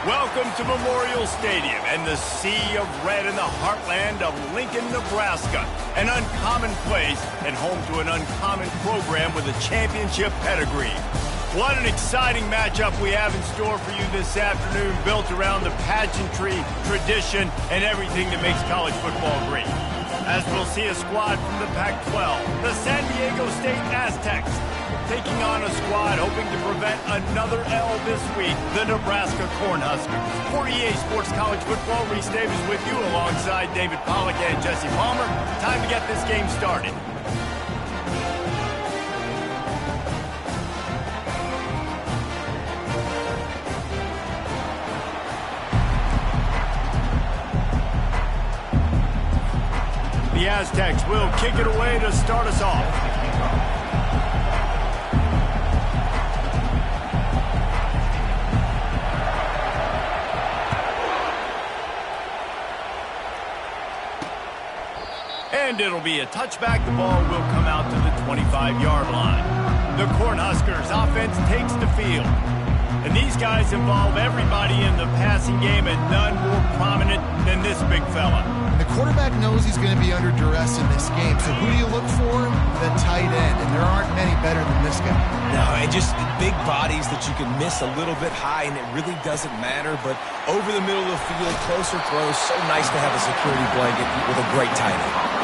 Welcome to Memorial Stadium and the sea of red in the heartland of Lincoln, Nebraska. An uncommon place and home to an uncommon program with a championship pedigree. What an exciting matchup we have in store for you this afternoon, built around the pageantry, tradition, and everything that makes college football great. As we'll see a squad from the Pac-12, the San Diego State Aztecs, taking on a squad hoping to prevent another L this week, the Nebraska Cornhuskers. For EA Sports College Football, Reese Davis with you alongside David Pollack and Jesse Palmer. Time to get this game started. The Aztecs will kick it away to start us off. And it'll be a touchback. The ball will come out to the 25-yard line. The Cornhuskers offense takes the field. And these guys involve everybody in the passing game, and none more prominent than this big fella. The quarterback knows he's going to be under duress in this game. So who do you look for? The tight end. And there aren't many better than this guy. No, and just big bodies that you can miss a little bit high, and it really doesn't matter. But over the middle of the field, closer throws, so nice to have a security blanket with a great tight end.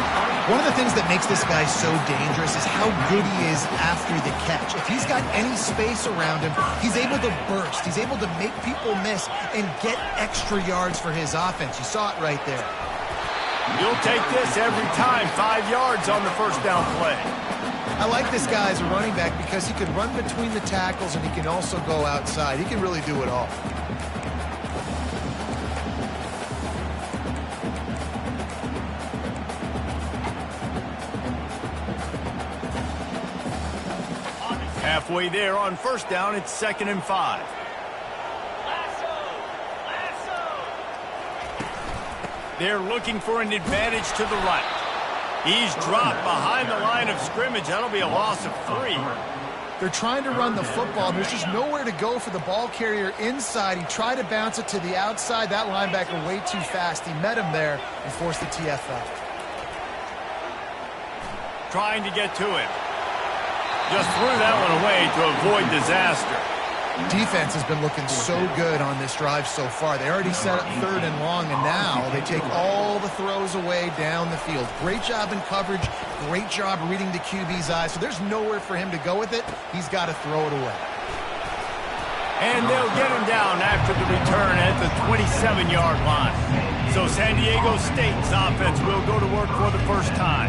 One of the things that makes this guy so dangerous is how good he is after the catch. If he's got any space around him, he's able to burst. He's able to make people miss and get extra yards for his offense. You saw it right there. You'll take this every time. 5 yards on the first down play. I like this guy as a running back because he can run between the tackles and he can also go outside. He can really do it all. Halfway there on first down, it's 2nd and 5. They're looking for an advantage to the right. He's dropped behind the line of scrimmage. That'll be a loss of 3. They're trying to run the football. There's just nowhere to go for the ball carrier inside. He tried to bounce it to the outside. That linebacker way too fast. He met him there and forced the TFL. Trying to get to him. Just threw that one away to avoid disaster. Defense has been looking so good on this drive so far. They already set up 3rd and long, and now they take all the throws away down the field. Great job in coverage. Great job reading the QB's eyes. So there's nowhere for him to go with it. He's got to throw it away. And they'll get him down after the return at the 27-yard line. So San Diego State's offense will go to work for the first time.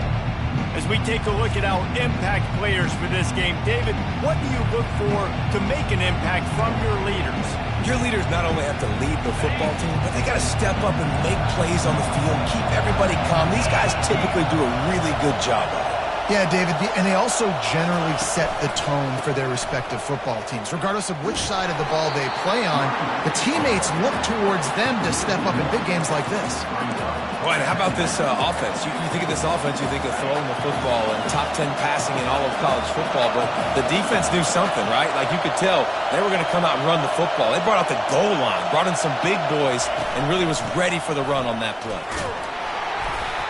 As we take a look at our impact players for this game, David, what do you look for to make an impact from your leaders? Your leaders not only have to lead the football team, but they got to step up and make plays on the field, keep everybody calm. These guys typically do a really good job of it. Yeah, David, and they also generally set the tone for their respective football teams. Regardless of which side of the ball they play on, the teammates look towards them to step up in big games like this. Well, and how about this offense? You think of this offense, you think of throwing the football and top 10 passing in all of college football, but the defense knew something, right? Like you could tell they were going to come out and run the football. They brought out the goal line, brought in some big boys, and really was ready for the run on that play.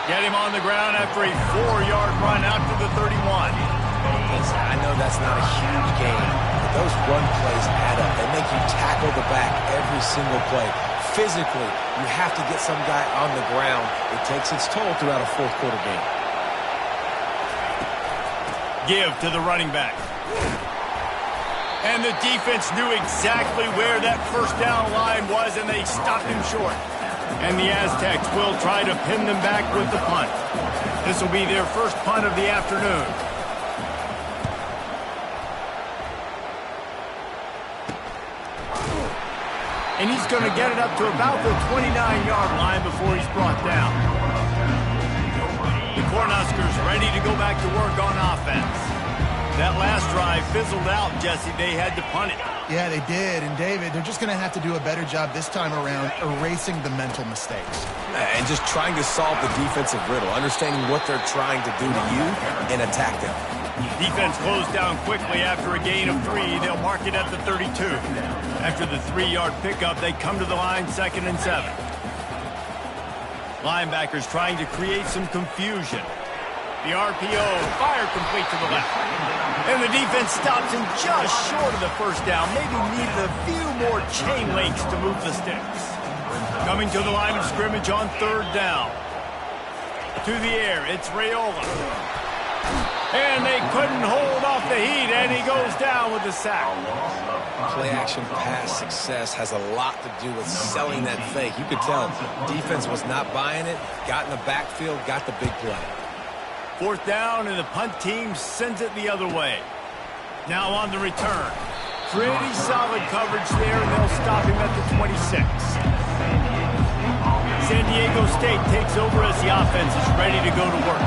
Get him on the ground after a 4-yard run out to the 31. Listen, I know that's not a huge game, but those run plays add up. They make you tackle the back every single play. Physically, you have to get some guy on the ground. It takes its toll throughout a fourth-quarter game. Give to the running back. And the defense knew exactly where that first down line was, and they stopped him short. And the Aztecs will try to pin them back with the punt. This will be their first punt of the afternoon. And he's going to get it up to about the 29-yard line before he's brought down. The Cornhuskers ready to go back to work on offense. That last drive fizzled out, Jesse. They had to punt it. Yeah, they did. And, David, they're just going to have to do a better job this time around erasing the mental mistakes. And just trying to solve the defensive riddle, understanding what they're trying to do to you and attack them. Defense closed down quickly after a gain of 3. They'll mark it at the 32. After the 3-yard pickup, they come to the line 2nd and 7. Linebackers trying to create some confusion. The RPO, fire complete to the left. And the defense stops him just short of the first down. Maybe needed a few more chain links to move the sticks. Coming to the line of scrimmage on 3rd down. To the air, it's Raiola. And they couldn't hold off the heat, and he goes down with the sack. Play-action pass success has a lot to do with selling that fake. You could tell defense was not buying it, got in the backfield, got the big play. 4th down, and the punt team sends it the other way. Now on the return. Pretty solid coverage there, and they'll stop him at the 26. San Diego State takes over as the offense is ready to go to work.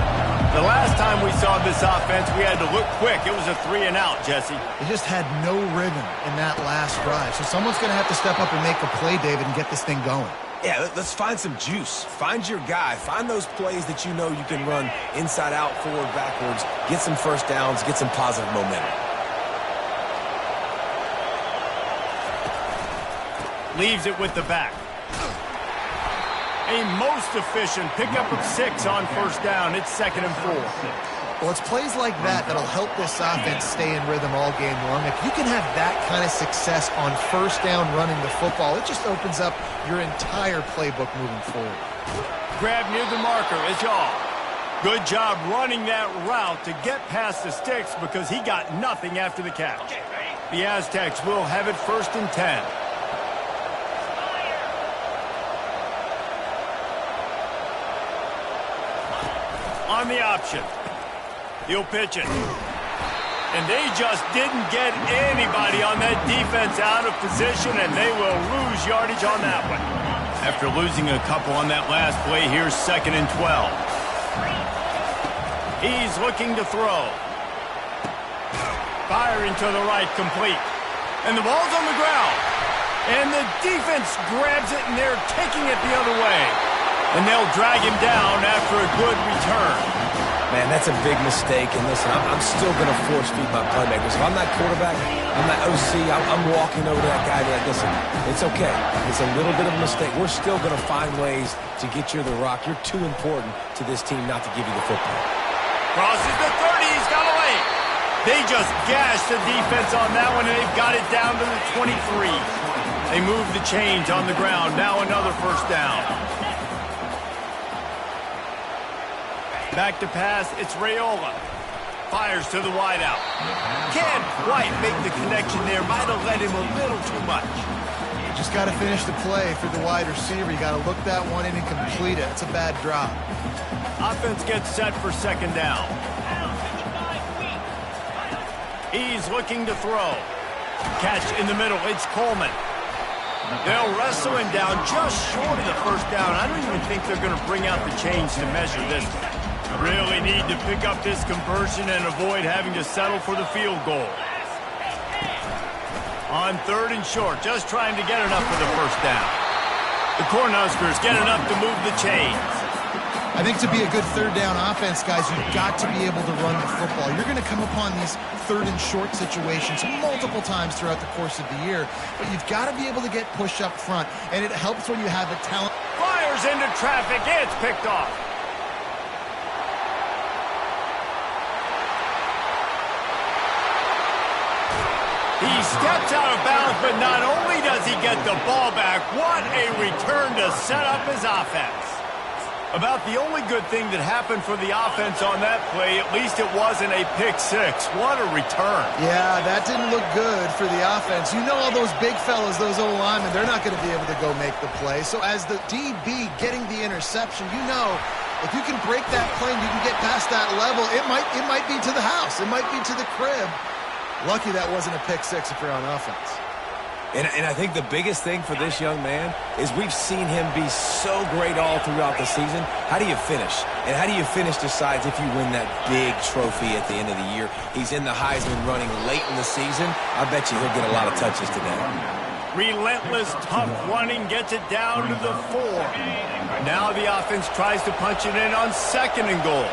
The last time we saw this offense, we had to look quick. It was a 3-and-out, Jesse. They just had no rhythm in that last drive. So someone's going to have to step up and make a play, David, and get this thing going. Yeah, let's find some juice. Find your guy. Find those plays that you know you can run inside out, forward, backwards. Get some first downs. Get some positive momentum. Leaves it with the back. A most efficient pickup of 6 on 1st down. It's 2nd and 4. Well, it's plays like that that'll help this offense stay in rhythm all game long. If you can have that kind of success on 1st down running the football, it just opens up your entire playbook moving forward. Grab near the marker is y'all. Good job running that route to get past the sticks because he got nothing after the catch. The Aztecs will have it 1st and 10. On the option. He'll pitch it. And they just didn't get anybody on that defense out of position, and they will lose yardage on that one. After losing a couple on that last play, here's 2nd and 12. He's looking to throw. Firing to the right, complete. And the ball's on the ground. And the defense grabs it, and they're taking it the other way. And they'll drag him down after a good return. Man, that's a big mistake. And listen, I'm still going to force feed my playmakers. If I'm that quarterback, I'm that OC, I'm walking over to that guy and be like, listen, it's okay. It's a little bit of a mistake. We're still going to find ways to get you the rock. You're too important to this team not to give you the football. Crosses the 30. He's got away. They just gashed the defense on that one, and they've got it down to the 23. They move the chains on the ground. Now another 1st down. Back to pass, it's Raiola. Fires to the wideout. Can't quite make the connection there. Might have let him a little too much. You just got to finish the play for the wide receiver. You got to look that one in and complete it. It's a bad drop. Offense gets set for 2nd down. He's looking to throw. Catch in the middle, it's Coleman. They'll wrestle him down just short of the 1st down. I don't even think they're going to bring out the chains to measure this one. Really need to pick up this conversion and avoid having to settle for the field goal. On 3rd and short, just trying to get enough for the 1st down. The Cornhuskers get enough to move the chains. I think to be a good 3rd down offense, guys, you've got to be able to run the football. You're going to come upon these 3rd and short situations multiple times throughout the course of the year, but you've got to be able to get push up front, and it helps when you have a talent. Fires into traffic, it's picked off. He steps out of bounds, but not only does he get the ball back, what a return to set up his offense. About the only good thing that happened for the offense on that play, at least it wasn't a pick 6. What a return. Yeah, that didn't look good for the offense. You know all those big fellas, those O-linemen, they're not going to be able to go make the play. So as the DB getting the interception, you know if you can break that plane, you can get past that level, it might be to the house. It might be to the crib. Lucky that wasn't a pick 6 if you're on offense. And I think the biggest thing for this young man is we've seen him be so great all throughout the season. How do you finish? And how do you finish decides if you win that big trophy at the end of the year. He's in the Heisman running late in the season. I bet you he'll get a lot of touches today. Relentless, tough running gets it down to the 4. Now the offense tries to punch it in on 2nd and goal.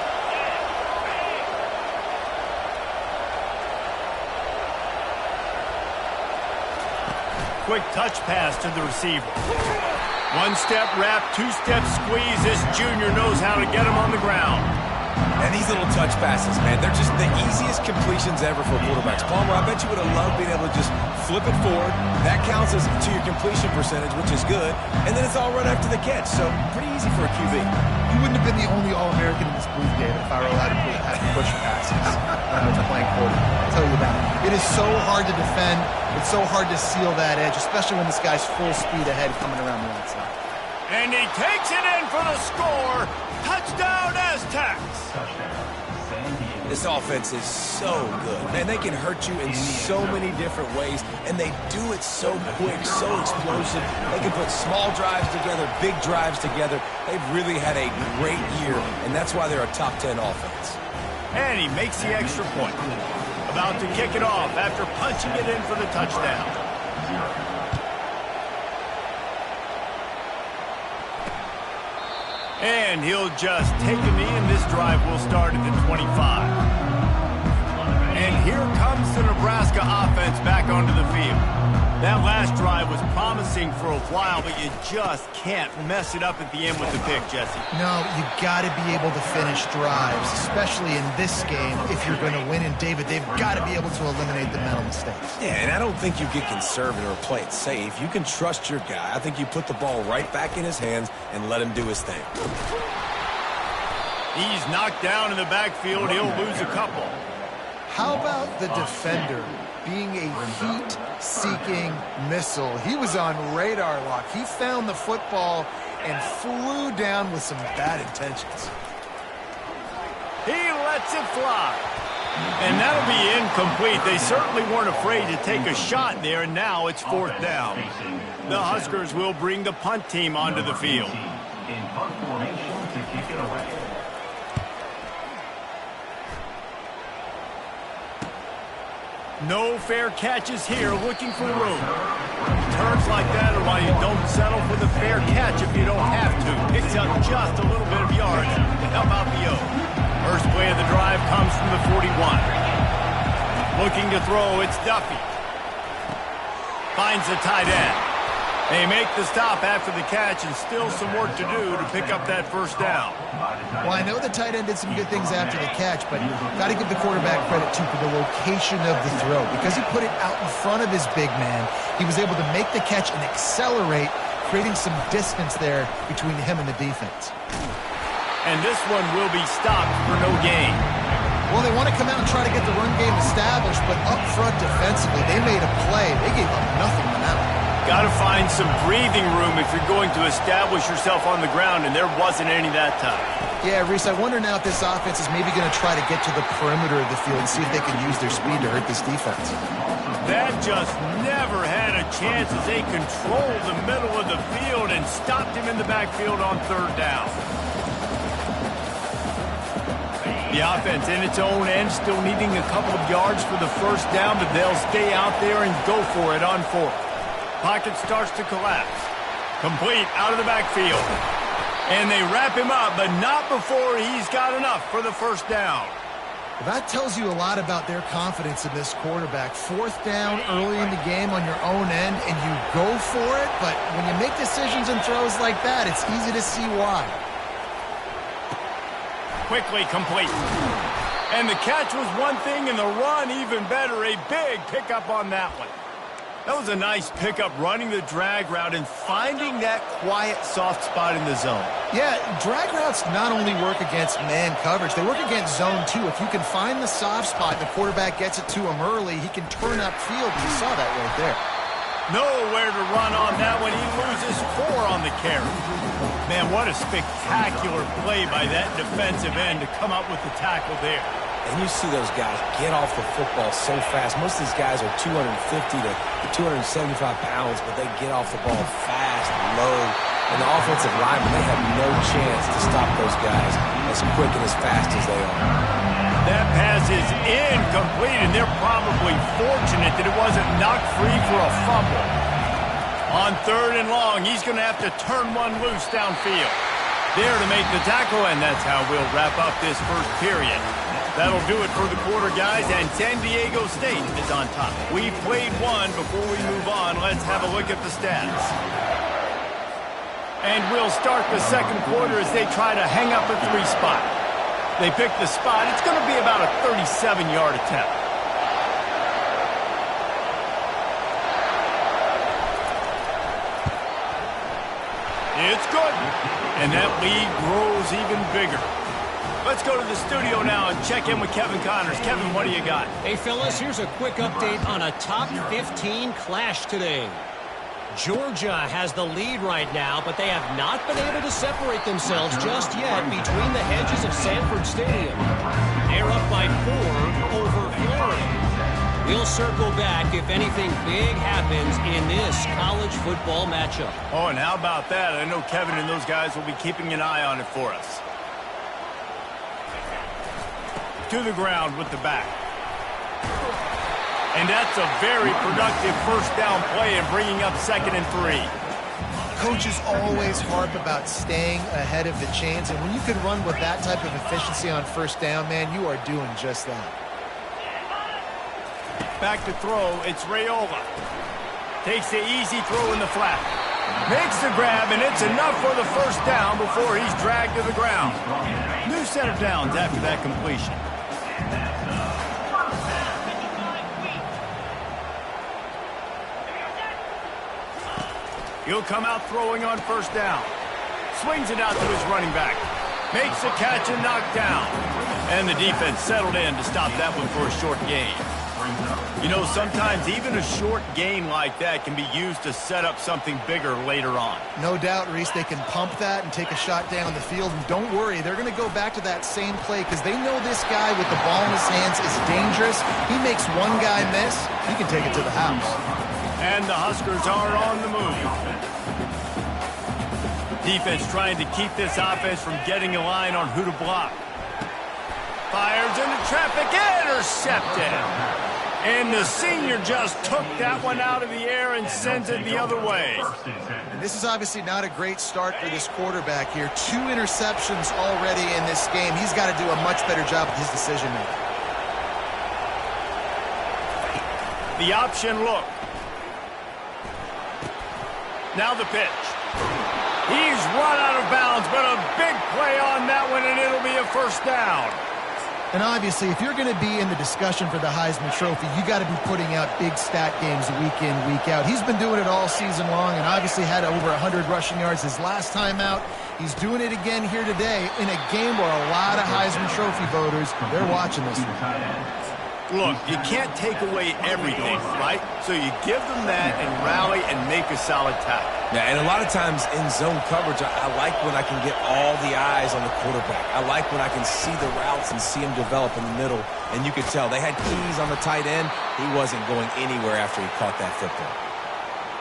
quick touch pass to the receiver. One-step wrap, two-step squeeze. This junior knows how to get him on the ground. And these little touch passes, man, they're just the easiest completions ever for quarterbacks. Palmer, I bet you would have loved being able to just flip it forward. That counts as to your completion percentage, which is good. And then it's all right after the catch, so pretty easy for a QB. You wouldn't have been the only All-American in this booth, David, if I were allowed to have push passes when I was playing quarterback. I'll tell you that. It is so hard to defend. It's so hard to seal that edge, especially when this guy's full speed ahead coming around the outside. And he takes it in for the score. Touchdown, Aztecs. This offense is so good. Man, they can hurt you in so many different ways, and they do it so quick, so explosive. They can put small drives together, big drives together. They've really had a great year, and that's why they're a top 10 offense. And he makes the extra point. About to kick it off after punching it in for the touchdown. And he'll just take a knee, and this drive will start at the 25. And here comes the Nebraska offense back onto the field. That last drive was promising for a while, but you just can't mess it up at the end with the pick, Jesse. No, you got to be able to finish drives, especially in this game if you're going to win. And, David, they've got to be able to eliminate the mental mistakes. Yeah, and I don't think you get conservative or play it safe. You can trust your guy. I think you put the ball right back in his hands and let him do his thing. He's knocked down in the backfield. He'll lose a couple. How about the defender being a heat-seeking missile? He was on radar lock. He found the football and flew down with some bad intentions. He lets it fly. And that'll be incomplete. They certainly weren't afraid to take a shot there, and now it's fourth down. The Huskers will bring the punt team onto the field. In punt formation to kick it away. No fair catches here, looking for room. Turns like that are why you don't settle for the fair catch if you don't have to. Picks up just a little bit of yards to help out the O. First play of the drive comes from the 41. Looking to throw, it's Duffy. Finds the tight end. They make the stop after the catch, and still some work to do to pick up that first down. Well, I know the tight end did some good things after the catch, but got to give the quarterback credit, too, for the location of the throw. Because he put it out in front of his big man, he was able to make the catch and accelerate, creating some distance there between him and the defense. And this one will be stopped for no gain. Well, they want to come out and try to get the run game established, but up front defensively, they made a play. They gave up nothing on that one. Got to find some breathing room if you're going to establish yourself on the ground, and there wasn't any that time. Yeah, Reese, I wonder now if this offense is maybe going to try to get to the perimeter of the field and see if they can use their speed to hurt this defense. That just never had a chance as they controlled the middle of the field and stopped him in the backfield on third down. The offense in its own end still needing a couple of yards for the first down, but they'll stay out there and go for it on fourth. Pocket starts to collapse. Complete out of the backfield. And they wrap him up, but not before he's got enough for the first down. Well, that tells you a lot about their confidence in this quarterback. Fourth down early in the game on your own end, and you go for it, but when you make decisions and throws like that, it's easy to see why. Quickly complete. And the catch was one thing, and the run even better. A big pickup on that one. That was a nice pickup, running the drag route and finding that quiet, soft spot in the zone. Yeah, drag routes not only work against man coverage, they work against zone too. If you can find the soft spot and the quarterback gets it to him early, he can turn upfield. You saw that right there. Nowhere to run on that one. He loses 4 on the carry. Man, what a spectacular play by that defensive end to come up with the tackle there. And you see those guys get off the football so fast. Most of these guys are 250 to 275 pounds, but they get off the ball fast, low. And the offensive linemen, they have no chance to stop those guys as quick and as fast as they are. That pass is incomplete, and they're probably fortunate that it wasn't knocked free for a fumble. On third and long, he's going to have to turn one loose downfield. There to make the tackle, and that's how we'll wrap up this first period. That'll do it for the quarter, guys, and San Diego State is on top. We've played one. Before we move on, let's have a look at the stats. And we'll start the second quarter as they try to hang up a 3 spot. They pick the spot. It's going to be about a 37-yard attempt. It's good. And that lead grows even bigger. Let's go to the studio now and check in with Kevin Connors. Kevin, what do you got? Hey, fellas, here's a quick update on a top 15 clash today. Georgia has the lead right now, but they have not been able to separate themselves just yet between the hedges of Sanford Stadium. They're up by 4 over Florida. We'll circle back if anything big happens in this college football matchup. Oh, and how about that? I know Kevin and those guys will be keeping an eye on it for us. To the ground with the back. And that's a very productive first down play and bringing up 2nd and 3. Coaches always harp about staying ahead of the chains, and when you can run with that type of efficiency on first down, man, you are doing just that. Back to throw, it's Raiola. Takes the easy throw in the flat. Makes the grab, and it's enough for the first down before he's dragged to the ground. New set of downs after that completion. He'll come out throwing on first down. Swings it out to his running back. Makes the catch and knocked down. And the defense settled in to stop that one for a short gain. You know, sometimes even a short gain like that can be used to set up something bigger later on. No doubt, Reese, they can pump that and take a shot down the field. And don't worry, they're going to go back to that same play because they know this guy with the ball in his hands is dangerous. He makes one guy miss, he can take it to the house. And the Huskers are on the move. Defense trying to keep this offense from getting a line on who to block. Fires into traffic, intercepted. And the senior just took that one out of the air and sends it the other way. And this is obviously not a great start for this quarterback here. 2 interceptions already in this game. He's got to do a much better job with his decision-making. The option look. Now the pitch. He's run out of bounds, but a big play on that one, and it'll be a first down. And obviously, if you're going to be in the discussion for the Heisman Trophy, you got to be putting out big stat games week in, week out. He's been doing it all season long and obviously had over 100 rushing yards his last time out. He's doing it again here today in a game where a lot of Heisman Trophy voters, they're watching this one. Look, you can't take away everything, right? So you give them that and rally and make a solid tackle. Yeah, and a lot of times in zone coverage, I like when I can get all the eyes on the quarterback. I like when I can see the routes and see him develop in the middle. And you could tell they had keys on the tight end. He wasn't going anywhere after he caught that football.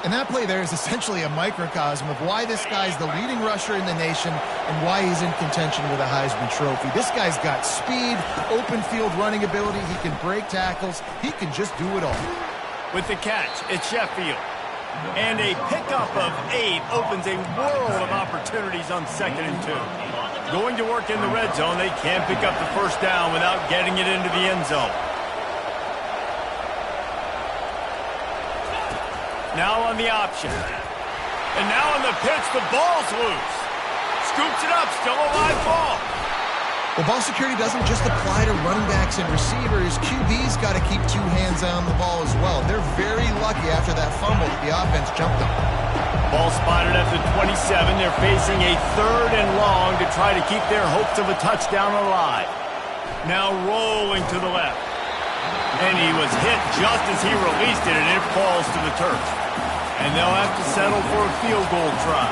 And that play there is essentially a microcosm of why this guy's the leading rusher in the nation and why he's in contention with a Heisman Trophy. This guy's got speed, open field running ability. He can break tackles. He can just do it all. With the catch, it's Sheffield. And a pickup of 8 opens a world of opportunities on 2nd and 2. Going to work in the red zone, they can't pick up the first down without getting it into the end zone. Now on the option. And now on the pitch, the ball's loose. Scoops it up, still a live ball. Well, ball security doesn't just apply to running backs and receivers. QB's got to keep 2 hands on the ball as well. They're very lucky after that fumble that the offense jumped them. Ball spotted at the 27. They're facing a 3rd and long to try to keep their hopes of a touchdown alive. Now rolling to the left. And he was hit just as he released it, and it falls to the turf. And they'll have to settle for a field goal try.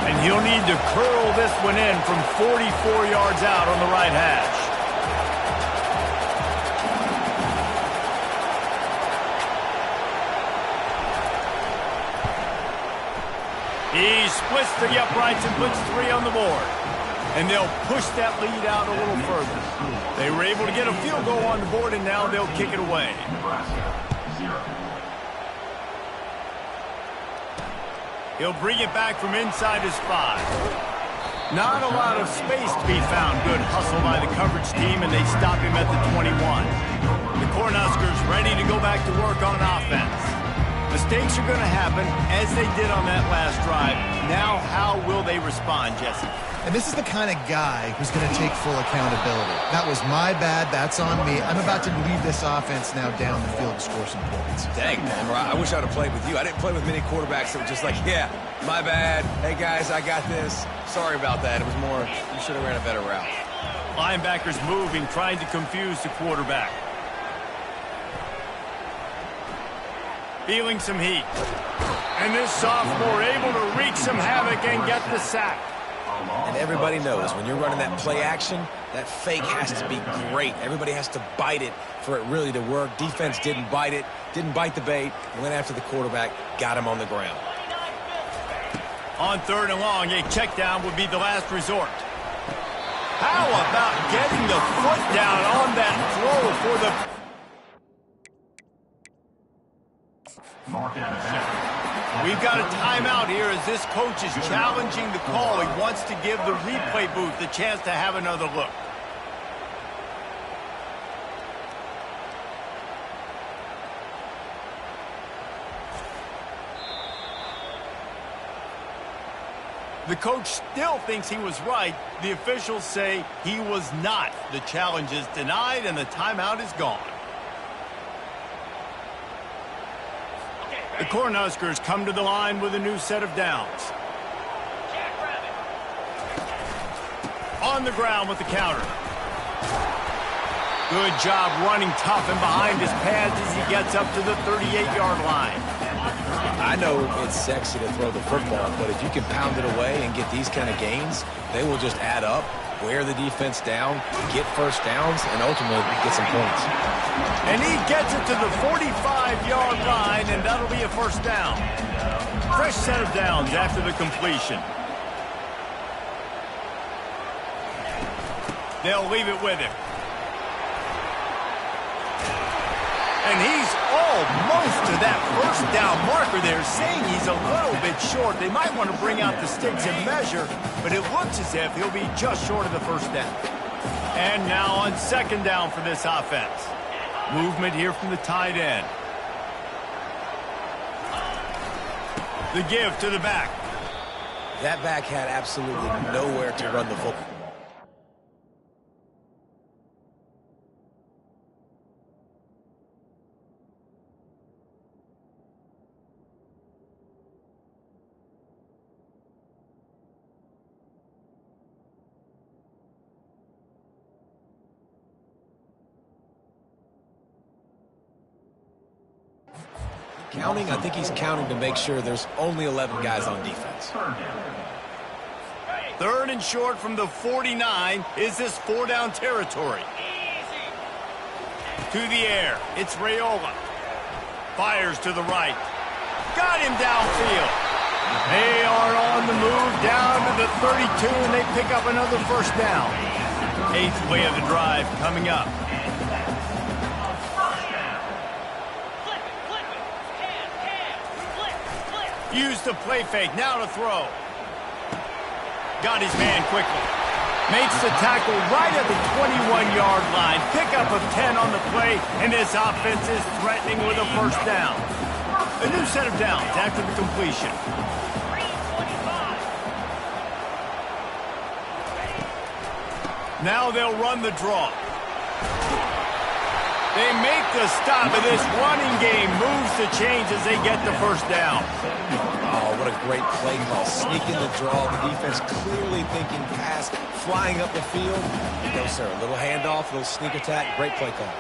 And he'll need to curl this one in from 44 yards out on the right hash. He splits the uprights and puts 3 on the board. And they'll push that lead out a little further. They were able to get a field goal on the board, and now they'll kick it away. He'll bring it back from inside his 5. Not a lot of space to be found. Good hustle by the coverage team, and they stop him at the 21. The Cornhuskers ready to go back to work on offense. Mistakes are going to happen, as they did on that last drive. Now, how will they respond, Jesse? And this is the kind of guy who's going to take full accountability. That was my bad. That's on me. I'm about to lead this offense now down the field to score some points. Dang, Palmer, I wish I would have played with you. I didn't play with many quarterbacks that were just like, yeah, my bad. Hey, guys, I got this. Sorry about that. It was more, you should have ran a better route. Linebackers moving, trying to confuse the quarterback. Feeling some heat. And this sophomore able to wreak some havoc and get the sack. And everybody knows when you're running that play action, that fake has to be great. Everybody has to bite it for it really to work. Defense didn't bite it, didn't bite the bait, went after the quarterback, got him on the ground. On 3rd and long, a check down would be the last resort. How about getting the foot down on that throw for the... We've got a timeout here as this coach is challenging the call. He wants to give the replay booth the chance to have another look. The coach still thinks he was right. The officials say he was not. The challenge is denied and the timeout is gone. The Cornhuskers come to the line with a new set of downs. On the ground with the counter. Good job running tough and behind his pads as he gets up to the 38-yard line. I know it's sexy to throw the football, but if you can pound it away and get these kind of gains, they will just add up, wear the defense down, get first downs, and ultimately get some points. And he gets it to the 45-yard line, and that'll be a first down. Fresh set of downs after the completion. They'll leave it with him. And he's almost to that first down marker there, saying he's a little bit short. They might want to bring out the sticks and measure, but it looks as if he'll be just short of the first down. And now on 2nd down for this offense. Movement here from the tight end. The give to the back. That back had absolutely nowhere to run the football. Counting, I think he's counting to make sure there's only 11 guys on defense. 3rd and short from the 49. Is this 4-down territory? To the air. It's Raiola. Fires to the right. Got him downfield. They are on the move down to the 32, and they pick up another first down. 8th play of the drive coming up. Use the play fake, now to throw. Got his man quickly. Makes the tackle right at the 21-yard line. Pickup of 10 on the play, and this offense is threatening with a first down. A new set of downs after the completion. Now they'll run the draw. They make the stop, and this running game moves the chains as they get the first down. Oh, what a great play call. Sneaking the draw. The defense clearly thinking pass, flying up the field. No, sir. A little handoff, a little sneak attack. Great play call.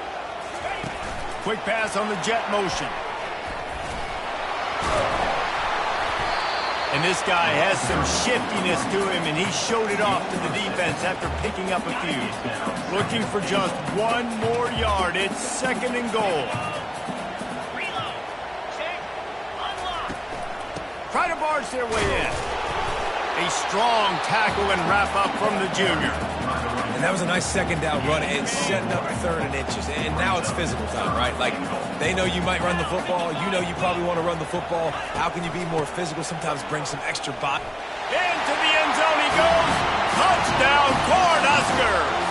Quick pass on the jet motion. And this guy has some shiftiness to him, and he showed it off to the defense after picking up a few. Looking for just 1 more yard. It's 2nd and goal. Try to barge their way in. A strong tackle and wrap up from the junior. And that was a nice 2nd down run and setting up 3rd and inches. And now it's physical time, right? Like, they know you might run the football. You know you probably want to run the football. How can you be more physical? Sometimes bring some extra body. Into the end zone he goes. Touchdown, Cornhuskers!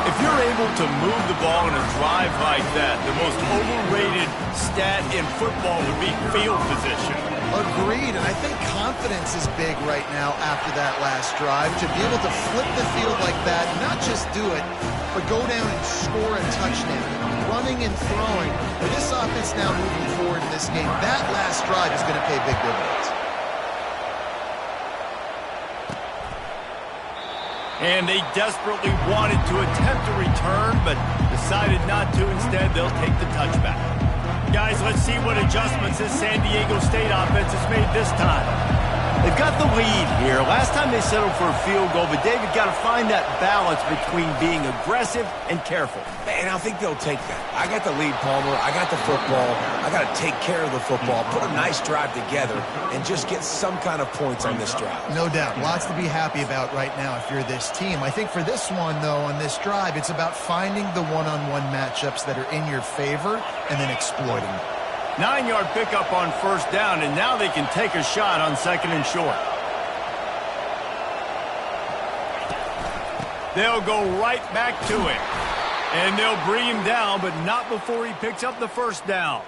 If you're able to move the ball in a drive like that, the most overrated stat in football would be field position. Agreed, and I think confidence is big right now after that last drive. To be able to flip the field like that, not just do it, but go down and score a touchdown. Running and throwing. With this offense now moving forward in this game, that last drive is going to pay big dividends. And they desperately wanted to attempt a return, but decided not to. Instead, they'll take the touchback. Guys, let's see what adjustments this San Diego State offense has made this time. They've got the lead here. Last time they settled for a field goal, but David got to find that balance between being aggressive and careful. Man, I think they'll take that. I got the lead, Palmer. I got the football. I got to take care of the football, put a nice drive together, and just get some kind of points on this drive. No doubt. Lots to be happy about right now if you're this team. I think for this one, though, on this drive, it's about finding the one-on-one matchups that are in your favor and then exploiting them. 9-yard pickup on first down, and now they can take a shot on second and short. They'll go right back to it. And they'll bring him down, but not before he picks up the first down.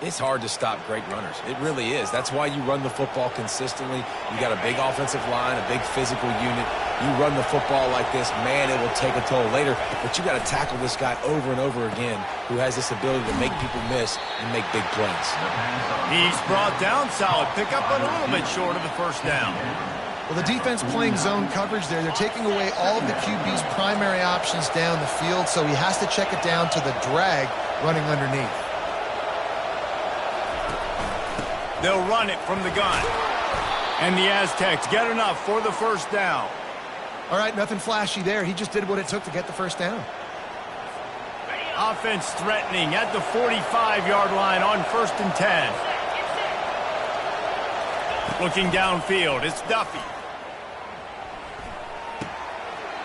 It's hard to stop great runners. It really is. That's why you run the football consistently. You got a big offensive line, a big physical unit. You run the football like this, man, it will take a toll later. But you got to tackle this guy over and over again who has this ability to make people miss and make big plays. He's brought down solid. Pick up a little bit short of the first down. Well, the defense playing zone coverage there. They're taking away all of the QB's primary options down the field, so he has to check it down to the drag running underneath. They'll run it from the gun. And the Aztecs get enough for the first down. All right, nothing flashy there. He just did what it took to get the first down. Offense threatening at the 45-yard line on 1st and 10. Looking downfield, it's Duffy.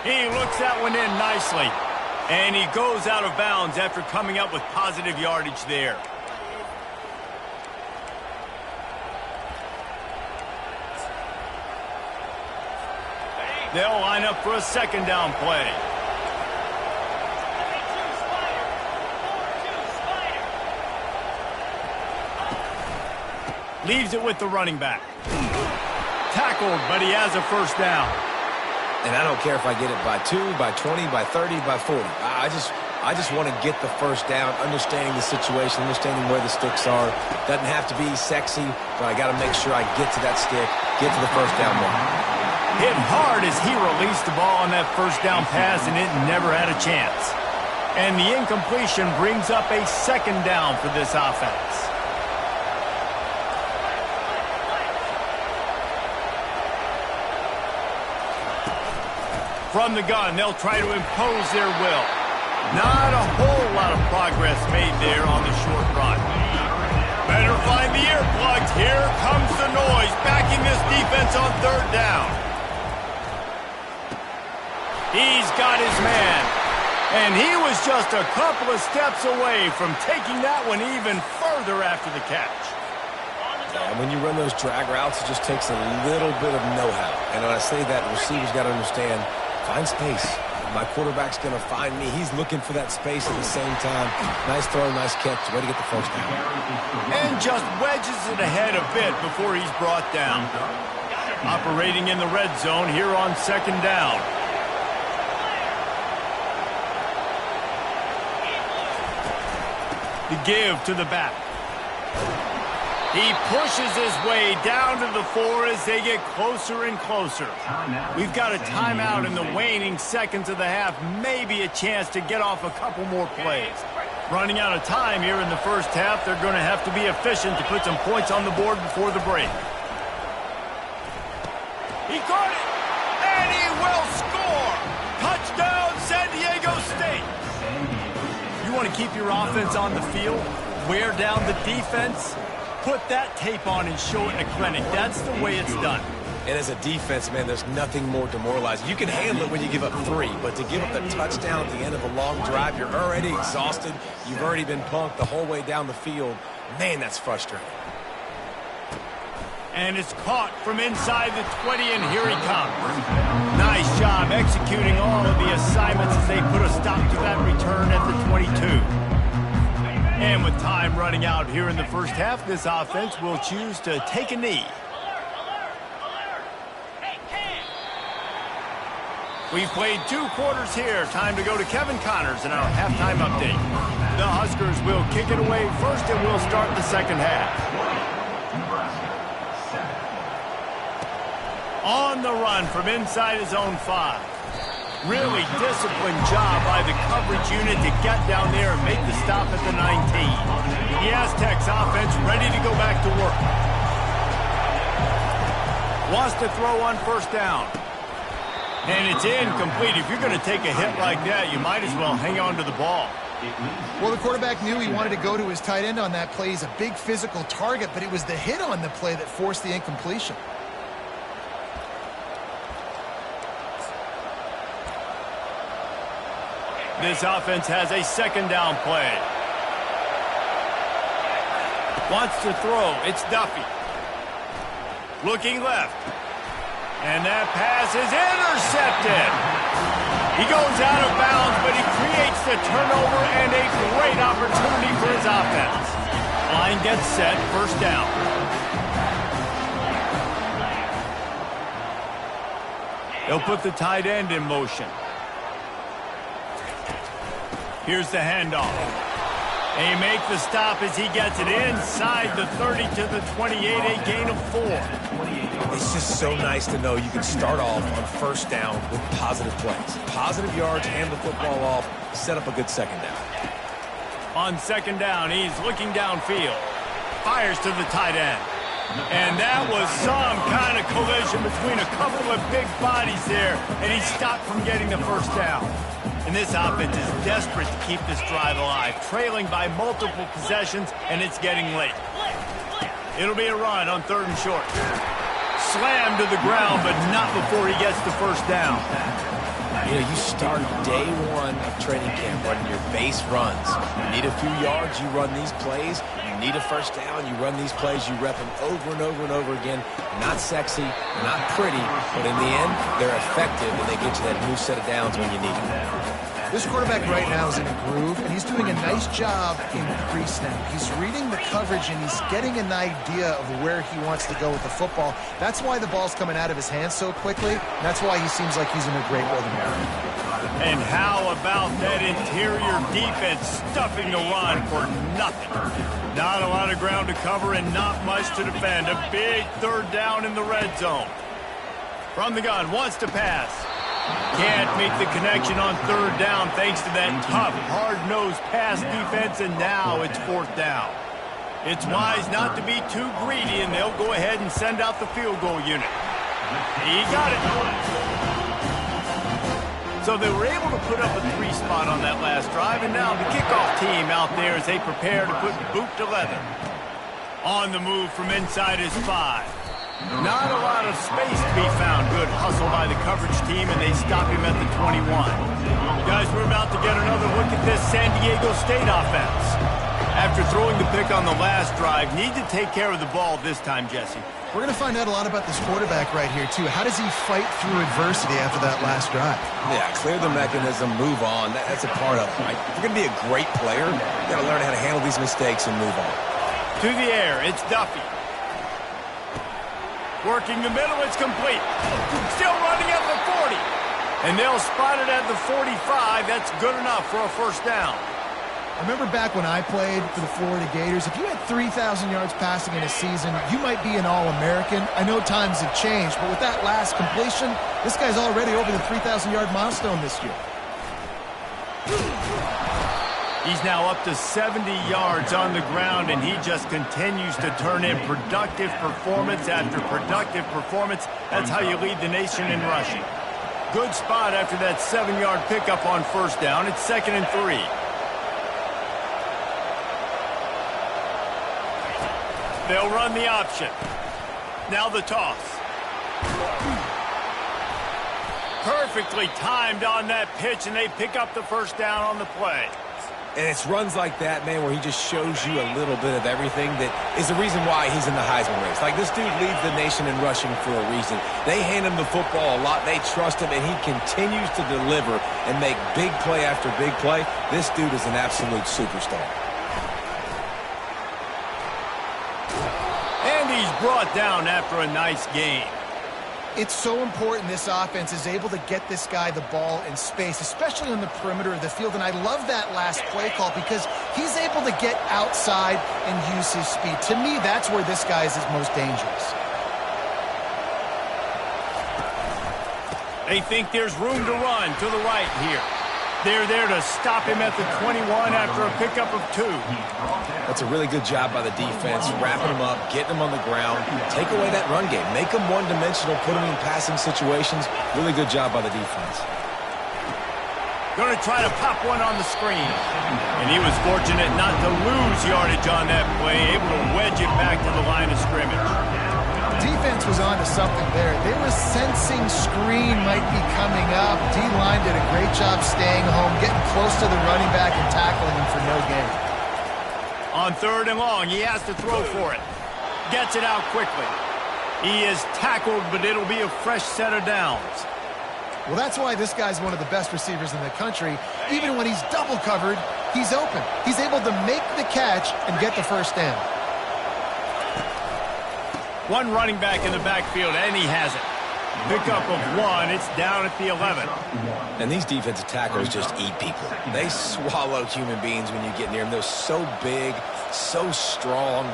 He looks that one in nicely. And he goes out of bounds after coming up with positive yardage there. They'll line up for a second down play. Leaves it with the running back. Tackled, but he has a first down. And I don't care if I get it by 2, by 20, by 30, by 40. I just want to get the first down, understanding the situation, understanding where the sticks are. Doesn't have to be sexy, but I got to make sure I get to that stick, get to the first down mark. Hit hard as he released the ball on that first down pass, and it never had a chance. And the incompletion brings up a second down for this offense. From the gun, they'll try to impose their will. Not a whole lot of progress made there on the short run. Better find the earplugs. Here comes the noise, backing this defense on third down. He's got his man. And he was just a couple of steps away from taking that one even further after the catch. And when you run those drag routes, it just takes a little bit of know-how. And when I say that, receivers got to understand, find space. My quarterback's going to find me. He's looking for that space at the same time. Nice throw, nice catch. Way to get the first down. And just wedges it ahead a bit before he's brought down. Operating in the red zone here on second down. The give to the back. He pushes his way down to the 4 as they get closer and closer. We've got a timeout in the waning seconds of the half. Maybe a chance to get off a couple more plays. Running out of time here in the first half. They're going to have to be efficient to put some points on the board before the break. He caught it, and he will score. Touchdown, San Diego State. You want to keep your offense on the field, wear down the defense, put that tape on and show it in a clinic. That's the way it's done. And as a defense, man, there's nothing more demoralizing. You can handle it when you give up 3, but to give up the touchdown at the end of a long drive, you're already exhausted. You've already been punked the whole way down the field. Man, that's frustrating. And it's caught from inside the 20, and here he comes. Nice job executing all of the assignments as they put a stop to that return at the 22. And with time running out here in the first half, this offense will choose to take a knee. We've played 2 quarters here. Time to go to Kevin Connors in our halftime update. The Huskers will kick it away first, and we'll start the second half. On the run from inside his own 5. Really disciplined job by the coverage unit to get down there and make the stop at the 19. The Aztecs offense ready to go back to work. Wants to throw on first down. And it's incomplete. If you're going to take a hit like that, you might as well hang on to the ball. Well, the quarterback knew he wanted to go to his tight end on that play. He's a big physical target, but it was the hit on the play that forced the incompletion. This offense has a second down play. Wants to throw. It's Duffy. Looking left. And that pass is intercepted. He goes out of bounds, but he creates the turnover and a great opportunity for his offense. Line gets set. First down. They'll put the tight end in motion. Here's the handoff. They make the stop as he gets it inside the 30 to the 28, a gain of 4. It's just so nice to know you can start off on first down with positive plays. Positive yards, hand the football off, set up a good second down. On second down, he's looking downfield. Fires to the tight end. And that was some kind of collision between a couple of big bodies there, and he stopped from getting the first down. And this offense is desperate to keep this drive alive, trailing by multiple possessions, and it's getting late. It'll be a run on 3rd and short. Slammed to the ground, but not before he gets the first down. You know, you start day 1 of training camp running your base runs. You need a few yards, you run these plays. You need a first down, you run these plays. You rep them over and over and over again. Not sexy, not pretty, but in the end, they're effective, and they get you that new set of downs when you need them. This quarterback right now is in a groove, and he's doing a nice job in pre-snap. He's reading the coverage, and he's getting an idea of where he wants to go with the football. That's why the ball's coming out of his hands so quickly, and that's why he seems like he's in a great rhythm here. And how about that interior defense stuffing the run for nothing? Not a lot of ground to cover and not much to defend. A big 3rd down in the red zone. From the gun, wants to pass. Can't make the connection on 3rd down thanks to that tough, hard-nosed pass defense, and now it's 4th down. It's wise not to be too greedy, and they'll go ahead and send out the field goal unit. He got it. So they were able to put up a 3 spot on that last drive, and now the kickoff team out there as they prepare to put boot to leather. On the move from inside his 5. Not a lot of space to be found. Good hustle by the coverage team, and they stop him at the 21. Guys, we're about to get another look at this San Diego State offense. After throwing the pick on the last drive, need to take care of the ball this time, Jesse. We're going to find out a lot about this quarterback right here, too. How does he fight through adversity after that last drive? Yeah, clear the mechanism, move on. That's a part of it, right? If you're going to be a great player, you got to learn how to handle these mistakes and move on. To the air, it's Duffy. Working the middle, it's complete. Still running at the 40. And they'll spot it at the 45. That's good enough for a first down. I remember back when I played for the Florida Gators, if you had 3,000 yards passing in a season, you might be an All-American. I know times have changed, but with that last completion, this guy's already over the 3,000-yard milestone this year. He's now up to 70 yards on the ground, and he just continues to turn in productive performance after productive performance. That's how you lead the nation in rushing. Good spot after that 7-yard pickup on first down. It's 2nd and 3. They'll run the option. Now the toss. Perfectly timed on that pitch, and they pick up the first down on the play. And it's runs like that, man, where he just shows you a little bit of everything that is the reason why he's in the Heisman race. Like, this dude leads the nation in rushing for a reason. They hand him the football a lot. They trust him, and he continues to deliver and make big play after big play. This dude is an absolute superstar. And he's brought down after a nice game. It's so important this offense is able to get this guy the ball in space, especially on the perimeter of the field. And I love that last play call because he's able to get outside and use his speed. To me, that's where this guy is his most dangerous. They think there's room to run to the right here. They're there to stop him at the 21 after a pickup of 2. That's a really good job by the defense, wrapping him up, getting him on the ground, take away that run game, make him one-dimensional, put him in passing situations. Really good job by the defense. Going to try to pop one on the screen. And he was fortunate not to lose yardage on that play, able to wedge it back to the line of scrimmage. Defense was on to something there. They were sensing screen might be coming up. D-line did a great job staying home, getting close to the running back and tackling him for no gain. On 3rd and long, he has to throw for it. Gets it out quickly. He is tackled, but it'll be a fresh set of downs. Well, that's why this guy's one of the best receivers in the country. Even when he's double covered, he's open. He's able to make the catch and get the first down. One running back in the backfield, and he has it. Pickup of 1. It's down at the 11. And these defensive tackles just eat people. They swallow human beings when you get near them. They're so big, so strong.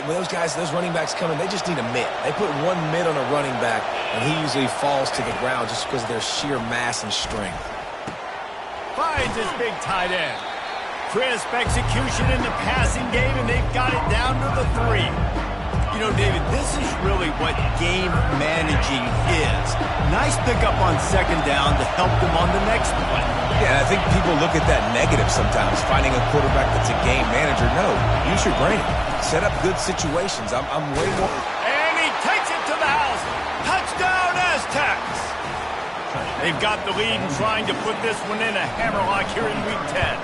When those guys, those running backs come in, they just need a mitt. They put one mitt on a running back, and he usually falls to the ground just because of their sheer mass and strength. Finds his big tight end. Crisp execution in the passing game, and they've got it down to the 3. You know, David, this is really what game managing is. Nice pickup on 2nd down to help them on the next play. Yeah, I think people look at that negative sometimes, finding a quarterback that's a game manager. No, use your brain. Set up good situations. I'm way more... And he takes it to the house. Touchdown, Aztecs! They've got the lead and trying to put this one in a hammerlock here in Week 10.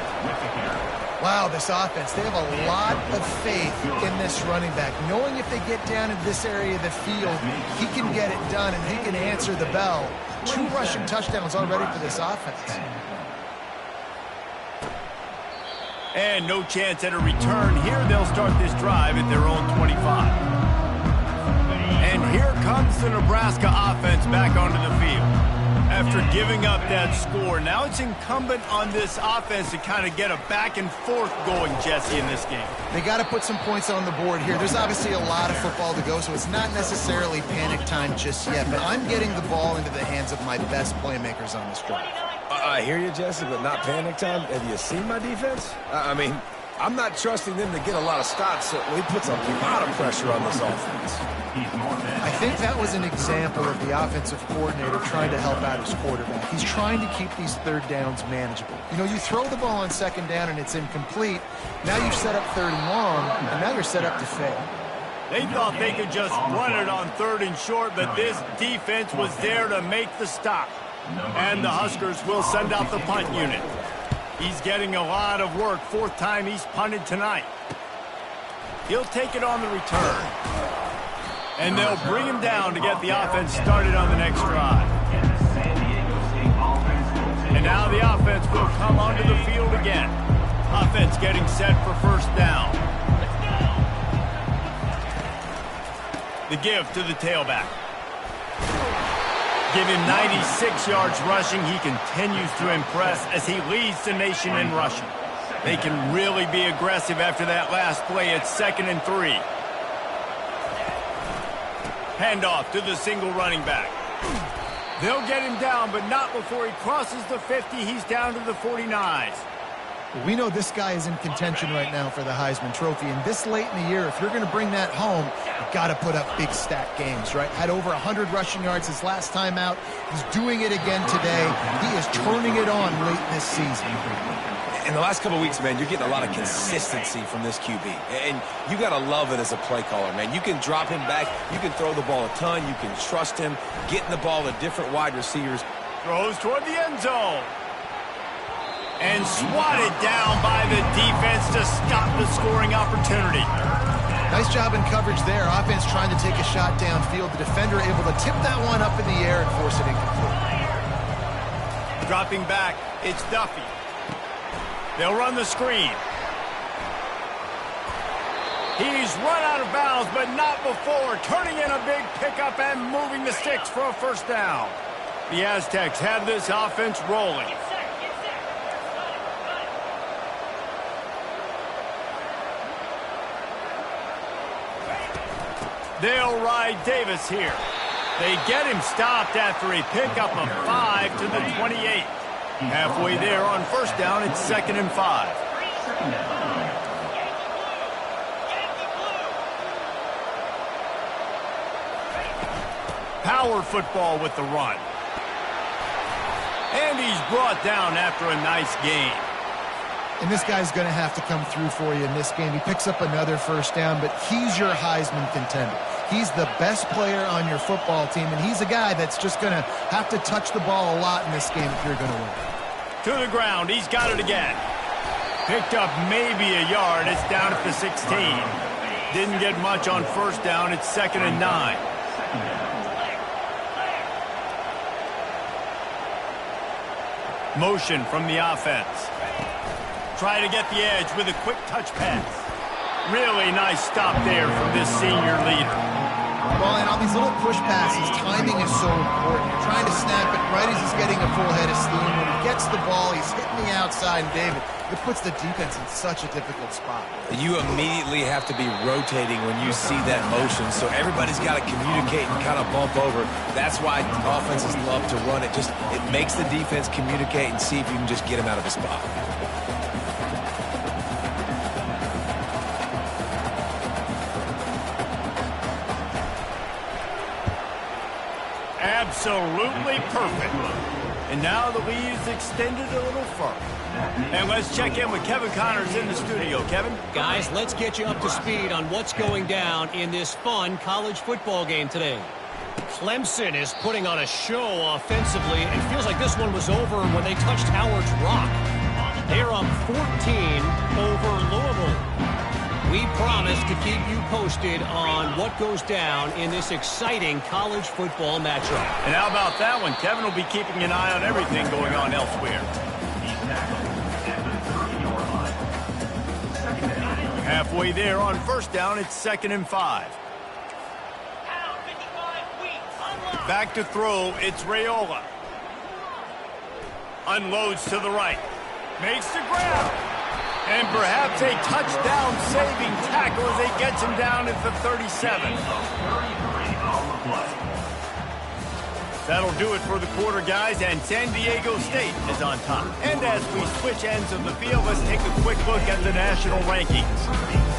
Wow, this offense, they have a lot of faith in this running back. Knowing if they get down in this area of the field, he can get it done and he can answer the bell. 2 rushing touchdowns already for this offense. And no chance at a return here. They'll start this drive at their own 25. And here comes the Nebraska offense back onto the field. After giving up that score, now it's incumbent on this offense to kind of get a back and forth going, Jesse, in this game. They got to put some points on the board here. There's obviously a lot of football to go, so it's not necessarily panic time just yet, but I'm getting the ball into the hands of my best playmakers on this drive. I hear you, Jesse, but not panic time. Have you seen my defense? I mean, I'm not trusting them to get a lot of stops, so he puts a lot of pressure on this offense. I think that was an example of the offensive coordinator trying to help out his quarterback. He's trying to keep these 3rd downs manageable. You know, you throw the ball on 2nd down and it's incomplete. Now you've set up 3rd and long, and now you're set up to fail. They thought they could just run it on 3rd and short, but this defense was there to make the stop. And the Huskers will send out the punt unit. He's getting a lot of work. 4th time he's punted tonight. He'll take it on the return. And they'll bring him down to get the offense started on the next drive. And now the offense will come onto the field again. Offense getting set for 1st down. The give to the tailback. Give him 96 yards rushing. He continues to impress as he leads the nation in rushing. They can really be aggressive after that last play at 2nd and 3. Handoff to the single running back. They'll get him down, but not before he crosses the 50. He's down to the 49. We know this guy is in contention right now for the Heisman Trophy, and this late in the year, if you're going to bring that home, you've got to put up big stat games, right? Had over 100 rushing yards his last time out. He's doing it again today. He is turning it on late this season. In the last couple of weeks, man, you're getting a lot of consistency from this QB. And you got to love it as a play caller, man. You can drop him back. You can throw the ball a ton. You can trust him, getting the ball to different wide receivers. Throws toward the end zone. And swatted down by the defense to stop the scoring opportunity. Nice job in coverage there. Offense trying to take a shot downfield. The defender able to tip that one up in the air and force it incomplete. Dropping back, it's Duffy. They'll run the screen. He's run out of bounds, but not before. Turning in a big pickup and moving the sticks for a first down. The Aztecs have this offense rolling. They'll ride Davis here. They get him stopped after a pickup of 5 to the 28. Halfway there on first down, it's 2nd and 5. Power football with the run. And he's brought down after a nice gain. And this guy's going to have to come through for you in this game. He picks up another first down, but he's your Heisman contender. He's the best player on your football team, and he's a guy that's just going to have to touch the ball a lot in this game if you're going to win. To the ground, he's got it again. Picked up maybe a yard. It's down at the 16. Didn't get much on first down. It's 2nd and 9. Motion from the offense. Try to get the edge with a quick touch pass. Really nice stop there from this senior leader. Well, and on these little push passes, timing is so important. You're trying to snap it right as he's getting a full head of steam. When he gets the ball, he's hitting the outside, and David, it puts the defense in such a difficult spot. You immediately have to be rotating when you see that motion, so everybody's got to communicate and kind of bump over. That's why offenses love to run it. It makes the defense communicate and see if you can just get him out of a spot. Absolutely perfect. And now the lead is extended a little further. And let's check in with Kevin Connors in the studio. Kevin? Guys, let's get you up to speed on what's going down in this fun college football game today. Clemson is putting on a show offensively. It feels like this one was over when they touched Howard's Rock. They're up 14 over Louisville. We promise to keep you posted on what goes down in this exciting college football matchup. And how about that one? Kevin will be keeping an eye on everything going on elsewhere. Halfway there on first down, it's 2nd and 5. Back to throw, it's Raiola. Unloads to the right. Makes the grab. And perhaps a touchdown-saving tackle as he gets him down at the 37. That'll do it for the quarter, guys, and San Diego State is on top. And as we switch ends of the field, let's take a quick look at the national rankings.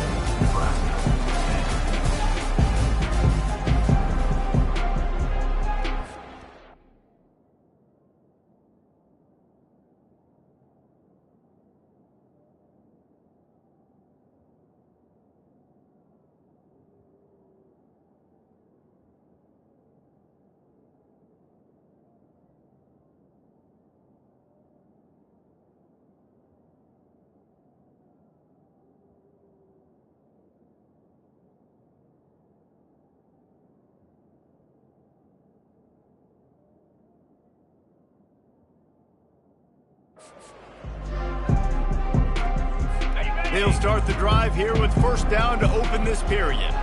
They'll start the drive here with first down to open this period.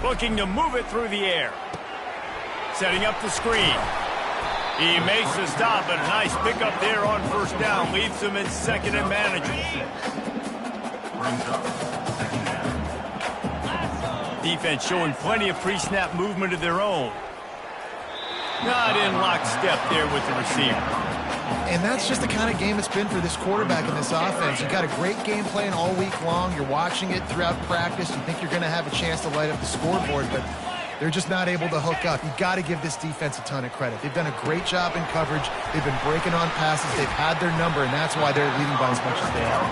Looking to move it through the air. Setting up the screen. He makes the stop, but a nice pickup there on first down. Leaves him in 2nd and manageable. Defense showing plenty of pre-snap movement of their own. Not in lockstep there with the receiver. And that's just the kind of game it's been for this quarterback in this offense. You've got a great game plan all week long. You're watching it throughout practice. You think you're going to have a chance to light up the scoreboard, but they're just not able to hook up. You've got to give this defense a ton of credit. They've done a great job in coverage. They've been breaking on passes. They've had their number, and that's why they're leading by as much as they are.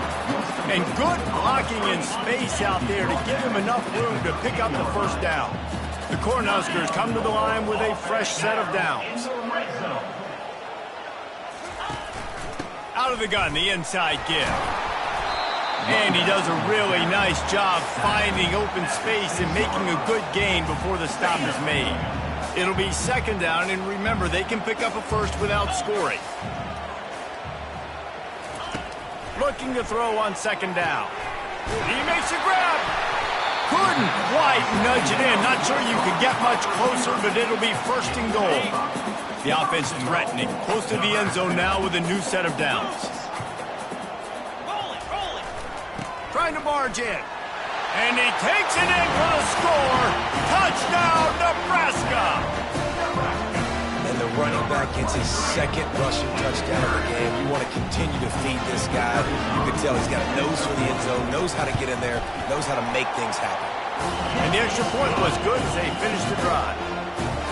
And good blocking in space out there to give him enough room to pick up the first down. The Cornhuskers come to the line with a fresh set of downs. Out of the gun, the inside give. And he does a really nice job finding open space and making a good gain before the stop is made. It'll be second down, and remember, they can pick up a first without scoring. Looking to throw on second down. He makes a grab. Couldn't quite nudge it in. Not sure you could get much closer, but it'll be first and goal. The offense threatening, close to the end zone now with a new set of downs. Trying to barge in. And he takes it in for the score. Touchdown, Nebraska! And the running back gets his second rushing touchdown of the game. You want to continue to feed this guy. You can tell he's got a nose for the end zone, knows how to get in there, knows how to make things happen. And the extra point was good as they finished the drive.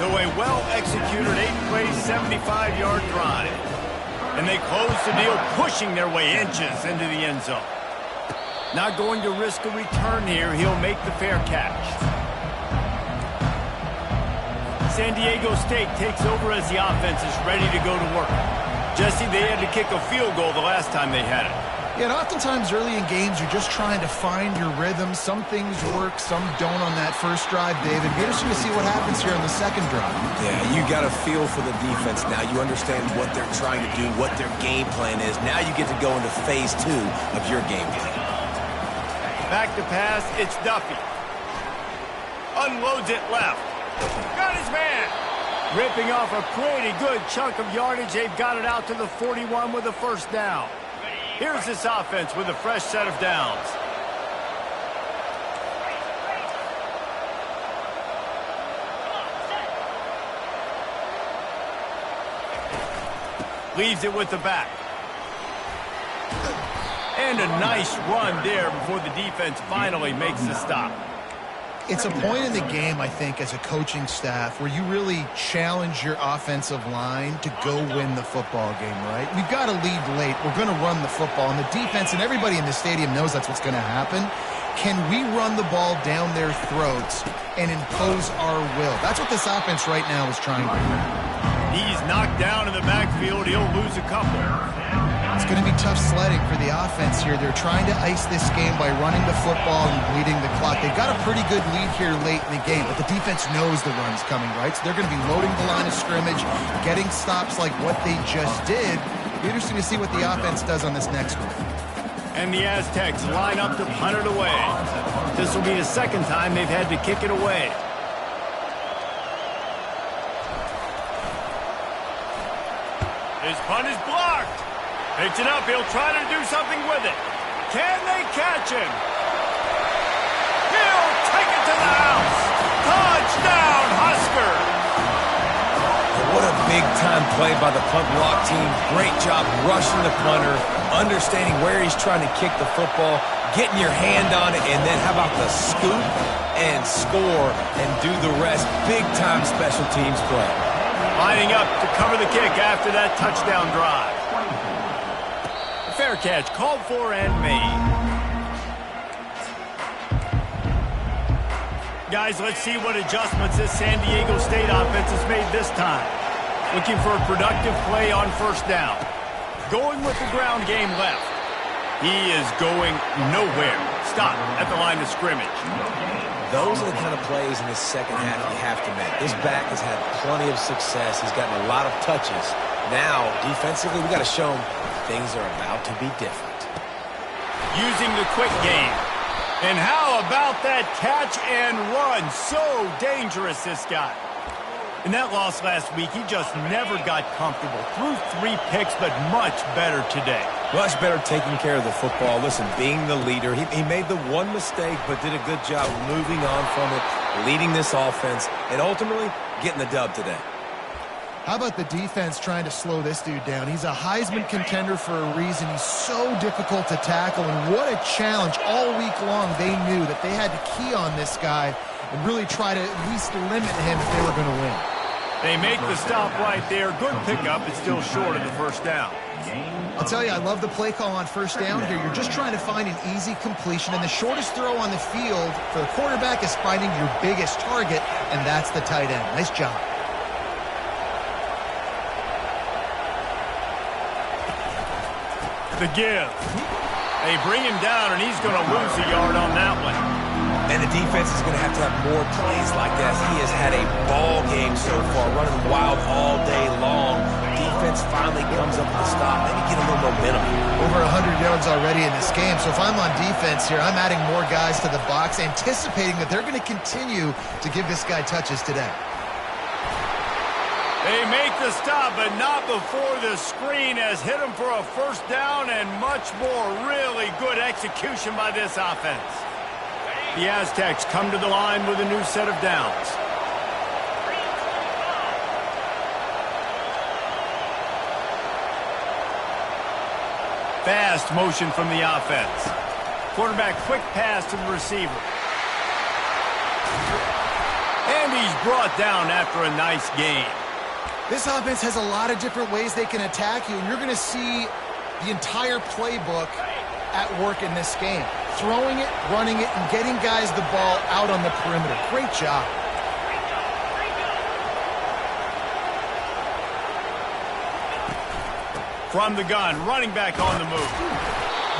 So a well-executed 8-play, 75-yard drive. And they close the deal, pushing their way inches into the end zone. Not going to risk a return here. He'll make the fair catch. San Diego State takes over as the offense is ready to go to work. Jesse, they had to kick a field goal the last time they had it. Yeah, and oftentimes early in games, you're just trying to find your rhythm. Some things work, some don't on that first drive, David. Be interesting to see what happens here on the second drive. Yeah, you got a feel for the defense now. You understand what they're trying to do, what their game plan is. Now you get to go into phase 2 of your game plan. Back to pass, it's Duffy. Unloads it left. Got his man. Ripping off a pretty good chunk of yardage. They've got it out to the 41 with a first down. Here's this offense with a fresh set of downs. Leaves it with the back. And a nice run there before the defense finally makes the stop. It's a point in the game, I think, as a coaching staff where you really challenge your offensive line to go win the football game, right? We've got to lead late. We're going to run the football. And the defense and everybody in the stadium knows that's what's going to happen. Can we run the ball down their throats and impose our will? That's what this offense right now is trying to do. He's knocked down in the backfield. He'll lose a couple. It's going to be tough sledding for the offense here. They're trying to ice this game by running the football and bleeding the clock. They've got a pretty good lead here late in the game, but the defense knows the run's coming, right? So they're going to be loading the line of scrimmage, getting stops like what they just did. Be interesting to see what the offense does on this next one. And the Aztecs line up to punt it away. This will be the second time they've had to kick it away. His punt is blocked. Picks it up. He'll try to do something with it. Can they catch him? He'll take it to the house. Touchdown, Husker. What a big-time play by the punt block team. Great job rushing the punter, understanding where he's trying to kick the football, getting your hand on it, and then how about the scoop and score and do the rest. Big-time special teams play. Lining up to cover the kick after that touchdown drive. A fair catch called for and made. Guys, let's see what adjustments this San Diego State offense has made this time. Looking for a productive play on first down. Going with the ground game left. He is going nowhere. Stop at the line of scrimmage. Those are the kind of plays in the second half you have to make. This back has had plenty of success. He's gotten a lot of touches. Now, defensively, we got to show him things are about to be different. Using the quick game. And how about that catch and run? So dangerous, this guy. In that loss last week, he just never got comfortable. Threw 3 picks, but much better today. Much better taking care of the football. Listen, being the leader, he made the one mistake, but did a good job moving on from it, leading this offense, and ultimately getting the dub today. How about the defense trying to slow this dude down? He's a Heisman contender for a reason. He's so difficult to tackle, and what a challenge. All week long, they knew that they had to key on this guy and really try to at least limit him if they were going to win. They make the stop right there. Good pickup. It's still short of the first down. I'll tell you, I love the play call on first down here. You're just trying to find an easy completion, and the shortest throw on the field for the quarterback is finding your biggest target, and that's the tight end. Nice job. the give. They bring him down, and he's going to lose a yard on that one. And the defense is going to have more plays like that. He has had a ball game so far, running wild all day long. Defense finally comes up with a stop, maybe get a little momentum. Over 100 yards already in this game. So if I'm on defense here, I'm adding more guys to the box, anticipating that they're going to continue to give this guy touches today. They make the stop, but not before the screen has hit him for a first down and much more. Really good execution by this offense. The Aztecs come to the line with a new set of downs. Fast motion from the offense. Quarterback quick pass to the receiver. And he's brought down after a nice gain. This offense has a lot of different ways they can attack you, and you're going to see the entire playbook at work in this game. Throwing it, running it, and getting guys the ball out on the perimeter. Great job. From the gun, running back on the move.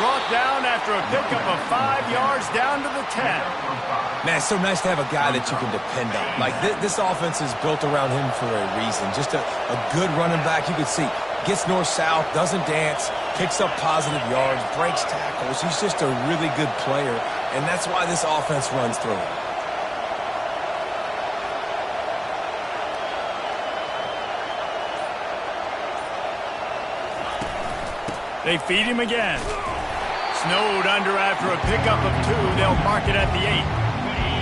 Brought down after a pickup of 5 yards down to the 10. Man, it's so nice to have a guy that you can depend on. Like, this offense is built around him for a reason. Just a good running back. You can see, gets north-south, doesn't dance, picks up positive yards, breaks tackles. He's just a really good player, and that's why this offense runs through him. They feed him again. Snowed under after a pickup of 2. They'll mark it at the 8.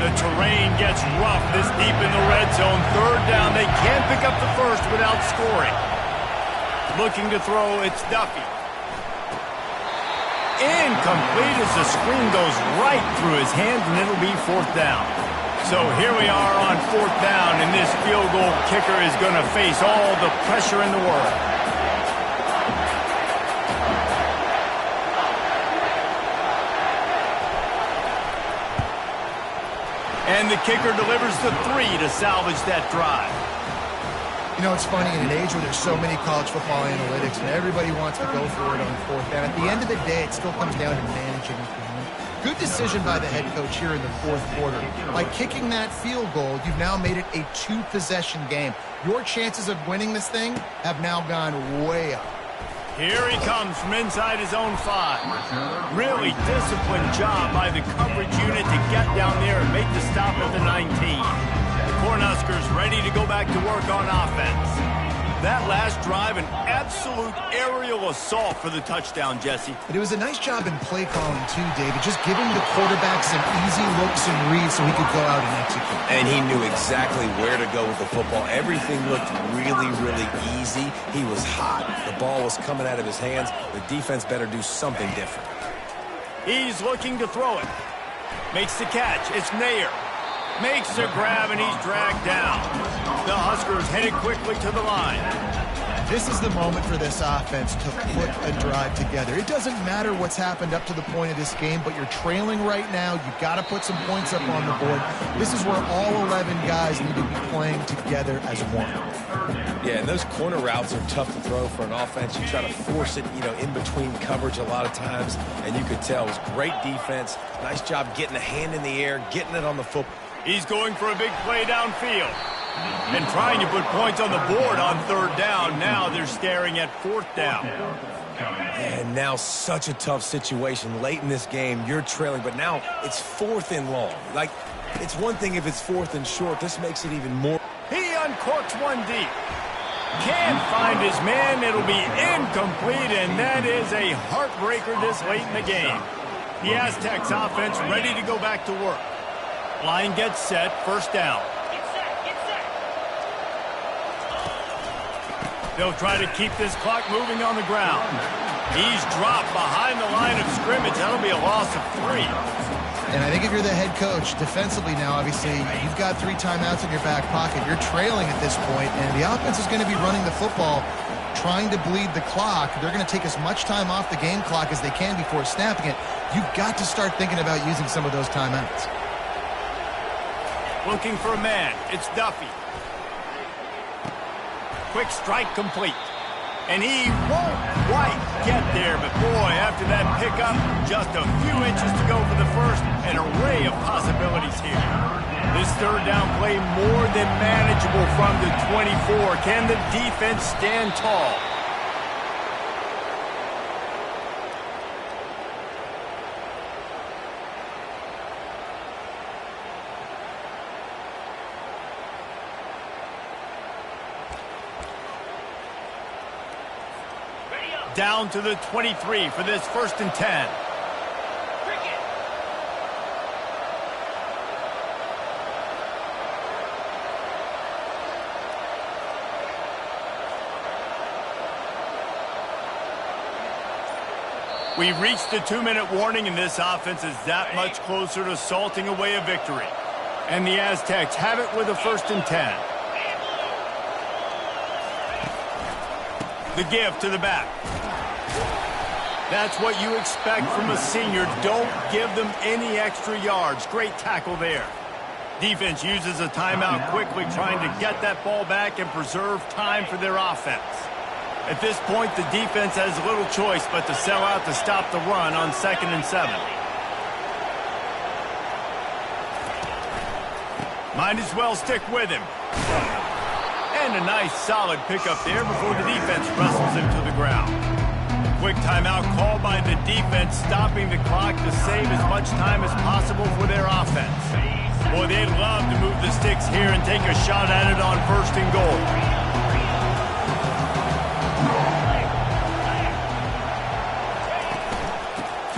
The terrain gets rough this deep in the red zone. Third down. They can't pick up the first without scoring. Looking to throw, it's Duffy. Incomplete as the screen goes right through his hands, and it'll be 4th down. So here we are on 4th down, and this field goal kicker is going to face all the pressure in the world. And the kicker delivers the 3 to salvage that drive. You know, it's funny, in an age where there's so many college football analytics and everybody wants to go for it on 4th down, at the end of the day, it still comes down to managing the game. Good decision by the head coach here in the 4th quarter. By kicking that field goal, you've now made it a 2-possession game. Your chances of winning this thing have now gone way up. Here he comes from inside his own 5. Really disciplined job by the coverage unit to get down there and make the stop at the 19. The Cornhuskers ready to go back to work on offense. That last drive, an absolute aerial assault for the touchdown, Jesse. But it was a nice job in play calling, too, David. Just giving the quarterback some easy looks and reads so he could go out and execute. And he knew exactly where to go with the football. Everything looked really, really easy. He was hot. The ball was coming out of his hands. The defense better do something different. He's looking to throw it. Makes the catch. It's Ncaa. Makes the grab, and he's dragged down. The Huskers headed quickly to the line. This is the moment for this offense to put a drive together. It doesn't matter what's happened up to the point of this game, but you're trailing right now. You've got to put some points up on the board. This is where all 11 guys need to be playing together as one. Yeah, and those corner routes are tough to throw for an offense. You try to force it, in between coverage a lot of times, and you could tell it was great defense. Nice job getting a hand in the air, getting it on the football. He's going for a big play downfield and trying to put points on the board on 3rd down. Now they're staring at 4th down. And now such a tough situation. Late in this game, you're trailing, but now it's 4th and long. Like, it's one thing if it's 4th and short. This makes it even more. He uncorks one deep. Can't find his man. It'll be incomplete, and that is a heartbreaker this late in the game. The Aztecs offense ready to go back to work. Line gets set, 1st down. They'll try to keep this clock moving on the ground. He's dropped behind the line of scrimmage. That'll be a loss of 3. And I think if you're the head coach, defensively now, obviously, you've got 3 timeouts in your back pocket. You're trailing at this point, and the offense is going to be running the football, trying to bleed the clock. They're going to take as much time off the game clock as they can before snapping it. You've got to start thinking about using some of those timeouts. Looking for a man. It's Duffy. Quick strike complete. And he won't quite get there, but boy, after that pickup, just a few inches to go for the first, an array of possibilities here. This third down play more than manageable from the 24. Can the defense stand tall? Down to the 23 for this 1st and 10. We've reached the 2-minute warning, and this offense is that much closer to salting away a victory. And the Aztecs have it with a 1st and 10. The give to the back. That's what you expect from a senior. Don't give them any extra yards. Great tackle there. Defense uses a timeout quickly, trying to get that ball back and preserve time for their offense. At this point, the defense has little choice but to sell out to stop the run on 2nd and 7. Might as well stick with him. And a nice solid pickup there before the defense wrestles him to the ground. Quick timeout called by the defense, stopping the clock to save as much time as possible for their offense. Boy, they'd love to move the sticks here and take a shot at it on 1st and goal.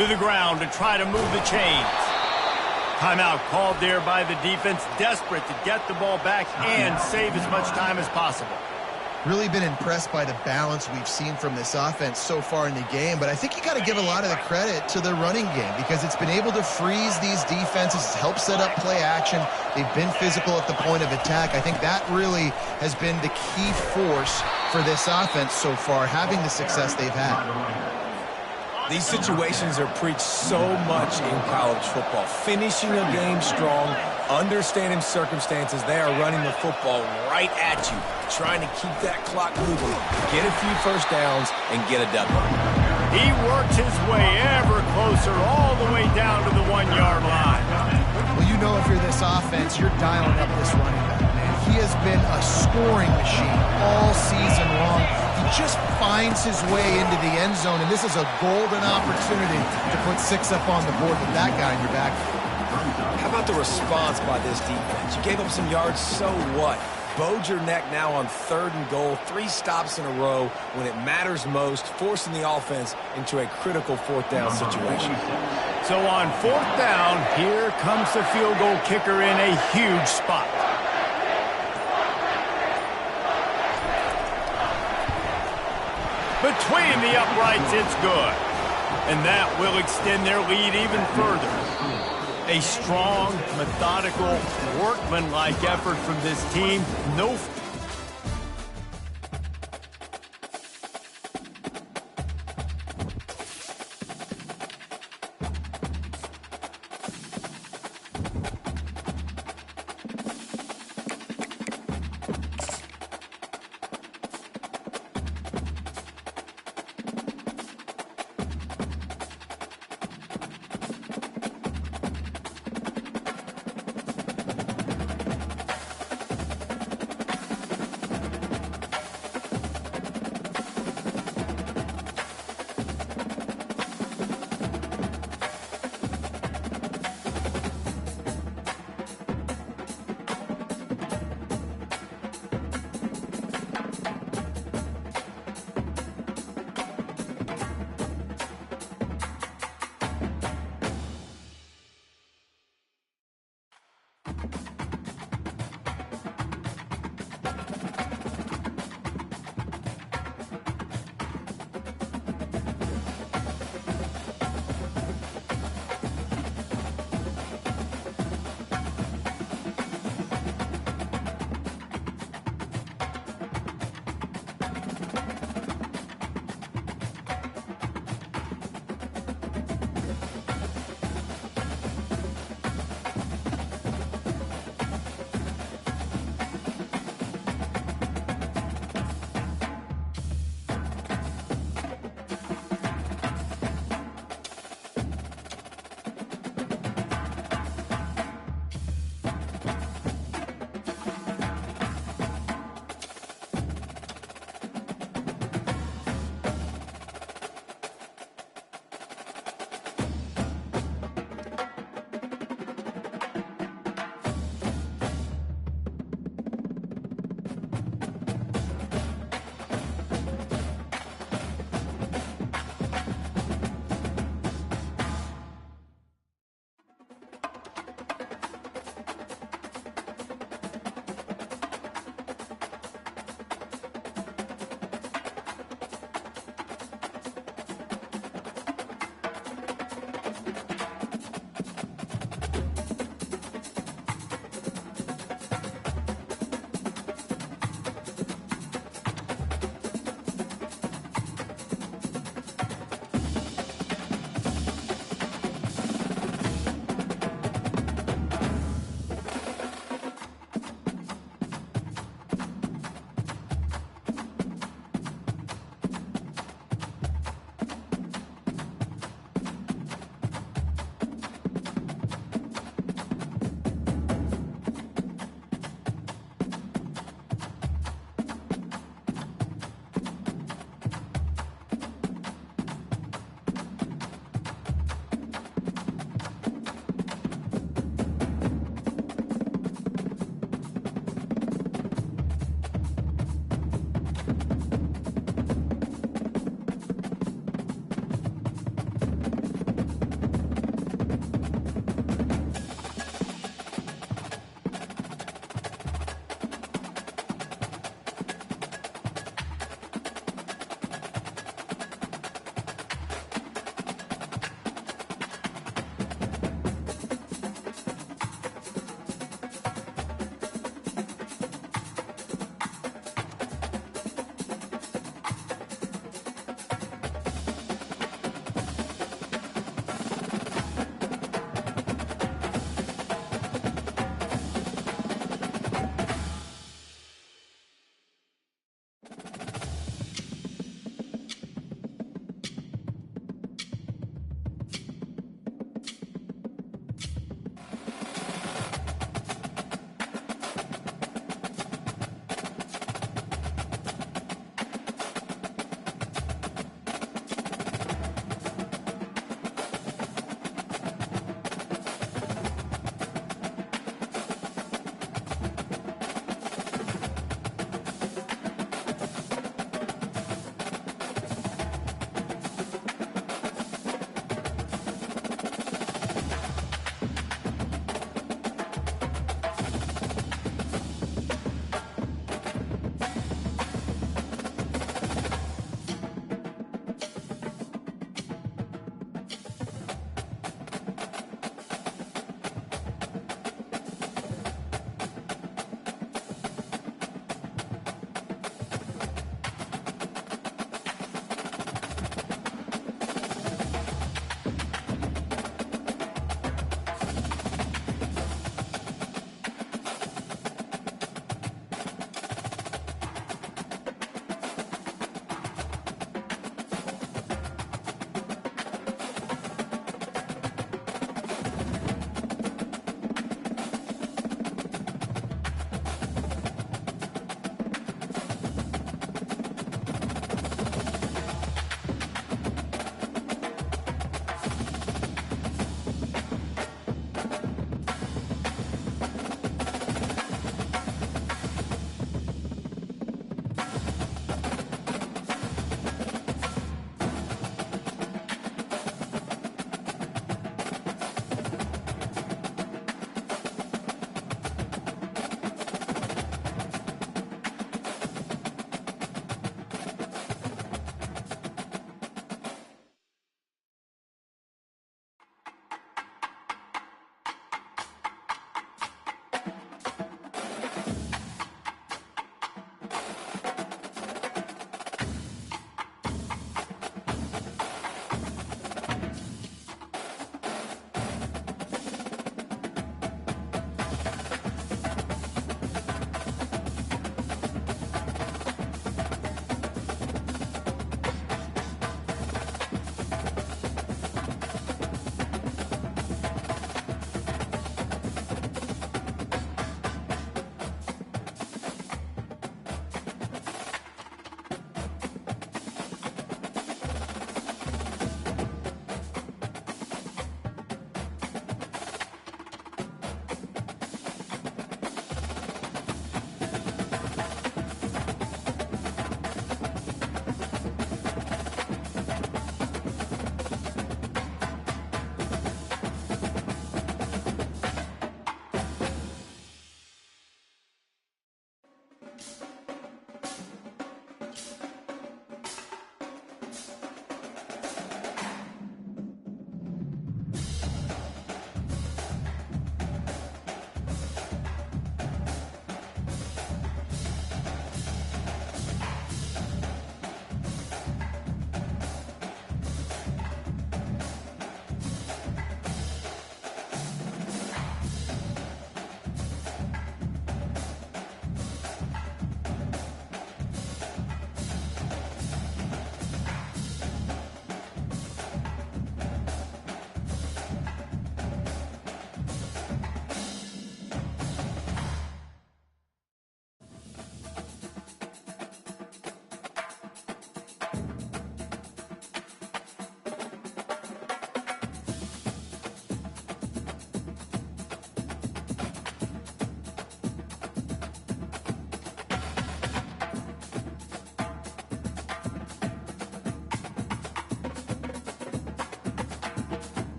To the ground to try to move the chains. Timeout called there by the defense, desperate to get the ball back and save as much time as possible. Really been impressed by the balance we've seen from this offense so far in the game, but I think you got to give a lot of the credit to the running game because it's been able to freeze these defenses, help set up play action. They've been physical at the point of attack. I think that really has been the key force for this offense so far, having the success they've had. These situations are preached so much in college football. Finishing a game strong, understanding circumstances. They are running the football right at you, trying to keep that clock moving, get a few first downs, and get a W. He works his way ever closer all the way down to the 1-yard line. Well, you know if you're this offense, you're dialing up this running back, man. He has been a scoring machine all season long. He just finds his way into the end zone, and this is a golden opportunity to put 6 up on the board with that guy in your back. How about the response by this defense? You gave up some yards, so what? Bowed your neck now on 3rd and goal, 3 stops in a row when it matters most, forcing the offense into a critical 4th down situation. So on 4th down, here comes the field goal kicker in a huge spot. Between the uprights, it's good. And that will extend their lead even further. A strong, methodical, workmanlike effort from this team. No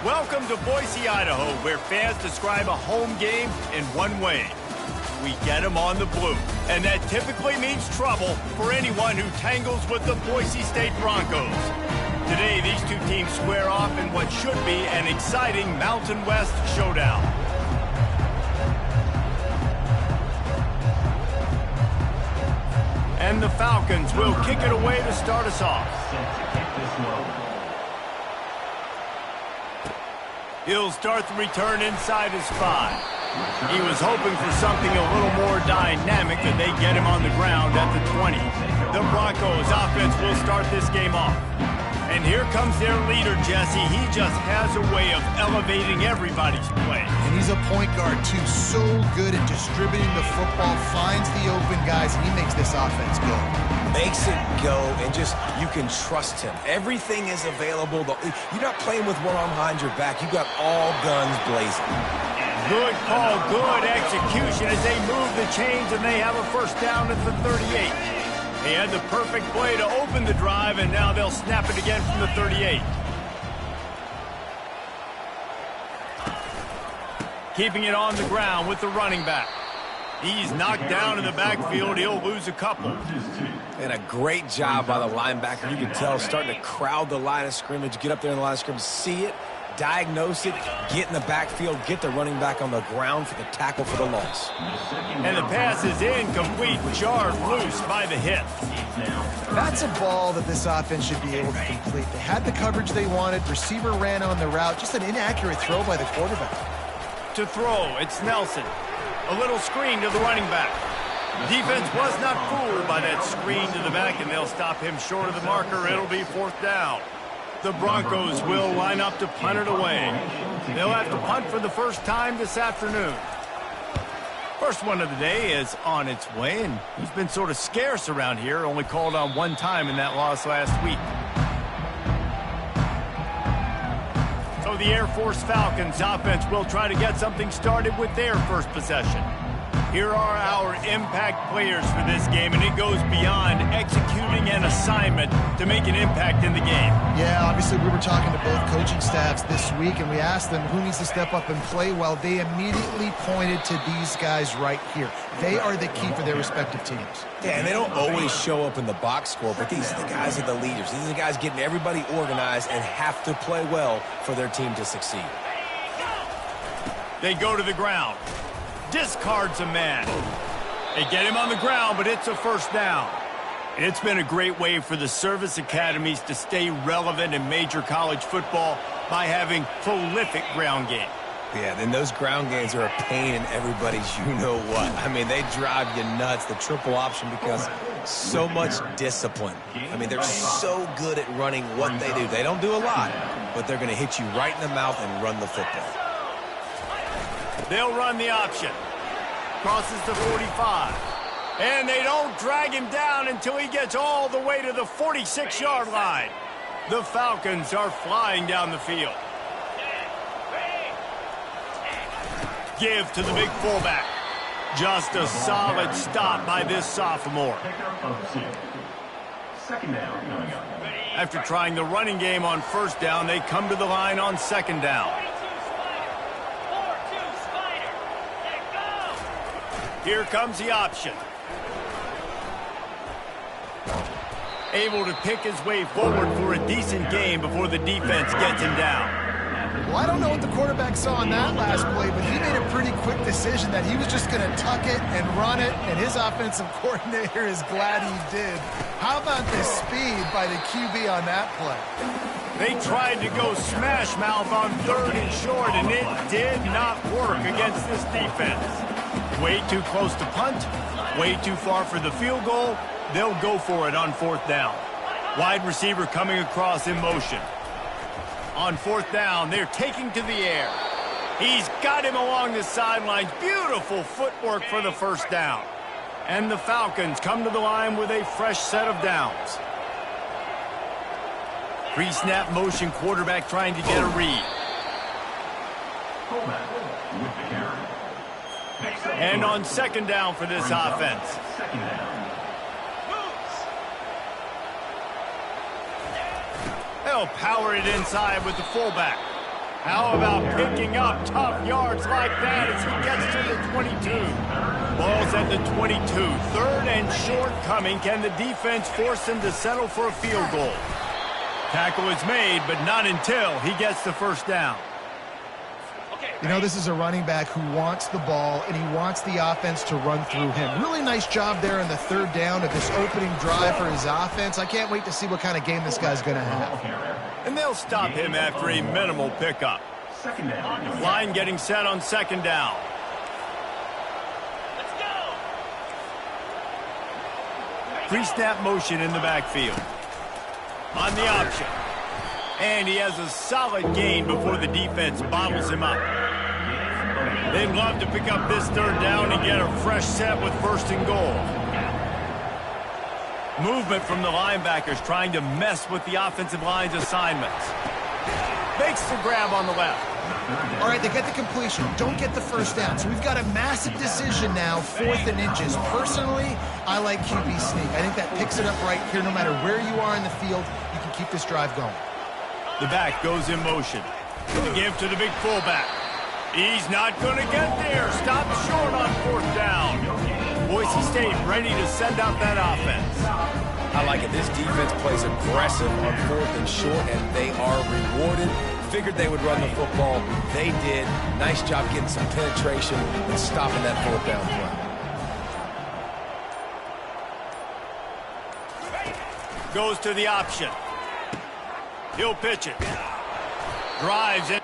Welcome to Boise, Idaho, where fans describe a home game in one way. We get them on the blue, and that typically means trouble for anyone who tangles with the Boise State Broncos. Today, these two teams square off in what should be an exciting Mountain West showdown. And the Falcons will kick it away to start us off. He'll start the return inside his 5. He was hoping for something a little more dynamic, and they get him on the ground at the 20. The Broncos offense will start this game off. And here comes their leader, Jesse. He just has a way of elevating everybody's play. And he's a point guard, too. So good at distributing the football, finds the open guys, and he makes this offense go. Makes it go, and just, you can trust him. Everything is available. You're not playing with one arm behind your back. You got all guns blazing. Good call, good execution as they move the chains, and they have a first down at the 38. He had the perfect play to open the drive, and now they'll snap it again from the 38. Keeping it on the ground with the running back. He's knocked down in the backfield. He'll lose a couple. And a great job by the linebacker. You can tell, starting to crowd the line of scrimmage, get up there in the line of scrimmage, see it, diagnose it, get in the backfield, get the running back on the ground for the tackle for the loss. And the pass is incomplete, jarred loose by the hit. That's a ball that this offense should be able to complete. They had the coverage they wanted. Receiver ran on the route. Just an inaccurate throw by the quarterback. To throw, it's Nelson. A little screen to the running back. Defense was not fooled by that screen to the back, and they'll stop him short of the marker. It'll be fourth down. The Broncos will line up to punt it away. They'll have to punt for the first time this afternoon. First one of the day is on its way, and he's been sort of scarce around here, only called on one time in that loss last week. So the Air Force Falcons offense will try to get something started with their first possession. Here are our impact players for this game, and it goes beyond executing an assignment to make an impact in the game. Yeah, obviously we were talking to both coaching staffs this week, and we asked them who needs to step up and play well. They immediately pointed to these guys right here. They are the key for their respective teams. Yeah, and they don't always show up in the box score, but these are the guys that are the leaders. These are the guys getting everybody organized and have to play well for their team to succeed. They go to the ground. Discards a man. They get him on the ground, but it's a first down. It's been a great way for the service academies to stay relevant in major college football by having prolific ground game. Yeah, then those ground games are a pain in everybody's you-know-what. I mean, they drive you nuts, the triple option, because so much discipline. I mean, they're so good at running what they do. They don't do a lot, but they're going to hit you right in the mouth and run the football. They'll run the option. Crosses the 45. And they don't drag him down until he gets all the way to the 46-yard line. The Falcons are flying down the field. Give to the big fullback. Just a solid stop by this sophomore. After trying the running game on first down, they come to the line on second down. Here comes the option. Able to pick his way forward for a decent game before the defense gets him down. Well, I don't know what the quarterback saw in that last play, but he made a pretty quick decision that he was just going to tuck it and run it, and his offensive coordinator is glad he did. How about the speed by the QB on that play? They tried to go smash mouth on third and short, and it did not work against this defense. Way too close to punt, way too far for the field goal. They'll go for it on fourth down. Wide receiver coming across in motion. On fourth down, they're taking to the air. He's got him along the sidelines. Beautiful footwork for the first down. And the Falcons come to the line with a fresh set of downs. Pre-snap motion, quarterback trying to get a read. And on second down for this offense. They'll power it inside with the fullback. How about picking up tough yards like that as he gets to the 22? Ball's at the 22. Third and short coming. Can the defense force him to settle for a field goal? Tackle is made, but not until he gets the first down. You know, this is a running back who wants the ball, and he wants the offense to run through him. Really nice job there on the third down of this opening drive for his offense. I can't wait to see what kind of game this guy's going to have. And they'll stop him after a minimal pickup. Line getting set on second down. Let's go. Pre-snap motion in the backfield. On the option. And he has a solid gain before the defense bottles him up. They'd love to pick up this third down and get a fresh set with first and goal. Movement from the linebackers trying to mess with the offensive line's assignments. Makes the grab on the left. All right, they get the completion. Don't get the first down. So we've got a massive decision now, 4th and inches. Personally, I like QB sneak. I think that picks it up right here. No matter where you are in the field, you can keep this drive going. The back goes in motion. The give to the big fullback. He's not going to get there. Stopped short on 4th down. Boise State ready to send out that offense. I like it. This defense plays aggressive on 4th and short, and they are rewarded. Figured they would run the football. They did. Nice job getting some penetration and stopping that 4th down play. Goes to the option. He'll pitch it. Drives in.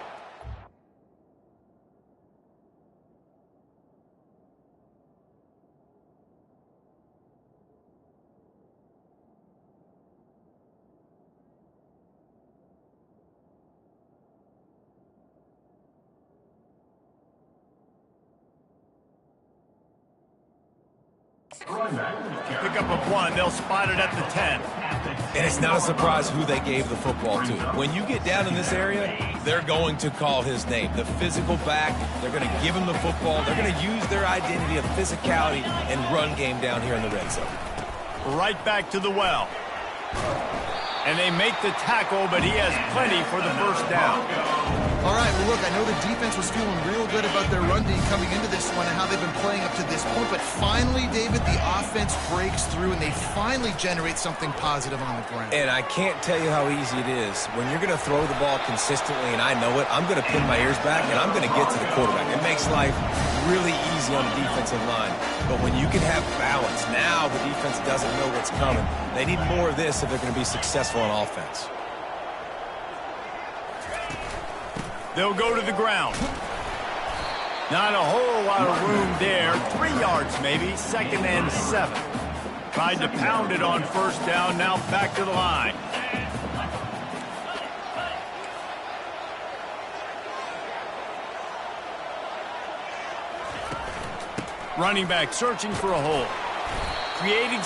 Pick up a 1. They'll spot it at the 10. And it's not a surprise who they gave the football to. When you get down in this area, they're going to call his name. The physical back, they're going to give him the football. They're going to use their identity of physicality and run game down here in the red zone. Right back to the well. And they make the tackle, but he has plenty for the first down. All right, well, look, I know the defense was feeling real good about their run D coming into this one and how they've been playing up to this point, but finally, David, the offense breaks through and they finally generate something positive on the ground. And I can't tell you how easy it is. When you're going to throw the ball consistently, and I know it, I'm going to pin my ears back, and I'm going to get to the quarterback. It makes life really easy on the defensive line. But when you can have balance, now the defense doesn't know what's coming. They need more of this if they're going to be successful on offense. They'll go to the ground. Not a whole lot of room there. 3 yards maybe. 2nd and 7. Tried to pound it on first down. Now back to the line. Running back searching for a hole. Creating...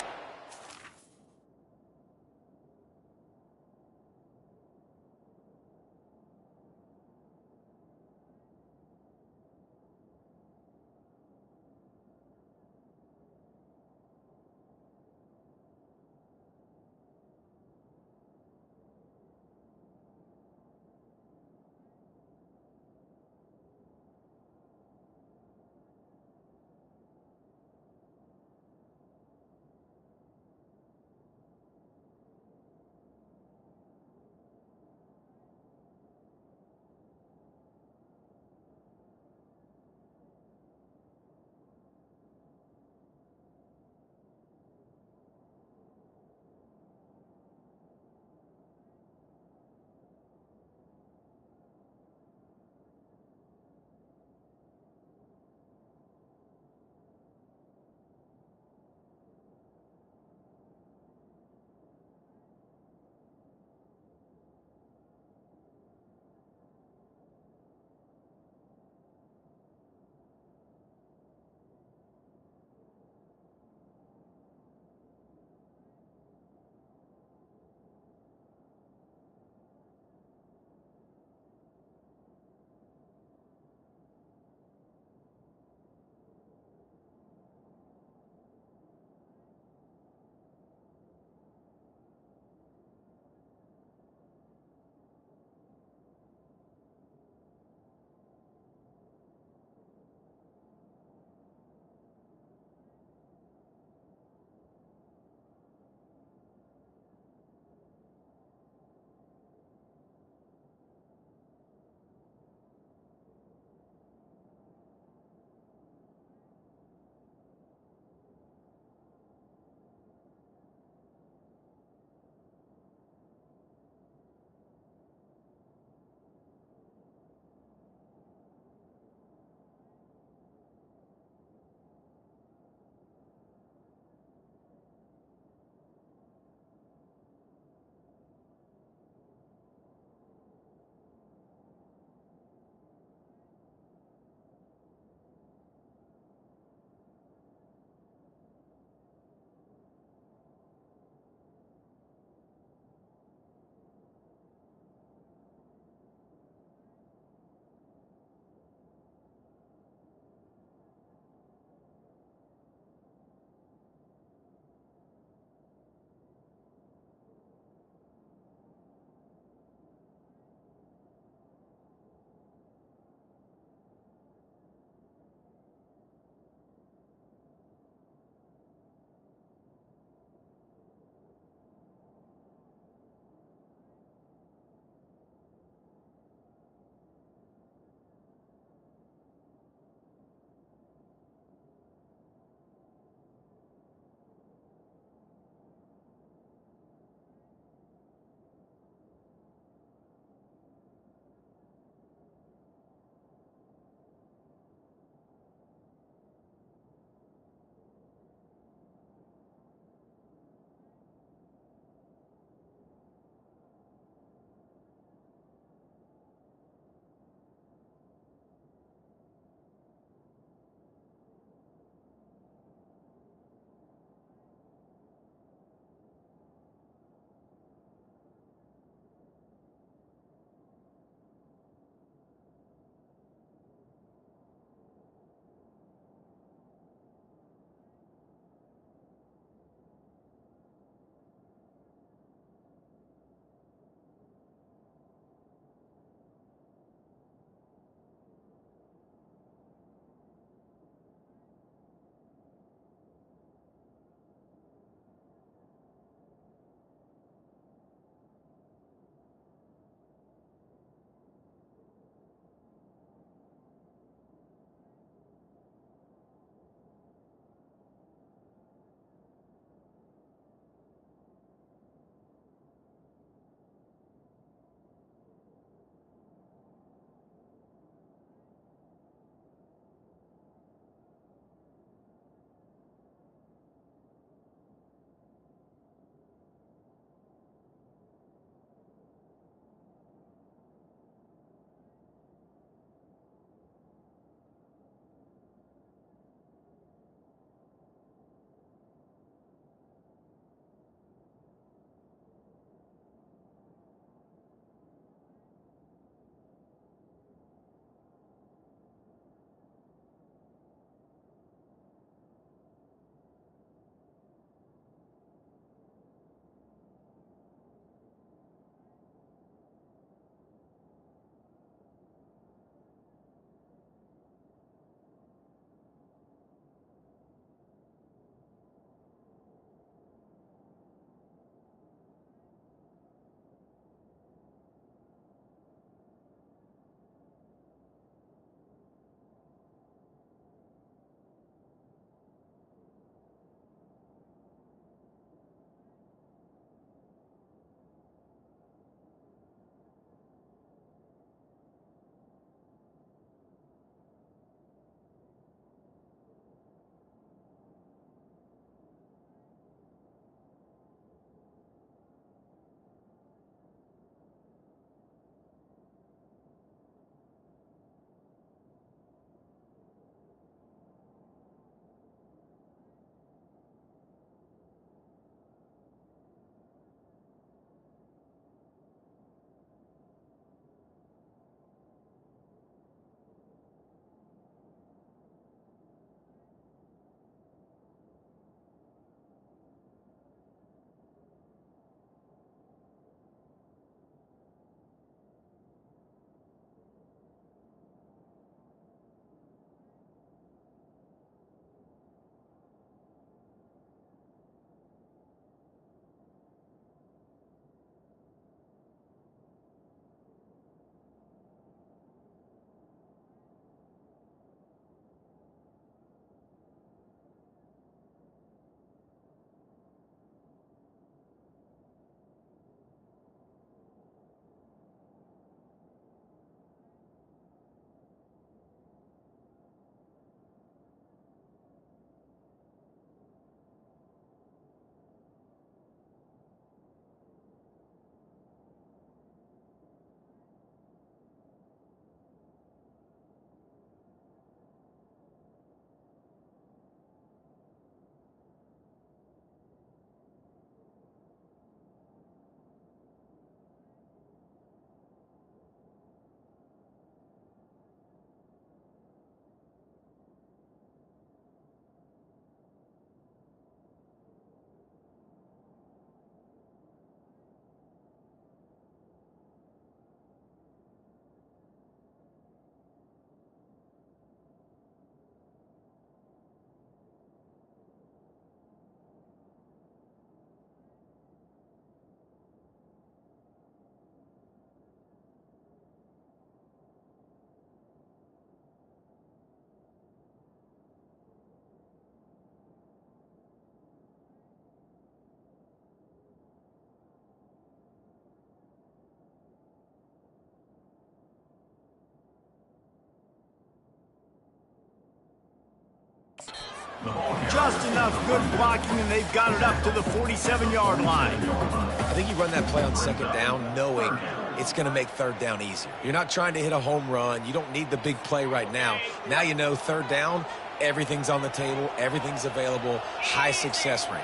just enough good blocking, and they've got it up to the 47-yard line. I think you run that play on second down knowing it's going to make third down easier. You're not trying to hit a home run. You don't need the big play right now. Now you know third down, everything's on the table, everything's available, high success rate.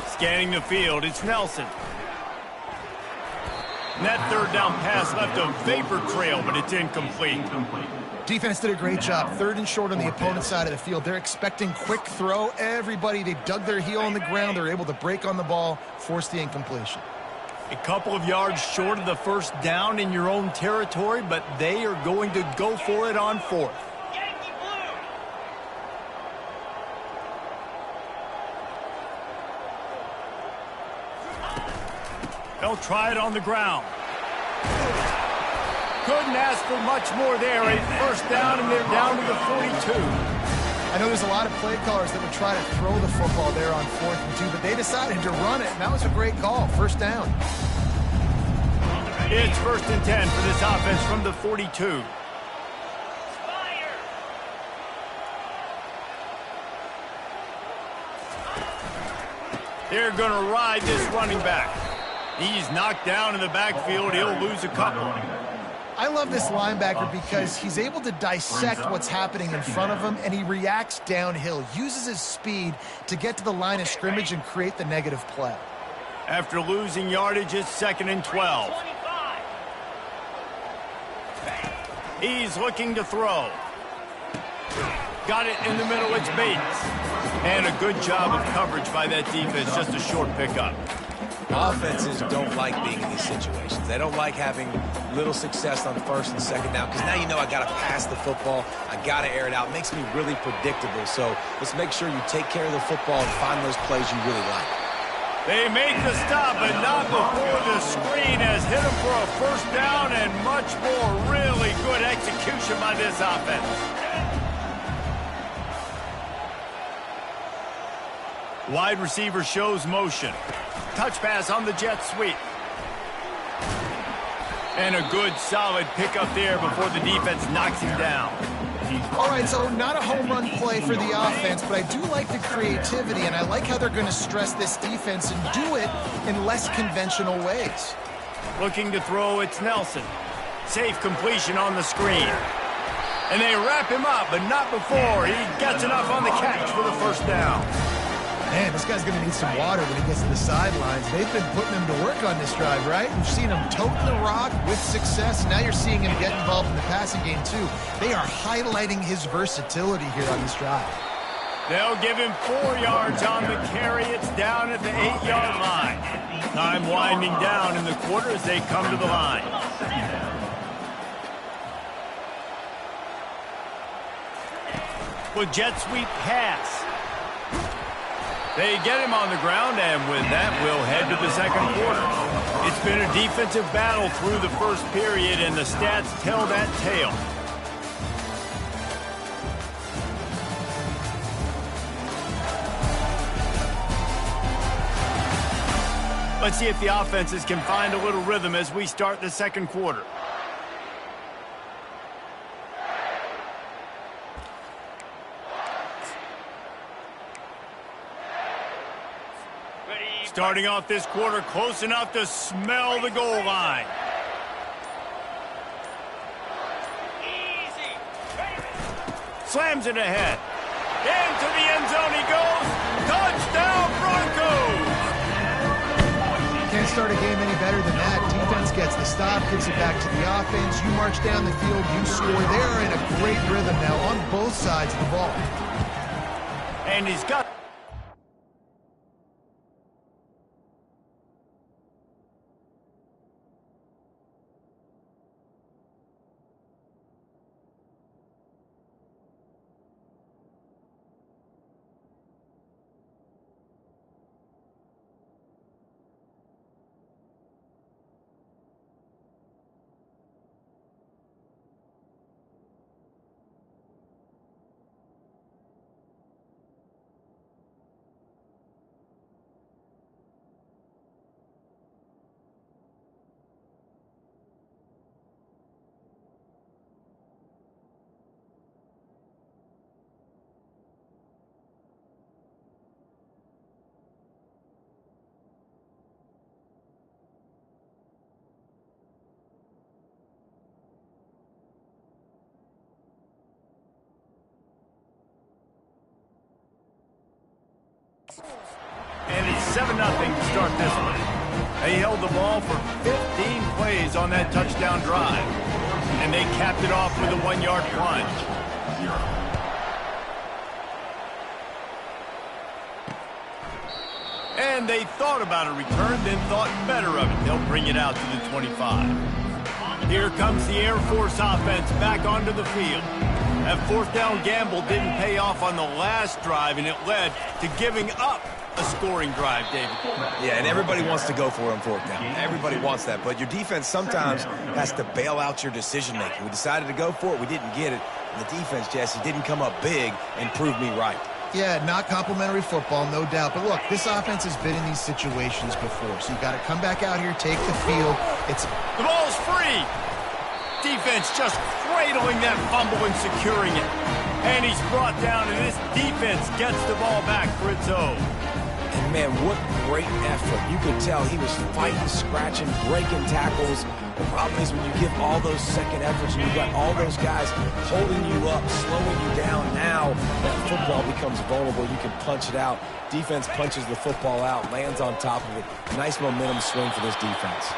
Scanning the field, it's Nelson. And that third down pass left a vapor trail, but it's incomplete. Defense did a great job. Third and short on the opponent's side of the field. They're expecting quick throw. Everybody, they dug their heel on the ground. They're able to break on the ball, force the incompletion. A couple of yards short of the first down in your own territory, but they are going to go for it on fourth. They'll try it on the ground. Couldn't ask for much more there. A first down, and they're down to the 42. I know there's a lot of play callers that would try to throw the football there on 4th and 2, but they decided to run it, and that was a great call. First down. It's 1st and 10 for this offense from the 42. They're going to ride this running back. He's knocked down in the backfield. He'll lose a couple. I love this linebacker because he's able to dissect what's happening in front of him, and he reacts downhill, uses his speed to get to the line of scrimmage and create the negative play. After losing yardage, it's 2nd and 12. He's looking to throw. Got it in the middle, it's Bates. And a good job of coverage by that defense, just a short pickup. Offenses don't like being in these situations. They don't like having little success on first and second down because now you know I got to pass the football. I got to air it out. It makes me really predictable. So let's make sure you take care of the football and find those plays you really like. They make the stop, but not before the screen has hit them for a first down and much more. Really good execution by this offense. Wide receiver shows motion. Touch pass on the jet sweep. And a good solid pickup there before the defense knocks him down. All right, so not a home run play for the offense, but I do like the creativity, and I like how they're going to stress this defense and do it in less conventional ways. Looking to throw, it's Nelson. Safe completion on the screen. And they wrap him up, but not before he gets enough on the catch for the first down. Man, this guy's going to need some water when he gets to the sidelines. They've been putting him to work on this drive, right? You've seen him toting the rock with success. Now you're seeing him get involved in the passing game, too. They are highlighting his versatility here on this drive. They'll give him 4 yards on the carry. It's down at the 8-yard line. Time winding down in the quarter as they come to the line. With jet sweep pass. They get him on the ground, and with that, we'll head to the second quarter. It's been a defensive battle through the first period, and the stats tell that tale. Let's see if the offenses can find a little rhythm as we start the second quarter. Starting off this quarter close enough to smell the goal line. Slams it ahead. Into the end zone he goes. Touchdown Broncos! Can't start a game any better than that. Defense gets the stop, gets it back to the offense. You march down the field, you score. They're in a great rhythm now on both sides of the ball. And he's got... And it's 7-0 to start this one. They held the ball for 15 plays on that touchdown drive. And they capped it off with a 1-yard plunge. And they thought about a return, then thought better of it. They'll bring it out to the 25. Here comes the Air Force offense back onto the field. That fourth down gamble didn't pay off on the last drive, and it led to giving up a scoring drive, David. Yeah, and everybody wants to go for it on fourth down. Everybody wants that, but your defense sometimes has to bail out your decision-making. We decided to go for it. We didn't get it. And the defense, Jesse, didn't come up big and prove me right. Yeah, not complimentary football, no doubt. But look, this offense has been in these situations before, so you got to come back out here, take the field. The ball's free. Defense just cradling that fumble and securing it. And he's brought down, and this defense gets the ball back for its own. And, man, what great effort. You could tell he was fighting, scratching, breaking tackles. The problem is when you give all those second efforts and you've got all those guys holding you up, slowing you down, now that football becomes vulnerable. You can punch it out. Defense punches the football out, lands on top of it. Nice momentum swing for this defense.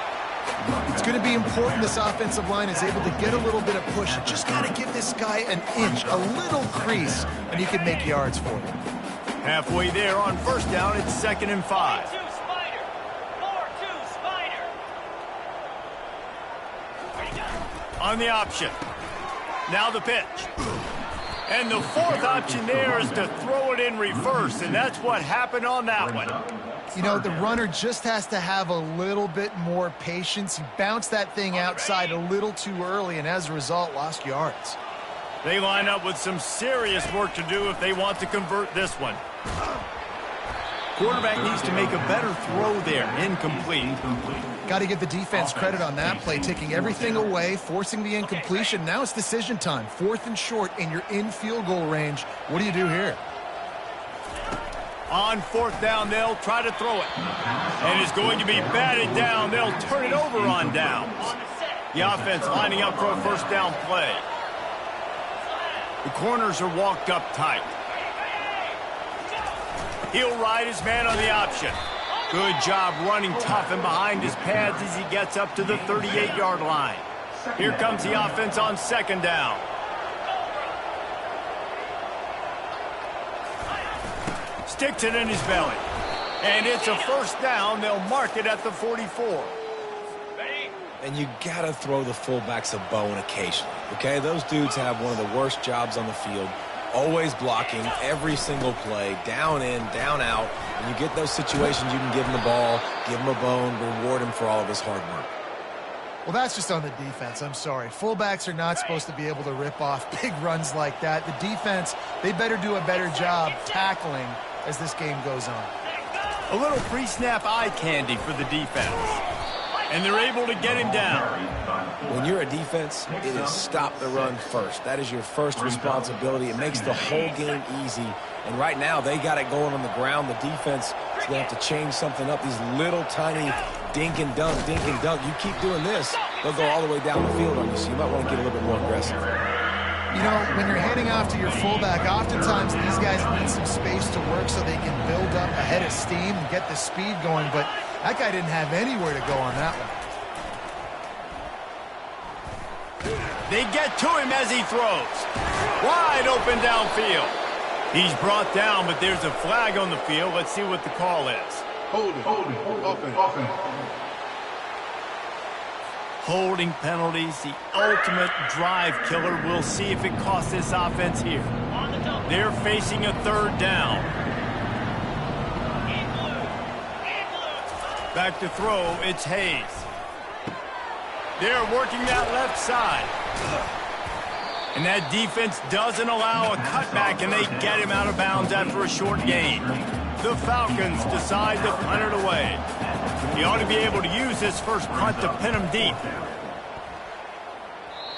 It's going to be important this offensive line is able to get a little bit of push. You just got to give this guy an inch, a little crease, and he can make yards for you. Halfway there on first down, it's 2nd and 5. 4-2 Spider. On the option. Now the pitch. And the fourth option there is to throw it in reverse, and that's what happened on that one. You know, the runner just has to have a little bit more patience. He bounced that thing outside a little too early, and as a result, lost yards. They line up with some serious work to do if they want to convert this one. Quarterback needs to make a better throw there. Incomplete. Got to give the defense credit on that play, taking everything away, forcing the incompletion. Now it's decision time. 4th and short, and you're in field goal range. What do you do here? On 4th down, they'll try to throw it. And it's going to be batted down. They'll turn it over on downs. The offense lining up for a first down play. The corners are walked up tight. He'll ride his man on the option. Good job running tough and behind his pads as he gets up to the 38-yard line. Here comes the offense on 2nd down. Sticks it in his belly. And it's a first down. They'll mark it at the 44. And you got to throw the fullbacks a bone occasionally, okay? Those dudes have one of the worst jobs on the field, always blocking every single play, down in, down out. When you get those situations, you can give them the ball, give him a bone, reward him for all of his hard work. Well, that's just on the defense. I'm sorry. Fullbacks are not supposed to be able to rip off big runs like that. The defense, they better do a better job tackling as this game goes on. A little pre-snap eye candy for the defense. And they're able to get him down. When you're a defense, it is stop the run first. That is your first responsibility. It makes the whole game easy. And right now, they got it going on the ground. The defense is going to have to change something up. These little tiny dink and dunk, dink and dunk. You keep doing this, they'll go all the way down the field on you. So you might want to get a little bit more aggressive. You know, when you're heading off to your fullback, oftentimes these guys need some space to work so they can build up a head of steam and get the speed going. But that guy didn't have anywhere to go on that one. They get to him as he throws. Wide open downfield. He's brought down, but there's a flag on the field. Let's see what the call is. Holding penalties, the ultimate drive killer. We'll see if it costs this offense here. They're facing a 3rd down. Back to throw, it's Hayes. They're working that left side. And that defense doesn't allow a cutback, and they get him out of bounds after a short gain. The Falcons decide to punt it away. He ought to be able to use this first punt to pin him deep.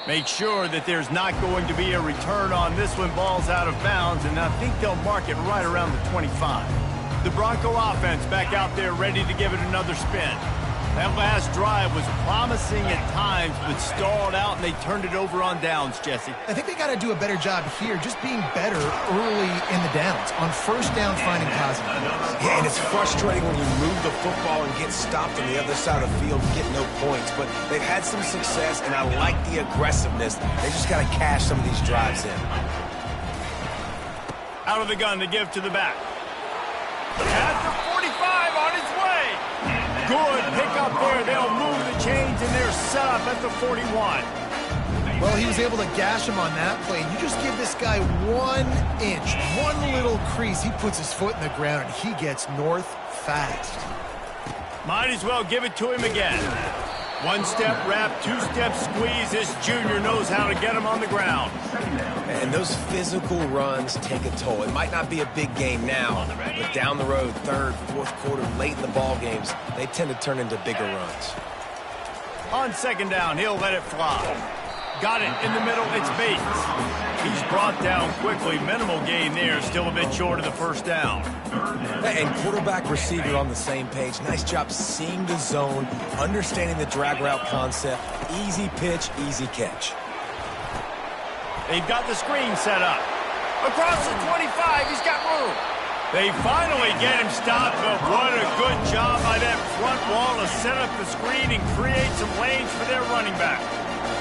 Make sure that there's not going to be a return on this one. Ball's out of bounds, and I think they'll mark it right around the 25. The Bronco offense back out there ready to give it another spin. That last drive was promising at times, but stalled out, and they turned it over on downs, Jesse. I think they got to do a better job here, just being better early in the downs. On first down, finding positive. Yeah, and it's frustrating when you move the football and get stopped on the other side of the field and get no points. But they've had some success, and I like the aggressiveness. They just got to cash some of these drives in. Out of the gun to give to the back. At the 45 on its way. Good pick up there. They'll move the chains, and they're set up at the 41. Well, he was able to gash him on that play. You just give this guy 1 inch, one little crease. He puts his foot in the ground, and he gets north fast. Might as well give it to him again. One-step wrap, two-step squeeze. This junior knows how to get him on the ground. And those physical runs take a toll. It might not be a big game now, but down the road, third, fourth quarter, late in the ball games, they tend to turn into bigger runs. On second down, he'll let it fly. Got it in the middle. It's Bates. He's brought down quickly. Minimal gain there. Still a bit short of the first down. And quarterback, receiver on the same page. Nice job seeing the zone, understanding the drag route concept. Easy pitch, easy catch. They've got the screen set up. Across the 25, he's got room. They finally get him stopped, but what a good job by that front wall to set up the screen and create some lanes for their running back.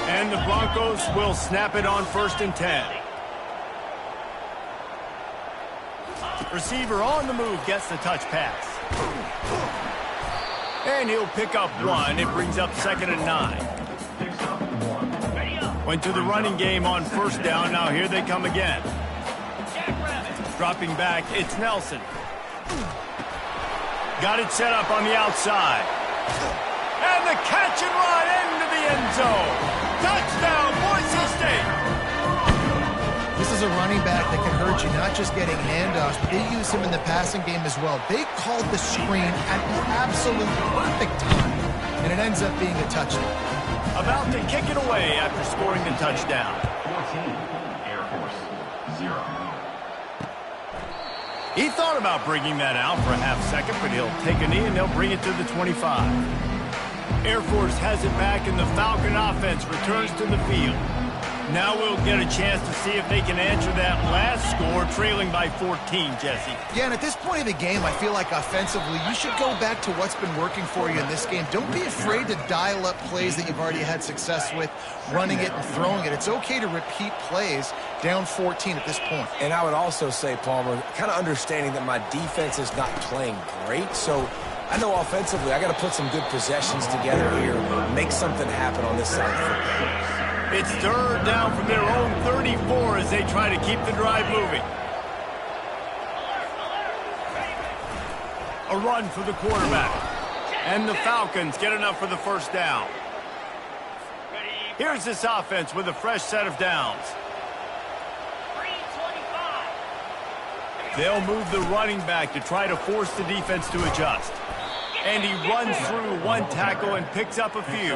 And the Broncos will snap it on 1st and 10. Receiver on the move gets the touch pass. And he'll pick up 1. It brings up 2nd and 9. Went to the running game on first down. Now here they come again. Dropping back, it's Nelson. Got it set up on the outside. And the catch and run into the end zone. Touchdown, Boise State. This is a running back that can hurt you, not just getting handoffs, but they use him in the passing game as well. They called the screen at the absolute perfect time, and it ends up being a touchdown. About to kick it away after scoring the touchdown. 14, Air Force, 0. He thought about bringing that out for a half second, but he'll take a knee and they'll bring it to the 25. Air Force has it back, and the Falcon offense returns to the field. Now we'll get a chance to see if they can answer that last score, trailing by 14, Jesse. Yeah, and at this point of the game, I feel like offensively, you should go back to what's been working for you in this game. Don't be afraid to dial up plays that you've already had success with, running it and throwing it. It's okay to repeat plays down 14 at this point. And I would also say, Palmer, kind of understanding that my defense is not playing great, so I know offensively I got to put some good possessions together here, make something happen on this side of the football. It's third down from their own 34 as they try to keep the drive moving. A run for the quarterback. And the Falcons get enough for the first down. Here's this offense with a fresh set of downs. They'll move the running back to try to force the defense to adjust. And he runs through one tackle and picks up a few.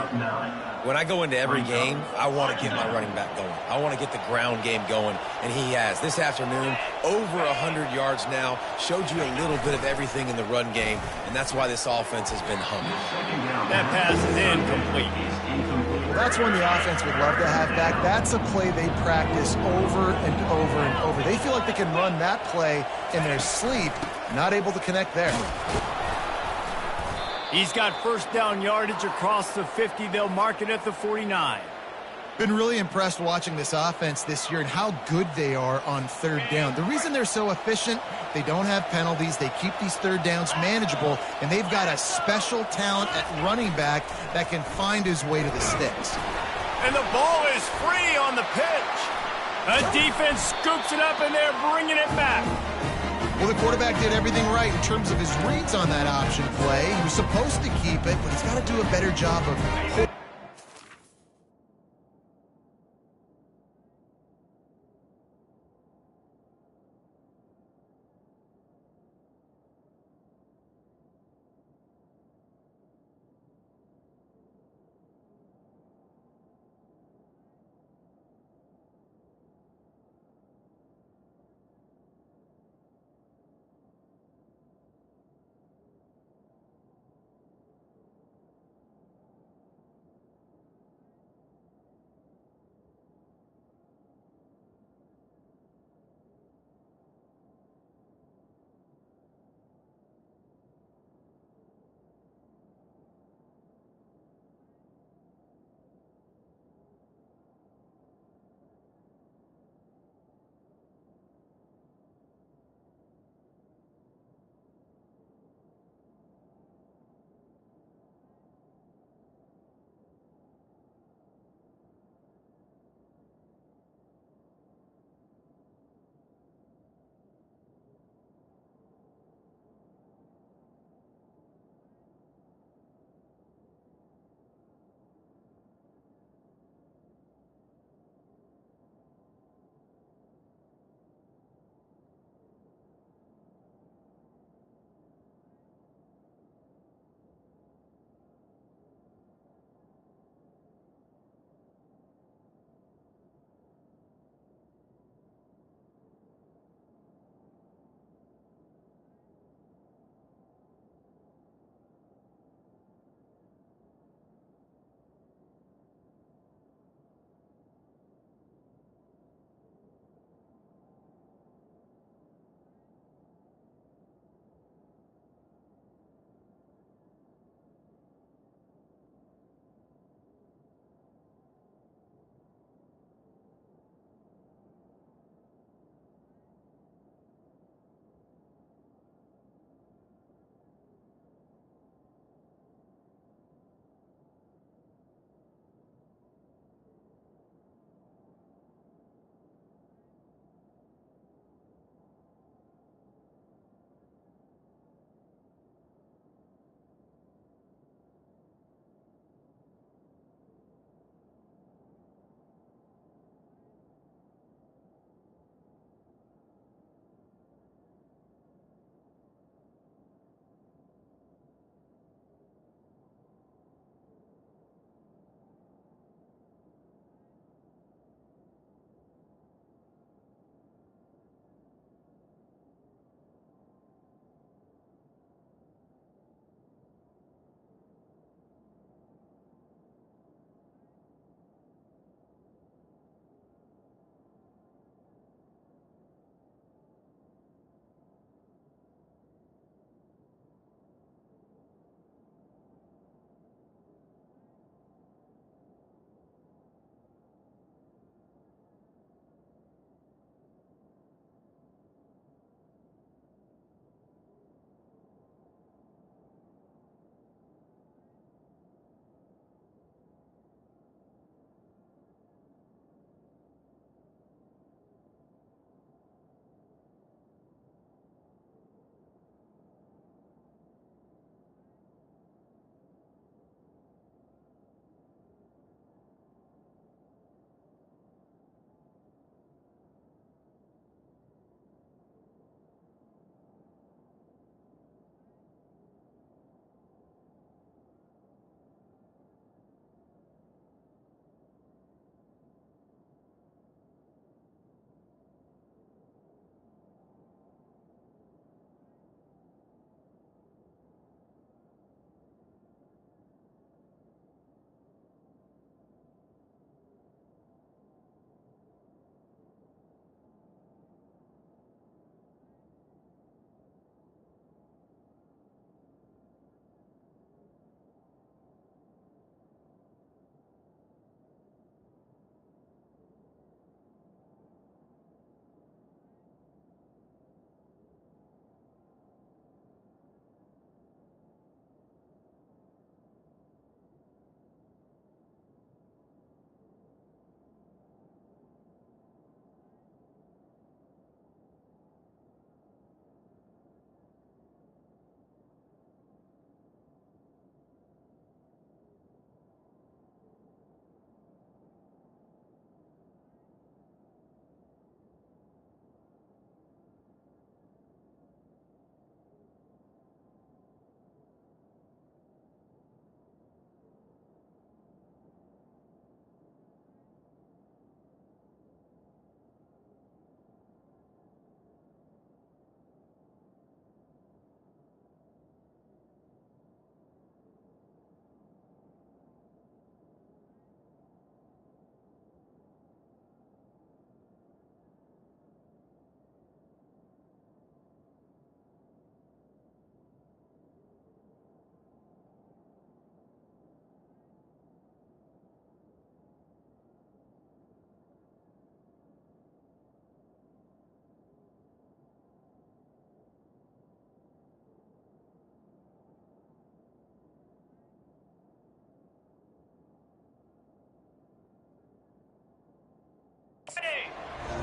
When I go into every game, I want to get my running back going. I want to get the ground game going, and he has. This afternoon, over 100 yards now, showed you a little bit of everything in the run game, and that's why this offense has been humming. That pass is incomplete. That's one the offense would love to have back. That's a play they practice over and over and over. They feel like they can run that play in their sleep, not able to connect there. He's got first down yardage across the 50. They'll mark it at the 49. Been really impressed watching this offense this year and how good they are on third down. The reason they're so efficient, they don't have penalties. They keep these third downs manageable, and they've got a special talent at running back that can find his way to the sticks. And the ball is free on the pitch. The defense scoops it up, and they're bringing it back. Well, the quarterback did everything right in terms of his reads on that option play. He was supposed to keep it, but he's got to do a better job of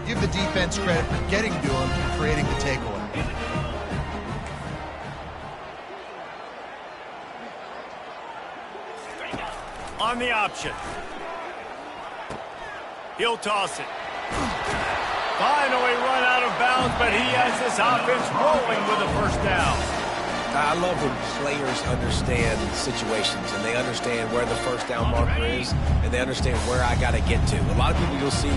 Give the defense credit for getting to him and creating the takeaway. On the option. He'll toss it. Finally run out of bounds, but he has this offense rolling with a first down. I love when players understand situations and they understand where the first down marker is and they understand where I got to get to. A lot of people you'll see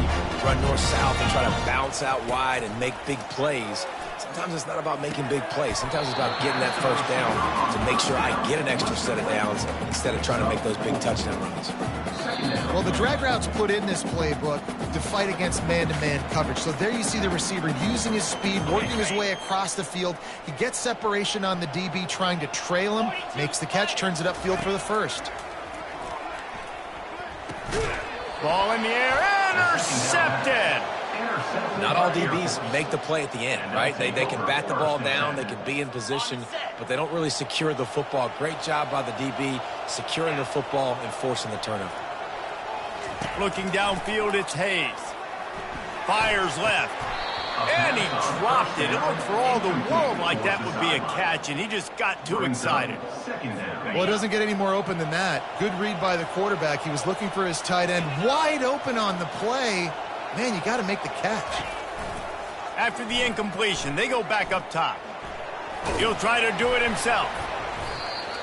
run north-south and try to bounce out wide and make big plays. Sometimes it's not about making big plays. Sometimes it's about getting that first down to make sure I get an extra set of downs instead of trying to make those big touchdown runs. Well, the drag routes put in this playbook to fight against man-to-man coverage. So there you see the receiver using his speed, working his way across the field. He gets separation on the DB, trying to trail him, makes the catch, turns it upfield for the first. Ball in the air, intercepted! Not all DBs make the play at the end, right? They can bat the ball down, they can be in position, but they don't really secure the football. Great job by the DB securing the football and forcing the turnover. Looking downfield, it's Hayes. Fires left. And he dropped it. It looked for all the world like that would be a catch, and he just got too excited. Well, it doesn't get any more open than that. Good read by the quarterback. He was looking for his tight end wide open on the play. Man, you got to make the catch. After the incompletion, they go back up top. He'll try to do it himself.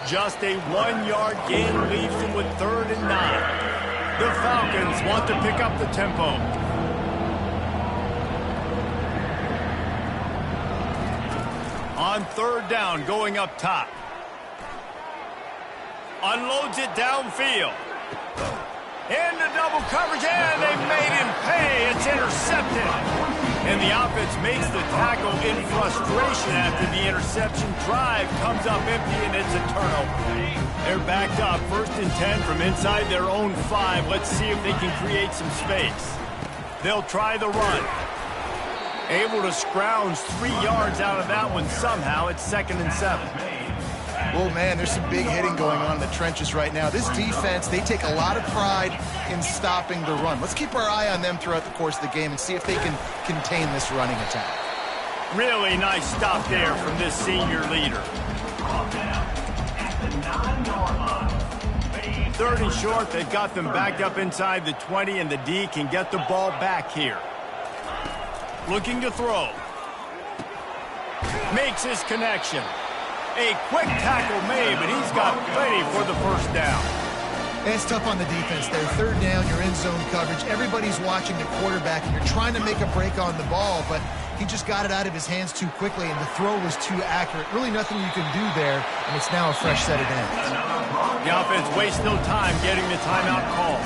Just a 1-yard gain leaves him with 3rd and 9. The Falcons want to pick up the tempo. On 3rd down, going up top. Unloads it downfield. Into double coverage, and they made him pay. It's intercepted. And the offense makes the tackle in frustration after the interception. Drive comes up empty, and it's a turnover. They're backed up, 1st and 10 from inside their own 5. Let's see if they can create some space. They'll try the run. Able to scrounge 3 yards out of that one somehow. It's 2nd and 7. Well, man, there's some big hitting going on in the trenches right now. This defense, they take a lot of pride in stopping the run. Let's keep our eye on them throughout the course of the game and see if they can contain this running attack. Really nice stop there from this senior leader. 3rd and short, they've got them backed up inside the 20, and the D can get the ball back here. Looking to throw. Makes his connection. A quick tackle made, but he's got plenty for the first down. And it's tough on the defense there. 3rd down, you're in zone coverage. Everybody's watching the quarterback, and you're trying to make a break on the ball, but he just got it out of his hands too quickly, and the throw was too accurate. Really nothing you can do there, and it's now a fresh set of downs. The offense wastes no time getting the timeout call.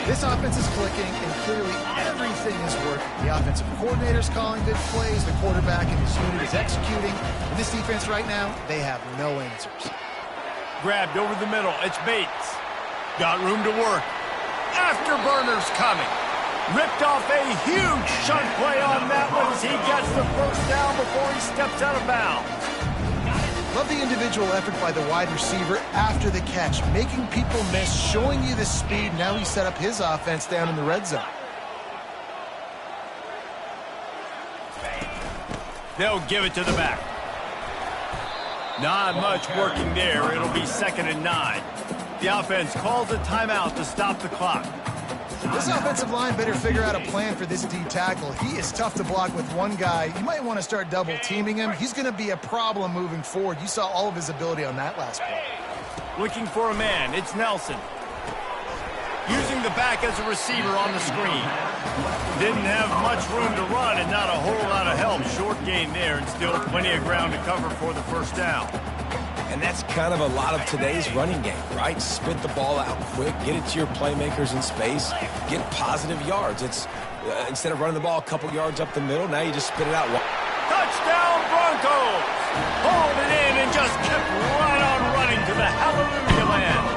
This offense is clicking, and clearly everything is working. The offensive coordinator's calling good plays. The quarterback and his unit is executing. And this defense right now, they have no answers. Grabbed over the middle. It's Bates. Got room to work. Afterburner's coming. Ripped off a huge chunk play on that one as he gets the first down before he steps out of bounds. Love the individual effort by the wide receiver after the catch, making people miss, showing you the speed. Now he set up his offense down in the red zone. They'll give it to the back. Not much working there. It'll be 2nd and 9. The offense calls a timeout to stop the clock. This offensive line better figure out a plan for this D tackle. He is tough to block with one guy. You might want to start double teaming him. He's going to be a problem moving forward. You saw all of his ability on that last play. Looking for a man. It's Nelson. Using the back as a receiver on the screen. Didn't have much room to run and not a whole lot of help. Short gain there and still plenty of ground to cover for the first down. And that's kind of a lot of today's running game, right? Spit the ball out quick, get it to your playmakers in space, get positive yards. It's instead of running the ball a couple yards up the middle, now you just spit it out. Touchdown Broncos! Hauled it in and just kept right on running to the hallelujah land.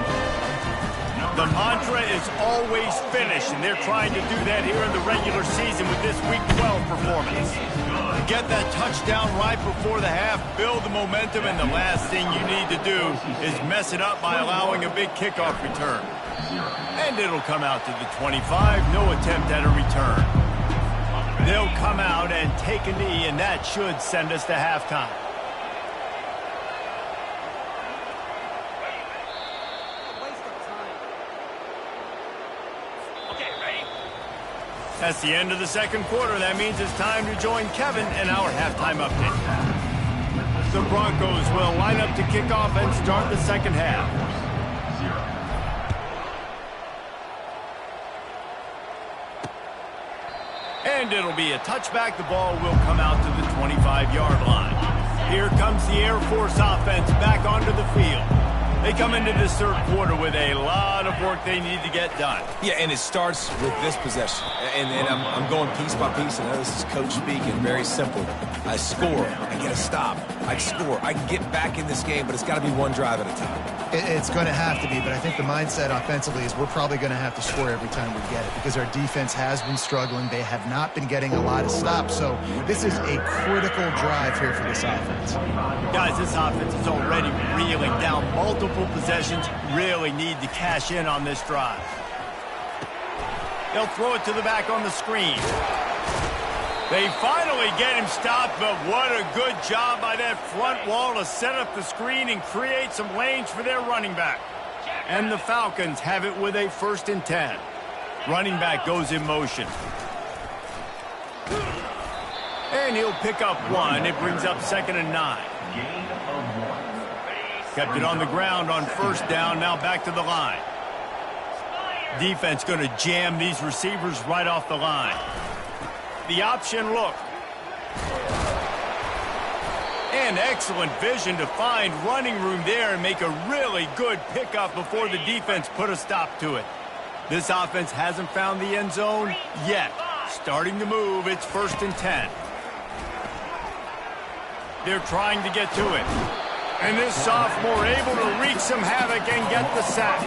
The mantra is always finish, and they're trying to do that here in the regular season with this Week 12 performance. Get that touchdown right before the half, build the momentum, and the last thing you need to do is mess it up by allowing a big kickoff return. And it'll come out to the 25, no attempt at a return. They'll come out and take a knee, and that should send us to halftime. That's the end of the second quarter. That means it's time to join Kevin and our halftime update. The Broncos will line up to kick off and start the second half. And it'll be a touchback. The ball will come out to the 25-yard line. Here comes the Air Force offense back onto the field. They come into this third quarter with a lot of work they need to get done. Yeah, and it starts with this possession. And I'm going piece by piece. I know this is coach speaking. Very simple. I score. I get a stop. I score. I can get back in this game, but it's got to be one drive at a time. It's going to have to be, but I think the mindset offensively is we're probably going to have to score every time we get it because our defense has been struggling. They have not been getting a lot of stops, so this is a critical drive here for this offense. Guys, this offense is already reeling down multiple possessions. Really need to cash in on this drive. They'll throw it to the back on the screen. They finally get him stopped, but what a good job by that front wall to set up the screen and create some lanes for their running back. And the Falcons have it with a 1st and 10. Running back goes in motion. And he'll pick up 1. It brings up 2nd and 9. Kept it on the ground on 1st down, now back to the line. Defense going to jam these receivers right off the line. The option look. And excellent vision to find running room there and make a really good pickup before the defense put a stop to it. This offense hasn't found the end zone yet. Starting to move, it's 1st and 10. They're trying to get to it. And this sophomore able to wreak some havoc and get the sack.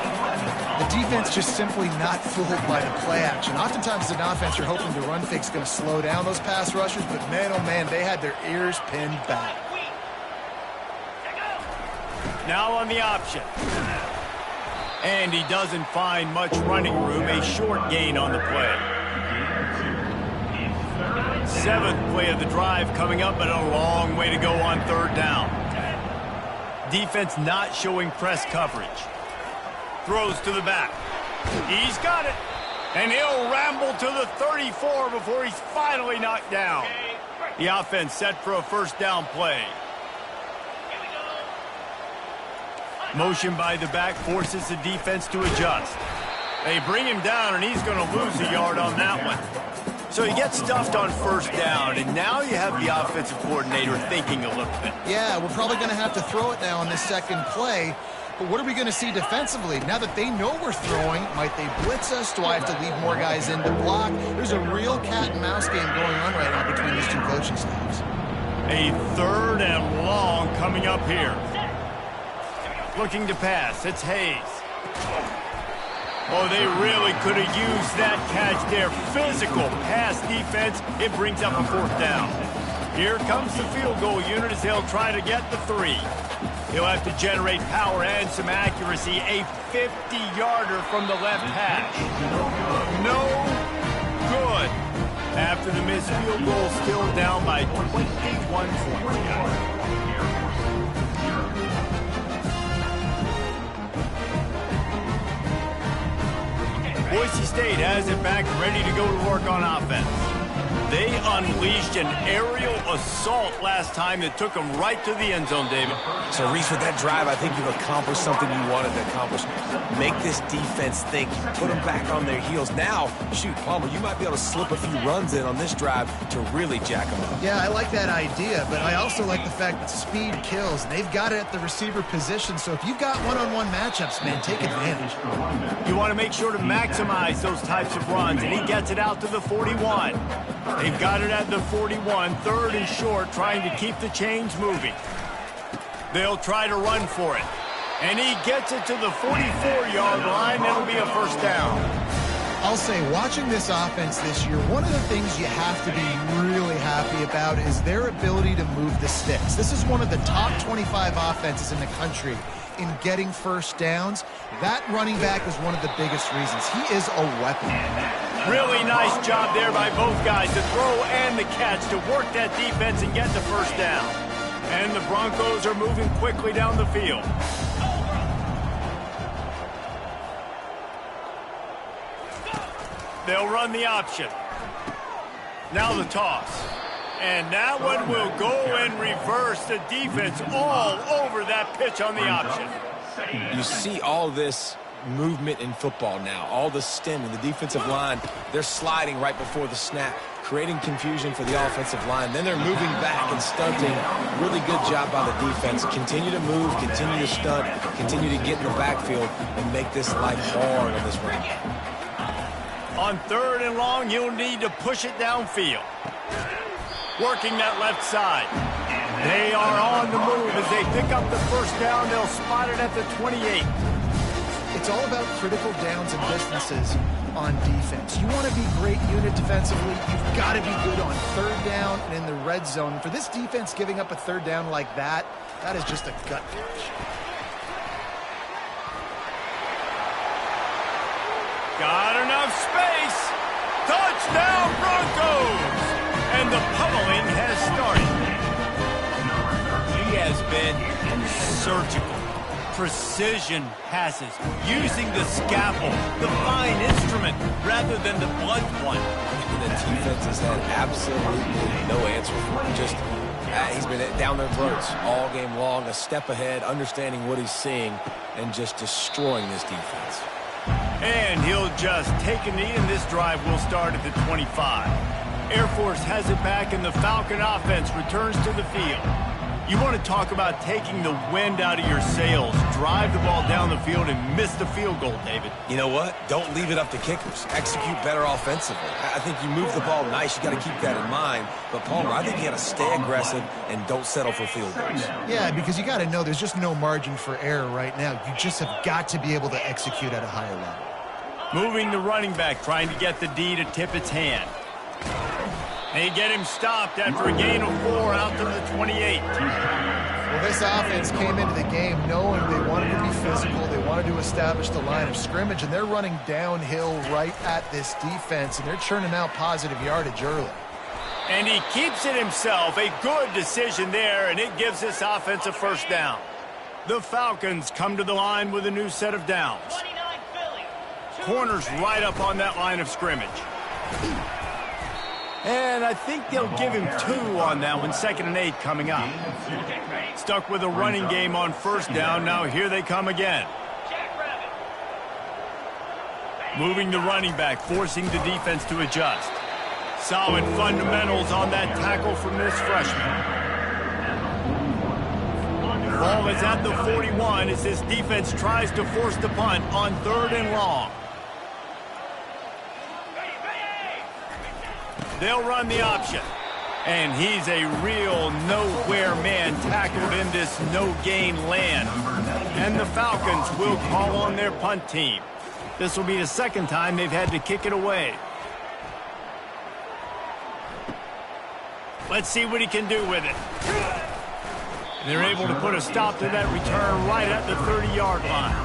The defense just simply not fooled by the play action. Oftentimes, an offense you're hoping the run fake's going to slow down those pass rushers, but man, oh man, they had their ears pinned back. Now on the option. And he doesn't find much running room. A short gain on the play. 7th play of the drive coming up, but a long way to go on 3rd down. Defense not showing press coverage. Throws to the back. He's got it. And he'll ramble to the 34 before he's finally knocked down. The offense set for a 1st down play. Motion by the back forces the defense to adjust. They bring him down, and he's going to lose a yard on that one. So he gets stuffed on 1st down, and now you have the offensive coordinator thinking a little bit. Yeah, we're probably going to have to throw it now on this 2nd play. But what are we going to see defensively? Now that they know we're throwing, might they blitz us? Do I have to leave more guys in to block? There's a real cat-and-mouse game going on right now between these two coaching staffs. A 3rd and long coming up here. Looking to pass. It's Hayes. Oh, they really could have used that catch there. Physical pass defense. It brings up a 4th down. Here comes the field goal unit as they'll try to get the 3. He'll have to generate power and some accuracy. A 50-yarder from the left hash. No good. After the missed field goal, still down by 21 points. Boise State has it back, ready to go to work on offense. They unleashed an aerial assault last time that took them right to the end zone, David. So, Reese, with that drive, I think you've accomplished something you wanted to accomplish. Make this defense think. Put them back on their heels. Now, shoot, Palmer, you might be able to slip a few runs in on this drive to really jack them up. Yeah, I like that idea, but I also like the fact that speed kills. They've got it at the receiver position, so if you've got one-on-one matchups, man, take advantage. You want to make sure to maximize those types of runs, and he gets it out to the 41. They've got it at the 41, 3rd and short, trying to keep the chains moving. They'll try to run for it. And he gets it to the 44-yard line. That'll be a 1st down. I'll say, watching this offense this year, one of the things you have to be really happy about is their ability to move the sticks. This is one of the top 25 offenses in the country in getting first downs. That running back is one of the biggest reasons. He is a weapon. Really nice job there by both guys, the throw and the catch, to work that defense and get the first down. And the Broncos are moving quickly down the field. They'll run the option. Now the toss. And that one will go in reverse. The defense all over that pitch on the option. You see all this movement in football now. All the stemming, the defensive line, they're sliding right before the snap, creating confusion for the offensive line. Then they're moving back and stunting. Really good job by the defense. Continue to move, continue to stunt, continue to get in the backfield and make this life hard on this run. On 3rd and long, you'll need to push it downfield. Working that left side. They are on the move as they pick up the first down. They'll spot it at the 28. It's all about critical downs and distances on defense. You want to be great unit defensively, you've got to be good on 3rd down and in the red zone. For this defense giving up a 3rd down like that, that is just a gut punch. Got enough space. Touchdown Broncos! And the pummeling has started. He has been surgical. Precision passes, using the scalpel, the fine instrument, rather than the blunt one. The defense has had absolutely no answer for him. Just, he's been down their throats all game long, a step ahead, understanding what he's seeing, and just destroying this defense. And he'll just take a knee, and this drive will start at the 25. Air Force has it back, and the Falcon offense returns to the field. You want to talk about taking the wind out of your sails. Drive the ball down the field and miss the field goal, David. You know what? Don't leave it up to kickers. Execute better offensively. I think you move the ball nice. You got to keep that in mind. But, Palmer, I think you got to stay aggressive and don't settle for field goals. Yeah, because you got to know there's just no margin for error right now. You just have got to be able to execute at a higher level. Moving the running back, trying to get the D to tip its hand. They get him stopped after a gain of 4 out to the 28. Well, this offense came into the game knowing they wanted to be physical. They wanted to establish the line of scrimmage, and they're running downhill right at this defense, and they're churning out positive yardage early. And he keeps it himself. A good decision there, and it gives this offense a first down. The Falcons come to the line with a new set of downs. Corners right up on that line of scrimmage. And I think they'll give him 2 on that one. 2nd and 8 coming up. Stuck with a running game on 1st down. Now here they come again. Moving the running back, forcing the defense to adjust. Solid fundamentals on that tackle from this freshman. Ball is at the 41 as this defense tries to force the punt on 3rd and long. They'll run the option. And he's a real nowhere man tackled in this no-gain land. And the Falcons will call on their punt team. This will be the 2nd time they've had to kick it away. Let's see what he can do with it. And they're able to put a stop to that return right at the 30-yard line.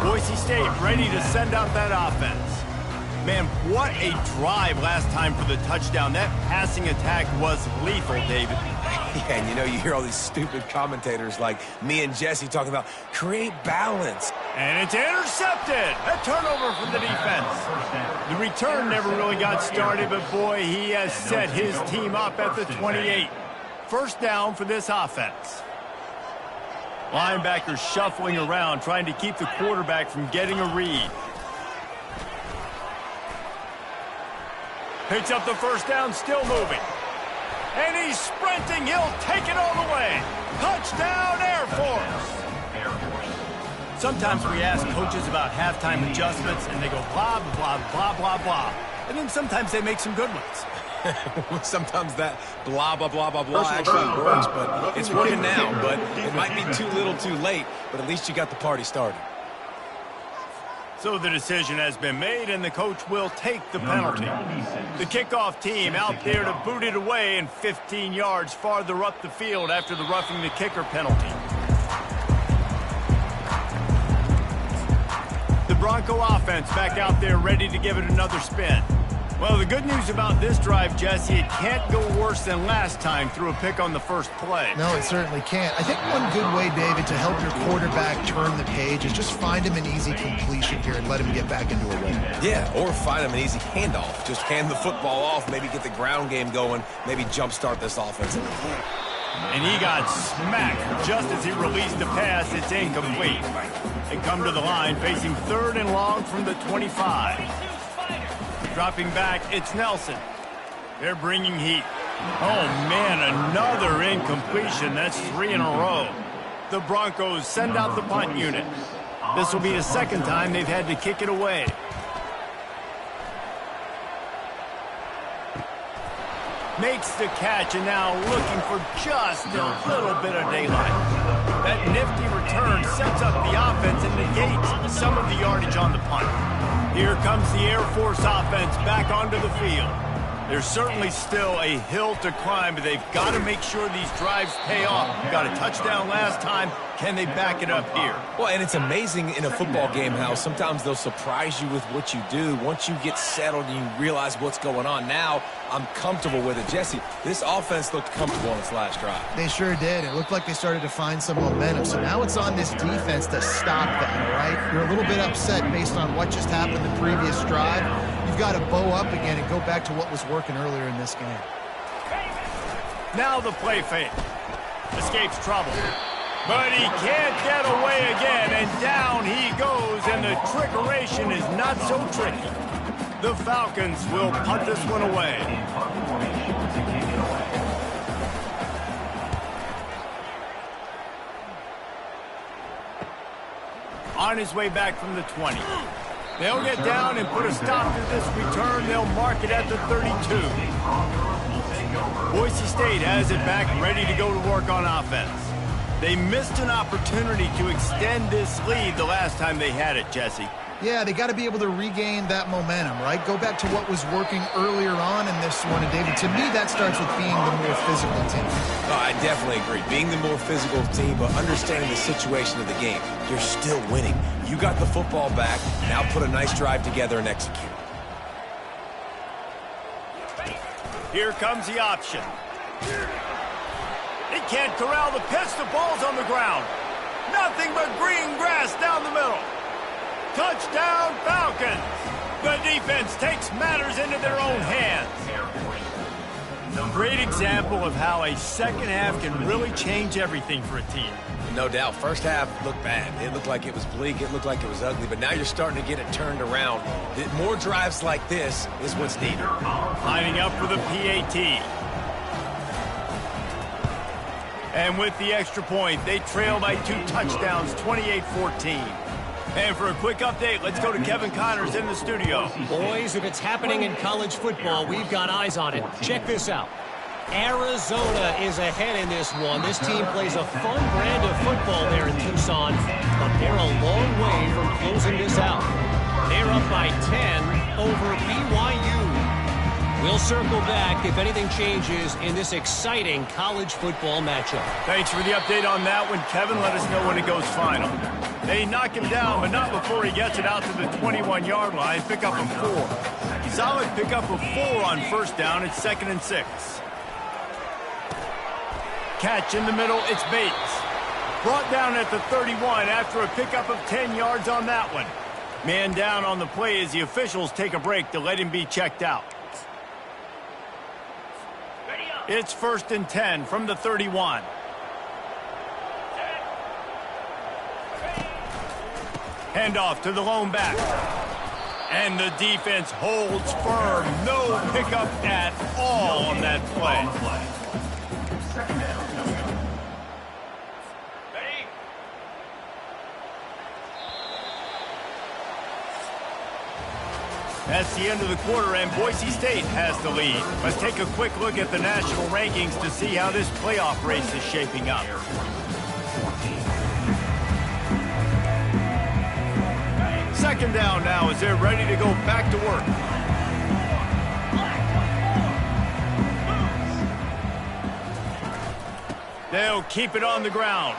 Boise State ready to send out that offense. Man, what a drive last time for the touchdown. That passing attack was lethal, David. Yeah, and you know, you hear all these stupid commentators like me and Jesse talking about create balance. And it's intercepted. A turnover from the defense. The return never really got started, but boy, he has set his team up at the 28. First down for this offense. Linebackers shuffling around, trying to keep the quarterback from getting a read. Picks up the first down, still moving. And he's sprinting. He'll take it all the way. Touchdown, Air Force. Sometimes we ask coaches about halftime adjustments, and they go blah, blah, blah, blah, blah. And then sometimes they make some good ones. Sometimes that blah, blah, blah, blah, blah actually works, but it's working now. But it might be too little too late, but at least you got the party started. So the decision has been made, and the coach will take the penalty. The kickoff team out there to boot it away and 15 yards farther up the field after the roughing the kicker penalty. Bronco offense back out there ready to give it another spin. Well, the good news about this drive, Jesse, it can't go worse than last time through a pick on the first play. No, it certainly can't. I think one good way, David, to help your quarterback turn the page is just find him an easy completion here and let him get back into a rhythm. Yeah, or find him an easy handoff. Just hand the football off, maybe get the ground game going, maybe jumpstart this offense. And he got smacked just as he released the pass. It's incomplete. They come to the line facing 3rd and long from the 25. Dropping back, it's Nelson. They're bringing heat. Oh, man, another incompletion. That's 3 in a row. The Broncos send out the punt unit. This will be the second time they've had to kick it away. Makes the catch, and now looking for just a little bit of daylight. That nifty return sets up the offense and negates some of the yardage on the punt. Here comes the Air Force offense back onto the field. There's certainly still a hill to climb, but they've got to make sure these drives pay off. Got a touchdown last time. Can they back it up here? Well, and it's amazing in a football game how sometimes they'll surprise you with what you do. Once you get settled and you realize what's going on, now I'm comfortable with it. Jesse, this offense looked comfortable in its last drive. They sure did. It looked like they started to find some momentum. So now it's on this defense to stop that, all right? You're a little bit upset based on what just happened the previous drive. You've got to bow up again and go back to what was working earlier in this game. Now the play fake. Escapes trouble. But he can't get away again, and down he goes, and the trickeration is not so tricky. The Falcons will punt this one away. On his way back from the 20. They'll get down and put a stop to this return. They'll mark it at the 32. Boise State has it back, ready to go to work on offense. They missed an opportunity to extend this lead the last time they had it, Jesse. Yeah, they got to be able to regain that momentum, right? Go back to what was working earlier on in this one. And, David, to me, that starts with being the more physical team. Oh, I definitely agree. Being the more physical team, but understanding the situation of the game. You're still winning. You got the football back. Now put a nice drive together and execute. Here comes the option. He can't corral the pitch. The ball's on the ground. Nothing but green grass down the middle. Touchdown, Falcons. The defense takes matters into their own hands. Great example of how a second half can really change everything for a team. No doubt. First half looked bad. It looked like it was bleak. It looked like it was ugly. But now you're starting to get it turned around. More drives like this is what's needed. Lining up for the PAT. And with the extra point, they trail by 2 touchdowns, 28-14. And for a quick update, let's go to Kevin Connors in the studio. Boys, if it's happening in college football, we've got eyes on it. Check this out. Arizona is ahead in this one. This team plays a fun brand of football there in Tucson, but they're a long way from closing this out. They're up by 10 over BYU. We'll circle back if anything changes in this exciting college football matchup. Thanks for the update on that one, Kevin. Let us know when it goes final. They knock him down, but not before he gets it out to the 21-yard line. Pick up a 4. Solid pick up of 4 on first down. It's 2nd and 6. Catch in the middle. It's Bates. Brought down at the 31 after a pickup of 10 yards on that one. Man down on the play as the officials take a break to let him be checked out. It's 1st and 10 from the 31. Handoff to the lone back. And the defense holds firm. No pickup at all on that play. That's the end of the quarter, and Boise State has the lead. Let's take a quick look at the national rankings to see how this playoff race is shaping up. Second down now as they're ready to go back to work. They'll keep it on the ground.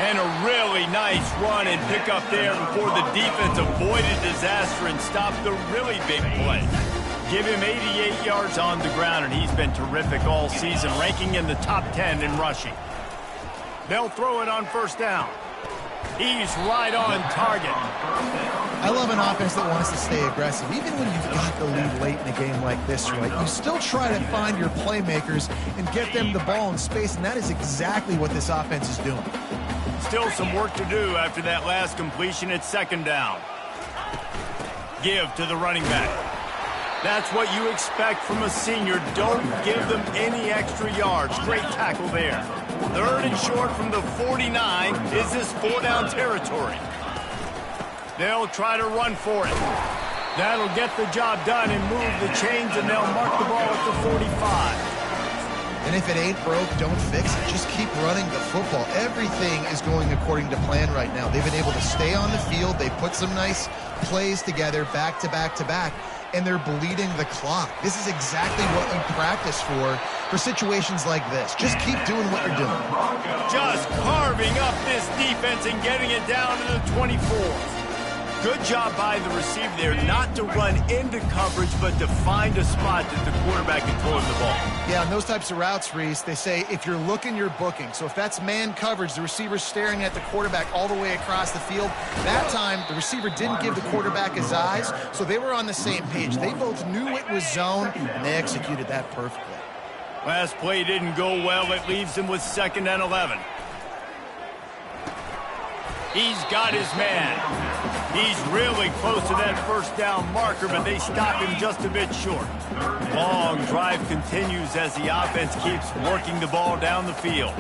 And a really nice run and pick up there before the defense avoided disaster and stopped the really big play. Give him 88 yards on the ground, and he's been terrific all season, ranking in the top 10 in rushing. They'll throw it on first down. He's right on target. I love an offense that wants to stay aggressive. Even when you've got the lead late in a game like this, right, you still try to find your playmakers and get them the ball in space, and that is exactly what this offense is doing. Still some work to do after that last completion at second down. Give to the running back. That's what you expect from a senior. Don't give them any extra yards. Great tackle there. Third and short from the 49. Is this 4-down territory? They'll try to run for it. That'll get the job done and move the chains, and they'll mark the ball at the 45. And if it ain't broke, don't fix it. Just keep running the football. Everything is going according to plan right now. They've been able to stay on the field. They put some nice plays together back to back to back, and they're bleeding the clock. This is exactly what you practice for situations like this. Just keep doing what you're doing. Just carving up this defense and getting it down to the 24. Good job by the receiver there not to run into coverage, but to find a spot that the quarterback can throw him the ball. Yeah, on those types of routes, Reese, they say if you're looking, you're booking. So if that's man coverage, the receiver's staring at the quarterback all the way across the field. That time, the receiver didn't give the quarterback his eyes, so they were on the same page. They both knew it was zone, and they executed that perfectly. Last play didn't go well. It leaves him with 2nd and 11. He's got his man. He's really close to that first down marker, but they stop him just a bit short. Long drive continues as the offense keeps working the ball down the field.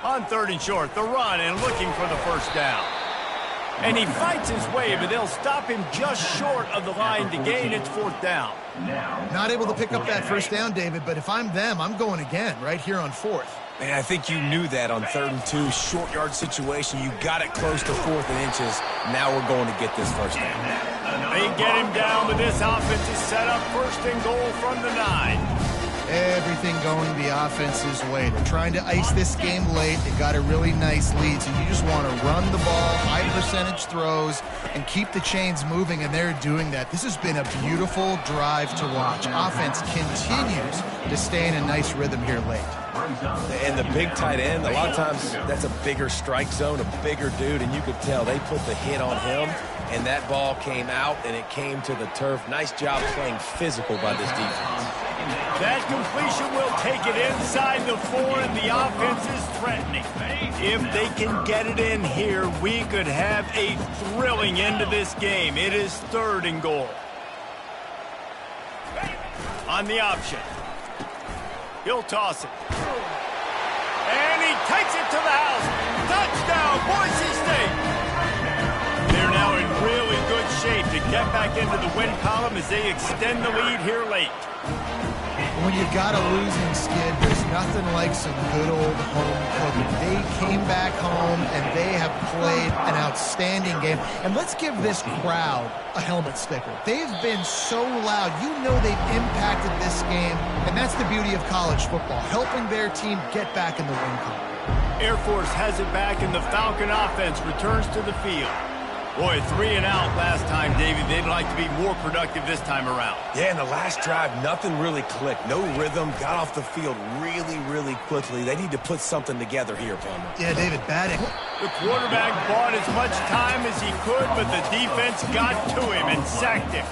On 3rd and short, the run and looking for the first down. And he fights his way, but they'll stop him just short of the line to gain. It's 4th down. Not able to pick up that first down, David, but if I'm them, I'm going again right here on 4th. Man, I think you knew that on 3rd and 2, short yard situation. You got it close to 4th and inches. Now we're going to get this first down. They get him down, but this offense is set up 1st and goal from the 9. Everything going the offense's way. They're trying to ice this game late. They got a really nice lead, so you just want to run the ball, high percentage throws, and keep the chains moving, and they're doing that. This has been a beautiful drive to watch. Offense continues to stay in a nice rhythm here late. And the big tight end, a lot of times that's a bigger strike zone, a bigger dude, and you could tell they put the hit on him, and that ball came out, and it came to the turf. Nice job playing physical by this defense. That completion will take it inside the 4, and the offense is threatening. If they can get it in here, we could have a thrilling end to this game. It is 3rd and goal. On the option. He'll toss it. And he takes it to the house. Touchdown, Boise State. They're now in really good shape to get back into the win column as they extend the lead here late. When you've got a losing skid, there's nothing like some good old home cooking. They came back home, and they have played an outstanding game. And let's give this crowd a helmet sticker. They've been so loud. You know they've impacted this game, and that's the beauty of college football, helping their team get back in the win column. Air Force has it back, and the Falcon offense returns to the field. Boy, 3 and out last time, David. They'd like to be more productive this time around. Yeah, in the last drive, nothing really clicked. No rhythm, got off the field really, really quickly. They need to put something together here, Palmer. Yeah, David, batting. The quarterback bought as much time as he could, but the defense got to him and sacked him.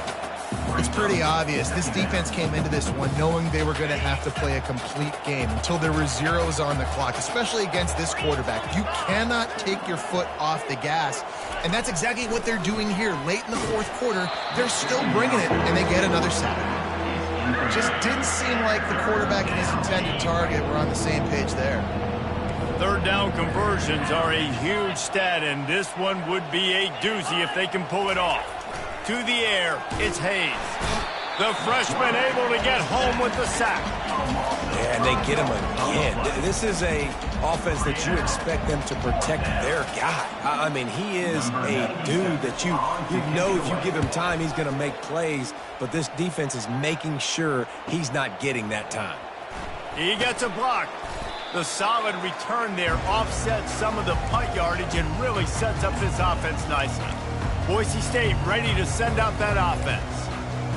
It's pretty obvious. This defense came into this one knowing they were going to have to play a complete game until there were zeros on the clock, especially against this quarterback. You cannot take your foot off the gas, and that's exactly what they're doing here. Late in the 4th quarter, they're still bringing it, and they get another sack. Just didn't seem like the quarterback and his intended target were on the same page there. 3rd down conversions are a huge stat, and this one would be a doozy if they can pull it off. To the air, it's Hayes. The freshman able to get home with the sack. Yeah, and they get him again. This is a offense that you expect them to protect their guy. I mean, he is a dude that you know if you give him time, he's going to make plays, but this defense is making sure he's not getting that time. He gets a block. The solid return there offsets some of the punt yardage and really sets up this offense nicely. Boise State ready to send out that offense.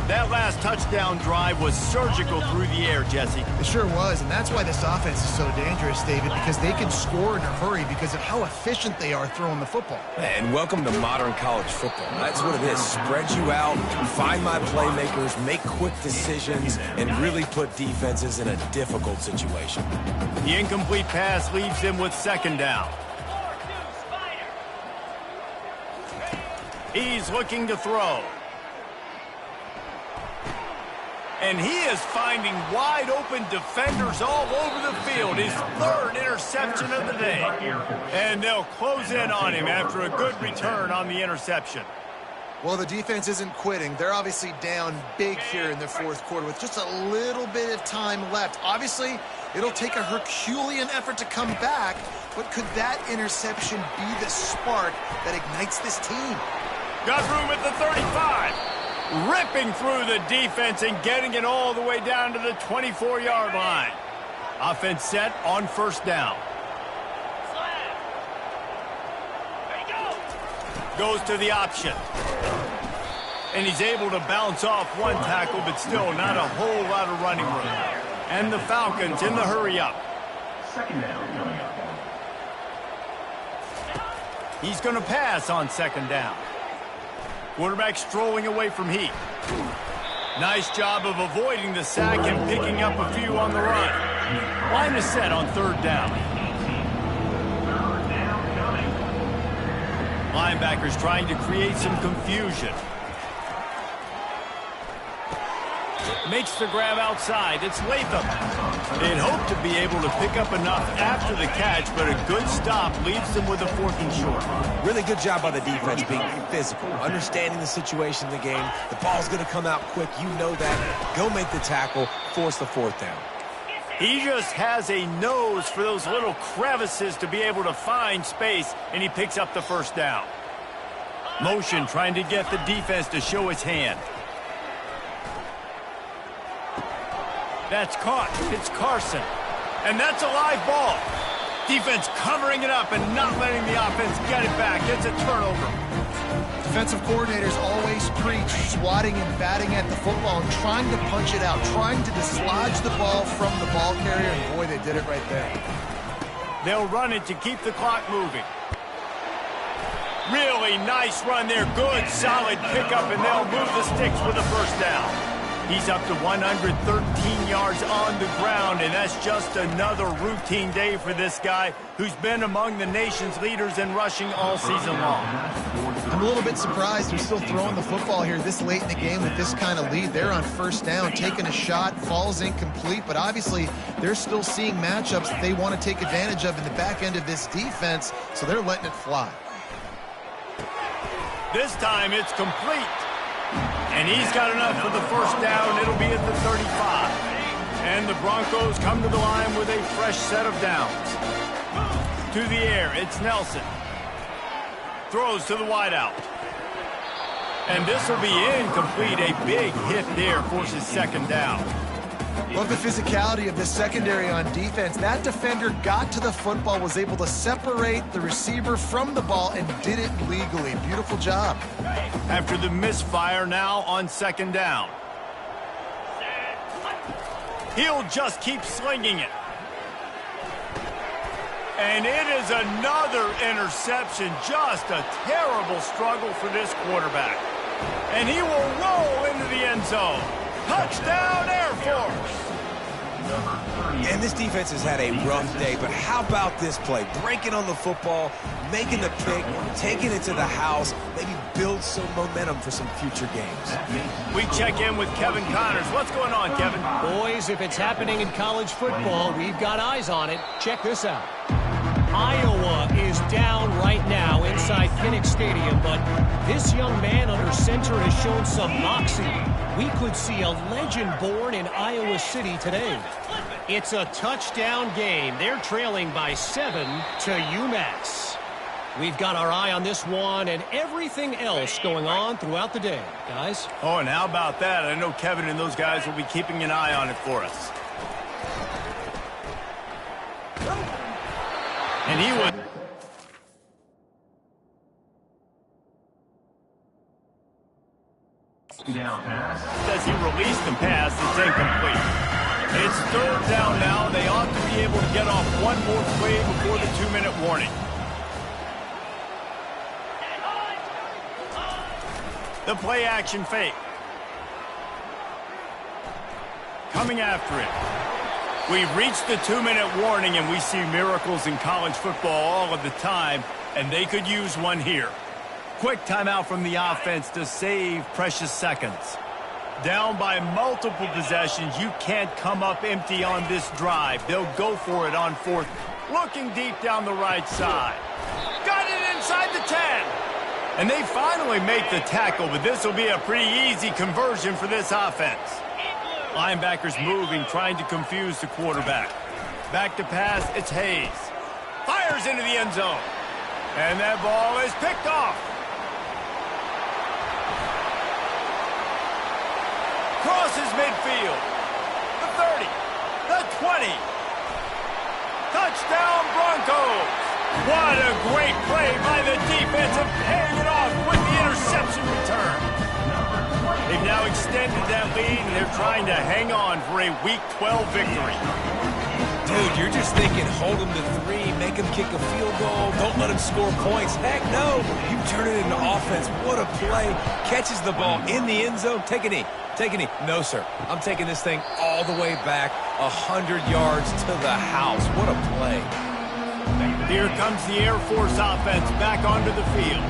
That last touchdown drive was surgical through the air, Jesse. It sure was, and that's why this offense is so dangerous, David, because they can score in a hurry because of how efficient they are throwing the football. And welcome to modern college football. That's what it is. Spread you out, find my playmakers, make quick decisions, and really put defenses in a difficult situation. The incomplete pass leaves him with second down. He's looking to throw. And he is finding wide-open defenders all over the field. His third interception of the day. And they'll close in on him after a good return on the interception. Well, the defense isn't quitting. They're obviously down big here in the fourth quarter with just a little bit of time left. Obviously, it'll take a Herculean effort to come back, but could that interception be the spark that ignites this team? Got room at the 35. Ripping through the defense and getting it all the way down to the 24-yard line. Offense set on first down. Goes to the option. And he's able to bounce off one tackle, but still not a whole lot of running room. And the Falcons in the hurry up. Second down coming up. He's going to pass on second down. Quarterback strolling away from heat. Nice job of avoiding the sack and picking up a few on the run. Line is set on third down. Linebackers trying to create some confusion. Makes the grab outside. It's Latham. They'd hoped to be able to pick up enough after the catch, but a good stop leaves them with a 4th and short. Really good job by the defense being physical, understanding the situation in the game. The ball's going to come out quick. You know that. Go make the tackle, force the 4th down. He just has a nose for those little crevices to be able to find space, and he picks up the first down. Motion trying to get the defense to show his hand. That's caught. It's Carson. And that's a live ball. Defense covering it up and not letting the offense get it back. It's a turnover. Defensive coordinators always preach swatting and batting at the football and trying to punch it out, trying to dislodge the ball from the ball carrier, and boy, they did it right there. They'll run it to keep the clock moving. Really nice run there. Good, solid pickup, and they'll move the sticks with a first down. He's up to 113 yards on the ground, and that's just another routine day for this guy who's been among the nation's leaders in rushing all season long. I'm a little bit surprised they're still throwing the football here this late in the game with this kind of lead. They're on first down, taking a shot, falls incomplete, but obviously they're still seeing matchups that they want to take advantage of in the back end of this defense, so they're letting it fly. This time it's complete. And he's got enough for the first down. It'll be at the 35. And the Broncos come to the line with a fresh set of downs. To the air, it's Nelson. Throws to the wideout. And this will be incomplete. A big hit there forces second down. Love the physicality of the secondary on defense. That defender got to the football, was able to separate the receiver from the ball, and did it legally. Beautiful job. After the misfire, now on second down. He'll just keep slinging it. And it is another interception. Just a terrible struggle for this quarterback. And he will roll into the end zone. Touchdown, Air Force! And this defense has had a rough day, but how about this play? Breaking on the football, making the pick, taking it to the house, maybe build some momentum for some future games. We check in with Kevin Connors. What's going on, Kevin? Boys, if it's happening in college football, we've got eyes on it. Check this out. Iowa is down right now inside Kinnick Stadium, but this young man under center has shown some moxie. We could see a legend born in Iowa City today. It's a touchdown game. They're trailing by 7 to UMass. We've got our eye on this one and everything else going on throughout the day, guys. Oh, and how about that? I know Kevin and those guys will be keeping an eye on it for us. And he was... Down pass. As he released the pass, it's incomplete. It's third down now. They ought to be able to get off one more play before the 2-minute warning. The play action fake. Coming after it. We've reached the 2-minute warning, and we see miracles in college football all of the time, and they could use one here. Quick timeout from the offense to save precious seconds. Down by multiple possessions, you can't come up empty on this drive. They'll go for it on fourth. Looking deep down the right side. Got it inside the 10. And they finally make the tackle, but this will be a pretty easy conversion for this offense. Linebackers moving, trying to confuse the quarterback. Back to pass, it's Hayes. Fires into the end zone. And that ball is picked off. Crosses midfield. The 30. The 20. Touchdown Broncos. What a great play by the defense and paying it off with the interception return. They've now extended that lead, and they're trying to hang on for a Week 12 victory. Dude, you're just thinking, hold them to 3, make them kick a field goal, don't let them score points. Heck no, you turn it into offense. What a play. Catches the ball in the end zone. Take a knee. Take a knee. No, sir. I'm taking this thing all the way back 100 yards to the house. What a play. Here comes the Air Force offense back onto the field.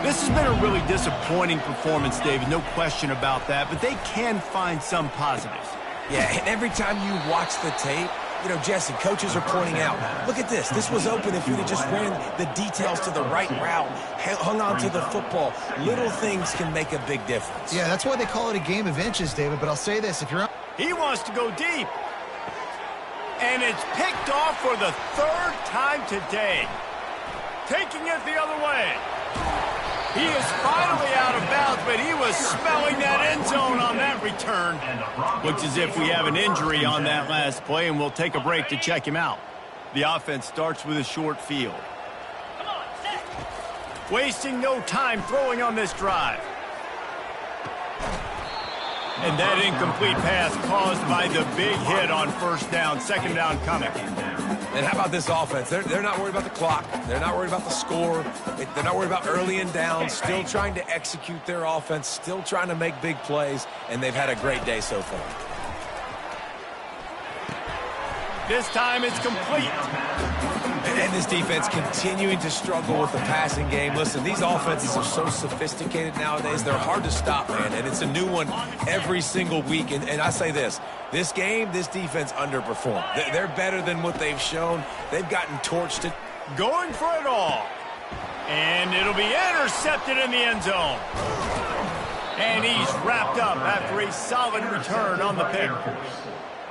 This has been a really disappointing performance, David, no question about that, but they can find some positives. Yeah, and every time you watch the tape, you know, Jesse, coaches are pointing out, look at this. This was open if you'd have just ran the details to the right route, hung on to the football. Little things can make a big difference. Yeah, that's why they call it a game of inches, David, but I'll say this. If you're... He wants to go deep. And it's picked off for the third time today. Taking it the other way. He is finally out of bounds, but he was smelling that end zone on that return. Looks as if we have an injury on that last play, and we'll take a break to check him out. The offense starts with a short field. Wasting no time throwing on this drive. And that incomplete pass caused by the big hit on first down. Second down coming. And how about this offense? They're not worried about the clock. They're not worried about the score. They're not worried about early and down. Still trying to execute their offense. Still trying to make big plays. And they've had a great day so far. This time it's complete. And this defense continuing to struggle with the passing game. Listen, these offenses are so sophisticated nowadays. They're hard to stop, man. And it's a new one every single week. And I say this game, this defense underperformed. They're better than what they've shown. They've gotten torched. Going for it all. And it'll be intercepted in the end zone. And he's wrapped up after a solid return on the pick.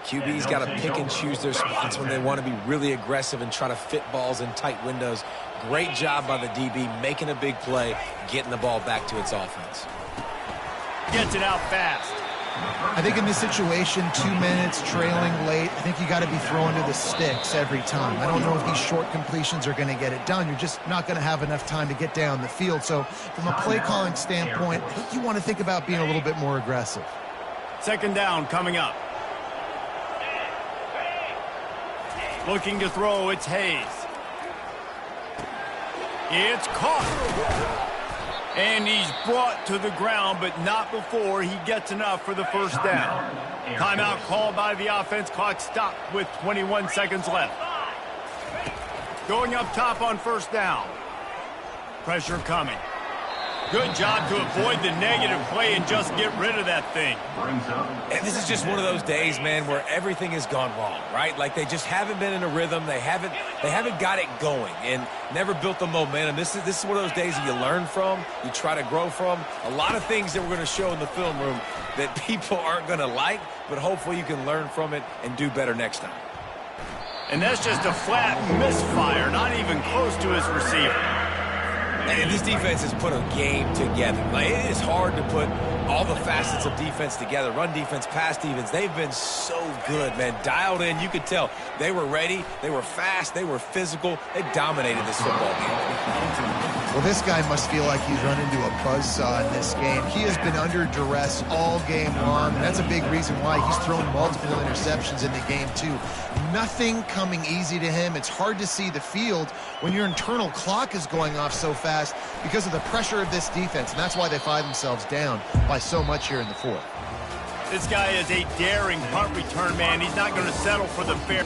QB's got to pick and choose their spots when they want to be really aggressive and try to fit balls in tight windows. Great job by the DB making a big play, getting the ball back to its offense. Gets it out fast. I think in this situation, 2 minutes, trailing late, I think you got to be throwing to the sticks every time. I don't know if these short completions are going to get it done. You're just not going to have enough time to get down the field. So from a play calling standpoint, I think you want to think about being a little bit more aggressive. Second down coming up. Looking to throw, it's Hayes. It's caught. And he's brought to the ground, but not before he gets enough for the first down. Timeout called by the offense. Clock stopped with 21 seconds left. Going up top on first down. Pressure coming. Good job to avoid the negative play and just get rid of that thing. And this is just one of those days, man, where everything has gone wrong, right? Like they just haven't been in a rhythm. They haven't got it going and never built the momentum. This is one of those days that you learn from, you try to grow from. A lot of things that we're going to show in the film room that people aren't going to like, but hopefully you can learn from it and do better next time. And that's just a flat misfire, not even close to his receiver. And this defense has put a game together. Like, it is hard to put all the facets of defense together, run defense, pass defense. They've been so good, man. Dialed in. You could tell they were ready. They were fast. They were physical. They dominated this football game. Well, this guy must feel like he's run into a buzzsaw in this game. He has been under duress all game long, and that's a big reason why he's thrown multiple interceptions in the game, too. Nothing coming easy to him. It's hard to see the field when your internal clock is going off so fast because of the pressure of this defense, and that's why they find themselves down by so much here in the fourth. This guy is a daring punt return man. He's not going to settle for the fair.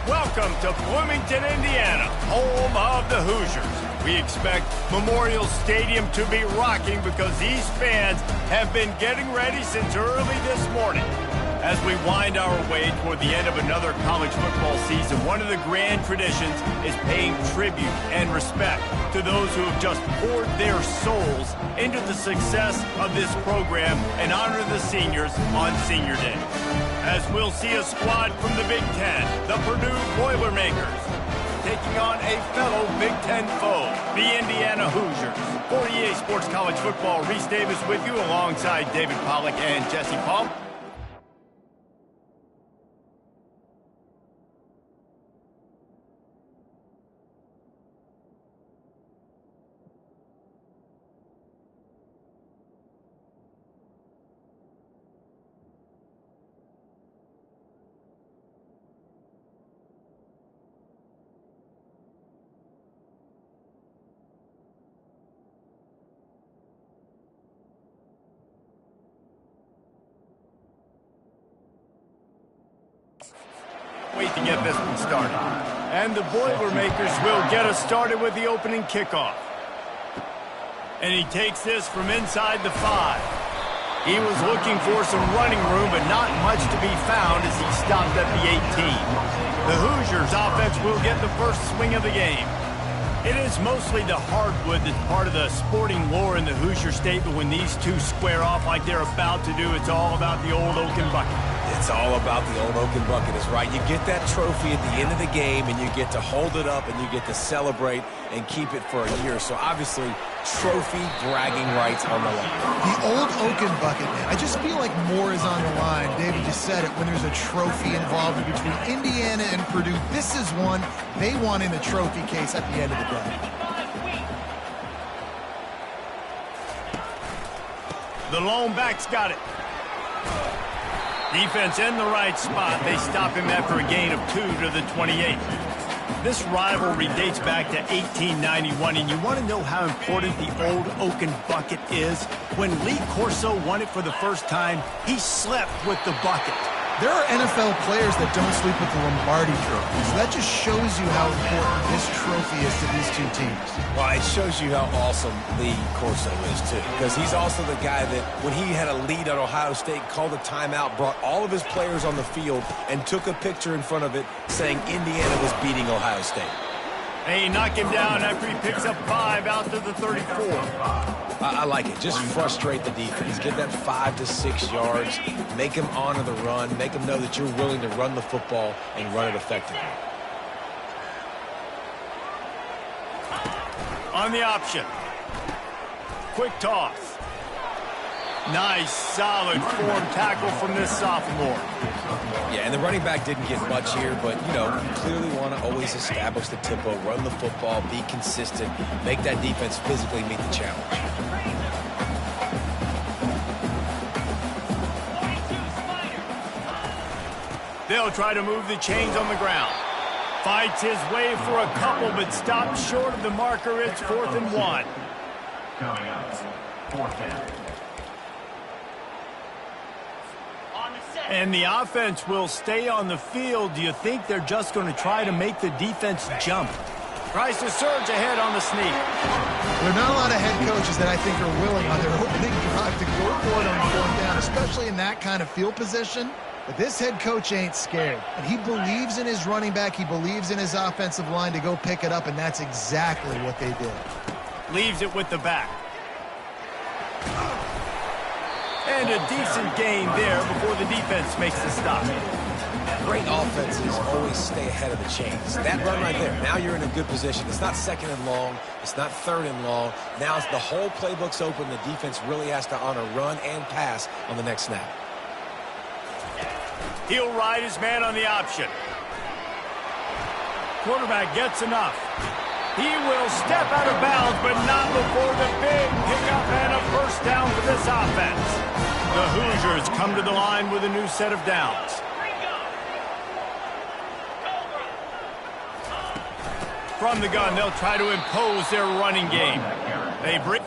Welcome to Bloomington, Indiana, home of the Hoosiers. We expect Memorial Stadium to be rocking because these fans have been getting ready since early this morning. As we wind our way toward the end of another college football season, one of the grand traditions is paying tribute and respect to those who have just poured their souls into the success of this program and honor the seniors on Senior Day. As we'll see a squad from the Big Ten, the Purdue Boilermakers, taking on a fellow Big Ten foe, the Indiana Hoosiers. For EA Sports College Football, Reese Davis with you alongside David Pollack and Jesse Palm. Wait to get this one started. And the Boilermakers will get us started with the opening kickoff. And he takes this from inside the 5. He was looking for some running room, but not much to be found as he stopped at the 18. The Hoosiers offense will get the first swing of the game. It is mostly the hardwood that's part of the sporting lore in the Hoosier State, but when these two square off like they're about to do, it's all about the old oaken bucket. It's all about the old oaken bucket, is right. You get that trophy at the end of the game, and you get to hold it up, and you get to celebrate and keep it for a year. So obviously, trophy bragging rights on the line. The old oaken bucket, man. I just feel like more is on the line. David just said it, when there's a trophy involved between Indiana and Purdue. This is one they want in the trophy case at the end of the day. The lone back's got it. Defense in the right spot. They stop him after a gain of 2 to the 28. This rivalry dates back to 1891, and you want to know how important the old oaken bucket is? When Lee Corso won it for the first time, he slept with the bucket. There are NFL players that don't sleep with the Lombardi Trophy, so that just shows you how important this trophy is to these two teams. Well, it shows you how awesome Lee Corso is, too, because he's also the guy that, when he had a lead at Ohio State, called a timeout, brought all of his players on the field, and took a picture in front of it saying Indiana was beating Ohio State. They knock him down after he picks up 5 out to the 34. I like it. Just frustrate the defense. Get that 5 to 6 yards. Make them honor the run. Make them know that you're willing to run the football and run it effectively. On the option. Quick toss. Nice, solid form tackle from this sophomore. Yeah, and the running back didn't get much here, but, you know, you clearly want to always establish the tempo, run the football, be consistent, make that defense physically meet the challenge. They'll try to move the chains on the ground. Fights his way for a couple, but stops short of the marker. It's 4th and 1. Coming up, 4th down. And the offense will stay on the field. Do you think they're just going to try to make the defense jump? Tries to surge ahead on the sneak. There are not a lot of head coaches that I think are willing on their opening drive to go for it on 4th down, especially in that kind of field position. But this head coach ain't scared. And he believes in his running back. He believes in his offensive line to go pick it up, and that's exactly what they did. Leaves it with the back. And a decent gain there before the defense makes the stop. Great offenses always stay ahead of the chains. That run right there, now you're in a good position. It's not 2nd and long. It's not 3rd and long. Now the whole playbook's open. The defense really has to honor run and pass on the next snap. He'll ride his man on the option. Quarterback gets enough. He will step out of bounds, but not before the big pickup and a first down for this offense. The Hoosiers come to the line with a new set of downs. From the gun, they'll try to impose their running game. They bring...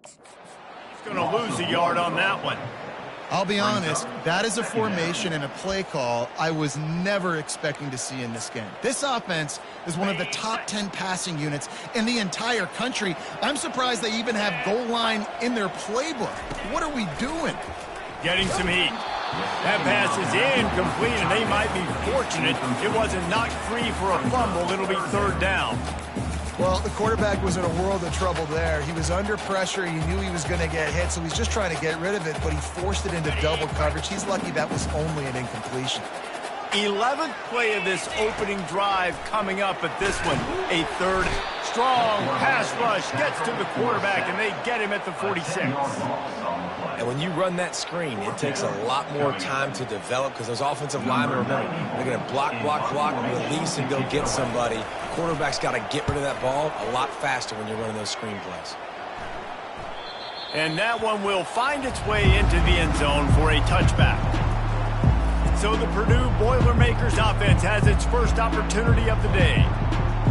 He's going to lose a yard on that one. I'll be honest, that is a formation and a play call I was never expecting to see in this game. This offense is one of the top 10 passing units in the entire country. I'm surprised they even have goal line in their playbook. What are we doing? Getting some heat. That pass is incomplete, and they might be fortunate it wasn't knocked free for a fumble. It'll be third down. Well, the quarterback was in a world of trouble there. He was under pressure. He knew he was going to get hit, so he's just trying to get rid of it, but he forced it into double coverage. He's lucky that was only an incompletion. 11th play of this opening drive coming up, but this one, a third strong pass rush gets to the quarterback, and they get him at the 46. And when you run that screen, it takes a lot more time to develop because those offensive linemen, remember, they're going to block, release, and go get somebody. The quarterback's got to get rid of that ball a lot faster when you're running those screen plays. And that one will find its way into the end zone for a touchback. So the Purdue Boilermakers offense has its first opportunity of the day.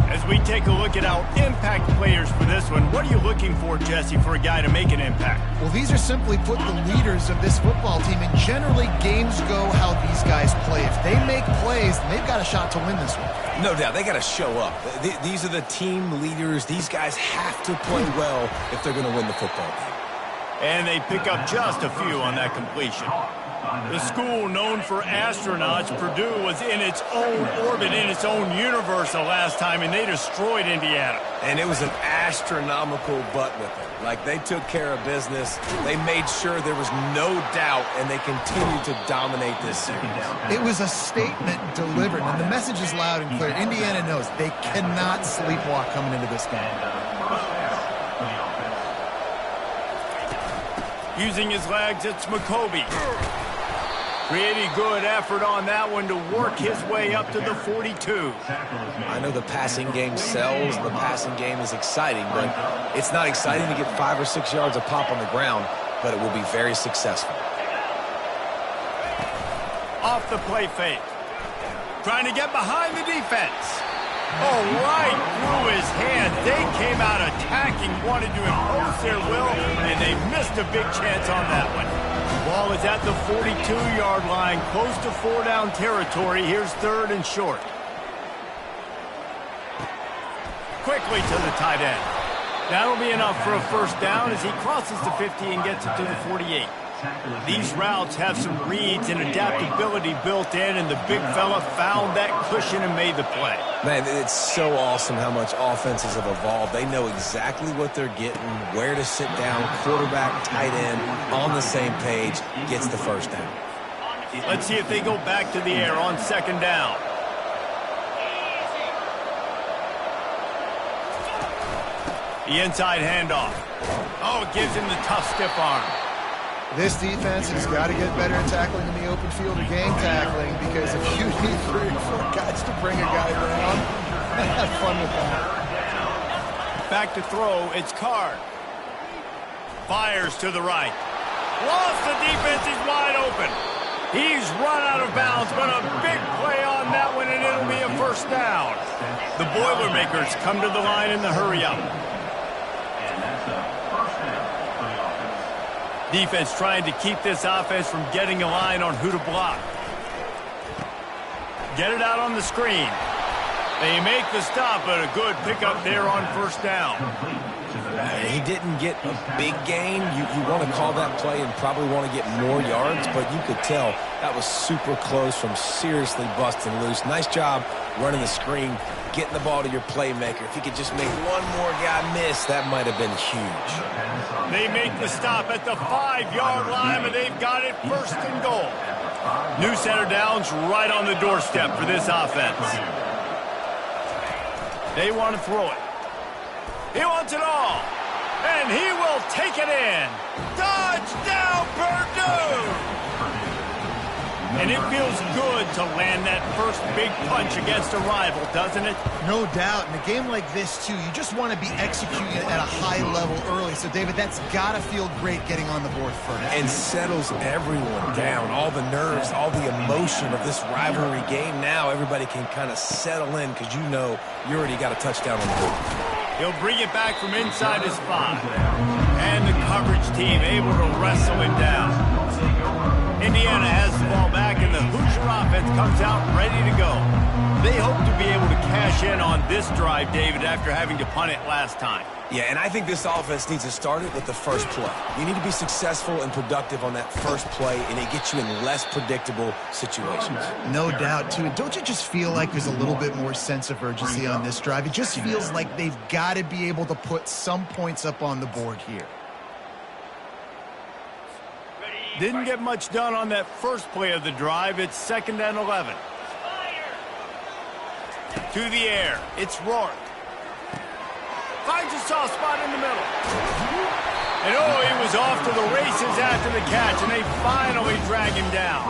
As we take a look at our impact players for this one, what are you looking for, Jesse, for a guy to make an impact? Well, these are simply put the leaders of this football team, and generally games go how these guys play. If they make plays, then they've got a shot to win this one. No doubt, they got to show up. These are the team leaders. These guys have to play well if they're going to win the football game. And they pick up just a few on that completion. The school known for astronauts, Purdue, was in its own orbit, in its own universe the last time, and they destroyed Indiana. And it was an astronomical butt whipping. Like, they took care of business. They made sure there was no doubt, and they continued to dominate this series. It was a statement delivered, and the message is loud and clear. Indiana knows they cannot sleepwalk coming into this game. Using his legs, it's McCoby. Pretty good effort on that one to work his way up to the 42. I know the passing game sells, the passing game is exciting, but it's not exciting to get 5 or 6 yards a pop on the ground, but it will be very successful. Off the play fake. Trying to get behind the defense. Oh, right through his hand. They came out attacking, wanted to impose their will, and they missed a big chance on that one. Ball is at the 42-yard line, close to 4-down territory. Here's third and short. Quickly to the tight end. That'll be enough for a first down as he crosses the 50 and gets it to the 48. These routes have some reads and adaptability built in, and the big fella found that cushion and made the play. Man, it's so awesome how much offenses have evolved. They know exactly what they're getting, where to sit down, quarterback, tight end, on the same page, gets the first down. Let's see if they go back to the air on second down. The inside handoff. Oh, it gives him the tough stiff arm. This defense has got to get better at tackling in the open field or gang tackling, because if you need 3 or 4 guys to bring a guy down, have fun with that. Back to throw, it's Card. Fires to the right. Lost the defense, he's wide open. He's run out of bounds, but a big play on that one, and it'll be a first down. The Boilermakers come to the line in the hurry-up. Defense trying to keep this offense from getting a line on who to block. Get it out on the screen. They make the stop, but a good pickup there on first down. He didn't get a big gain. You want to call that play and probably want to get more yards, but you could tell that was super close from seriously busting loose. Nice job running the screen, getting the ball to your playmaker. If he could just make one more guy miss, that might have been huge. They make the stop at the 5-yard line, but they've got it first and goal. New center downs right on the doorstep for this offense. They want to throw it. He wants it all, and he will take it in. Touchdown, Purdue! And it feels good to land that first big punch against a rival, doesn't it? No doubt. In a game like this, too, you just want to be executing at a high level early. So, David, that's got to feel great getting on the board first. And settles everyone down. All the nerves, all the emotion of this rivalry game. Now everybody can kind of settle in because you know already got a touchdown on the board. He'll bring it back from inside his 5. And the each team able to wrestle him down. Indiana has the ball back, and the Hoosier offense comes out ready to go. They hope to be able to cash in on this drive, David, after having to punt it last time. Yeah, and I think this offense needs to start it with the first play. You need to be successful and productive on that first play, and it gets you in less predictable situations. No doubt, too. And don't you just feel like there's a little bit more sense of urgency on this drive? It just feels like they've got to be able to put some points up on the board here. Didn't get much done on that first play of the drive. It's 2nd and 11. To the air. It's Rourke. Finds a soft spot in the middle. And oh, he was off to the races after the catch, and they finally drag him down.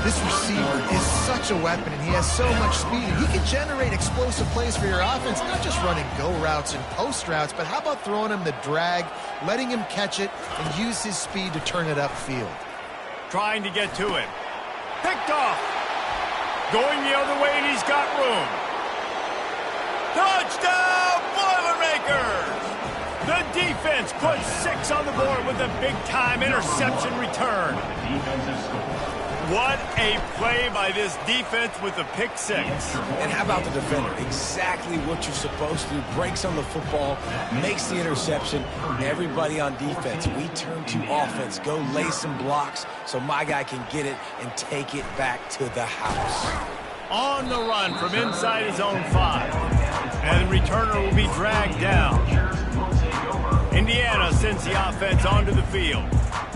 This receiver is such a weapon, and he has so much speed. He can generate explosive plays for your offense, not just running go routes and post routes, but how about throwing him the drag, letting him catch it, and use his speed to turn it upfield. Trying to get to him. Picked off. Going the other way, and he's got room. Touchdown, Boilermakers! The defense puts 6 on the board with a big-time interception return. What a play by this defense with a pick 6. And how about the defender? Exactly what you're supposed to do. Breaks on the football, makes the interception. Everybody on defense, we turn to offense. Go lay some blocks so my guy can get it and take it back to the house. On the run from inside his own 5. And the returner will be dragged down. Indiana sends the offense onto the field.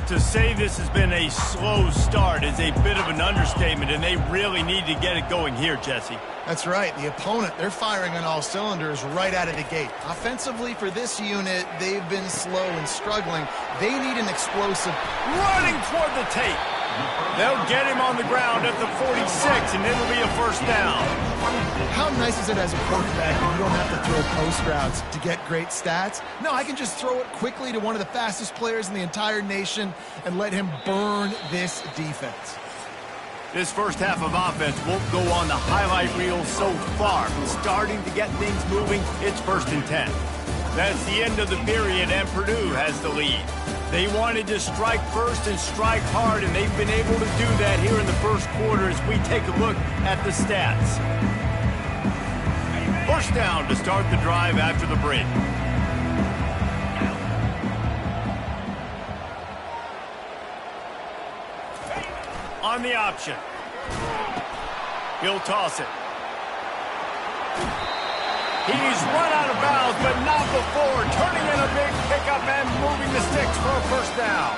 To say this has been a slow start is a bit of an understatement, and they really need to get it going here, Jesse. That's right. The opponent, they're firing on all cylinders right out of the gate. Offensively, for this unit, they've been slow and struggling. They need an explosive. Running toward the tape. They'll get him on the ground at the 46, and it'll be a first down. How nice is it as a quarterback when you don't have to throw post routes to get great stats? No, I can just throw it quickly to one of the fastest players in the entire nation and let him burn this defense. This first half of offense won't go on the highlight reel so far. Starting to get things moving, it's 1st and 10. That's the end of the period, and Purdue has the lead. They wanted to strike first and strike hard, and they've been able to do that here in the first quarter as we take a look at the stats. First down to start the drive after the break. On the option. He'll toss it. He's run out of bounds, but not before. Turning in a big pickup and moving the sticks for a first down.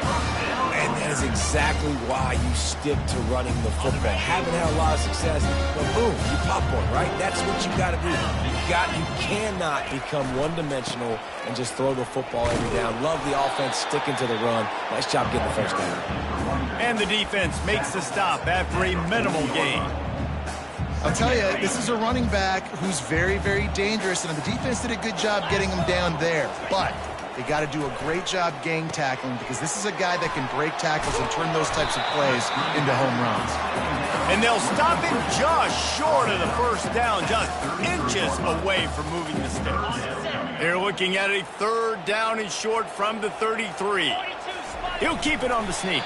And that is exactly why you stick to running the football. Haven't had a lot of success, but boom, you pop one, right? That's what you got to do. You cannot become one-dimensional and just throw the football every down. Love the offense sticking to the run. Nice job getting the first down. And the defense makes the stop after a minimal gain. I'll tell you, this is a running back who's very, very dangerous, and the defense did a good job getting him down there. But they got to do a great job gang tackling, because this is a guy that can break tackles and turn those types of plays into home runs. And they'll stop him just short of the first down, just inches away from moving the sticks. They're looking at a 3rd down and short from the 33. He'll keep it on the sneak.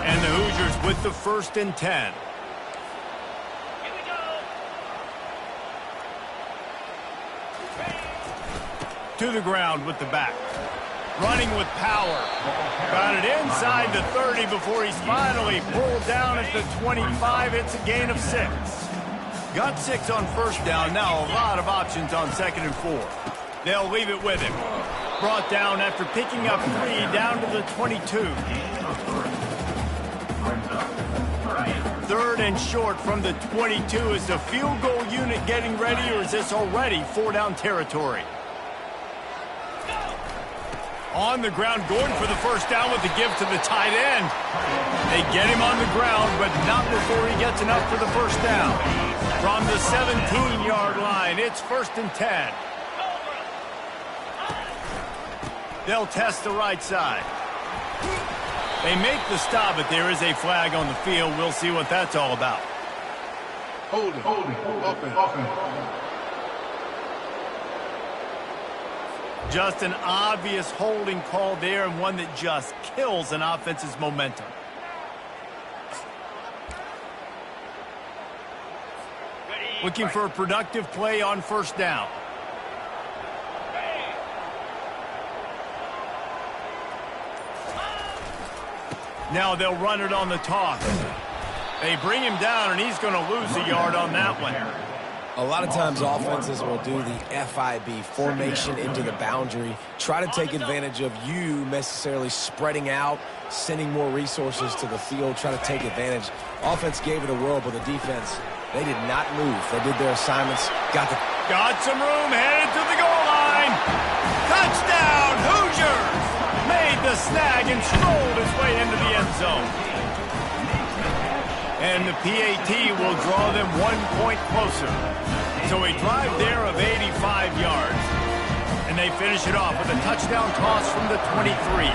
And the Hoosiers with the 1st and 10. To the ground with the back. Running with power. Got it inside the 30 before he's finally pulled down at the 25. It's a gain of 6. Got 6 on first down. Now a lot of options on 2nd and 4. They'll leave it with him. Brought down after picking up 3 down to the 22. 3rd and short from the 22. Is the field goal unit getting ready, or is this already 4-down territory? On the ground, going for the first down with the give to the tight end. They get him on the ground, but not before he gets enough for the first down. From the 17-yard line, it's 1st and 10. They'll test the right side. They make the stop, but there is a flag on the field. We'll see what that's all about. Holding. Offense. Just an obvious holding call there, and one that just kills an offense's momentum. Looking for a productive play on first down. Now they'll run it on the toss. They bring him down, and he's going to lose a yard on that one. A lot of times offenses will do the FIB, formation into the boundary, try to take advantage of you necessarily spreading out, sending more resources to the field, try to take advantage. Offense gave it a whirl, but the defense, they did not move. They did their assignments, got some room, headed to the goal line. Touchdown, Hoosiers! Made the snag and strolled his way into the end zone. And the PAT will draw them 1 point closer. So a drive there of 85 yards. And they finish it off with a touchdown toss from the 23.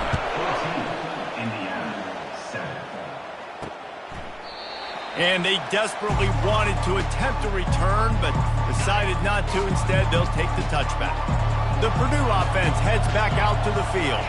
And they desperately wanted to attempt a return, but decided not to. Instead, they'll take the touchback. The Purdue offense heads back out to the field.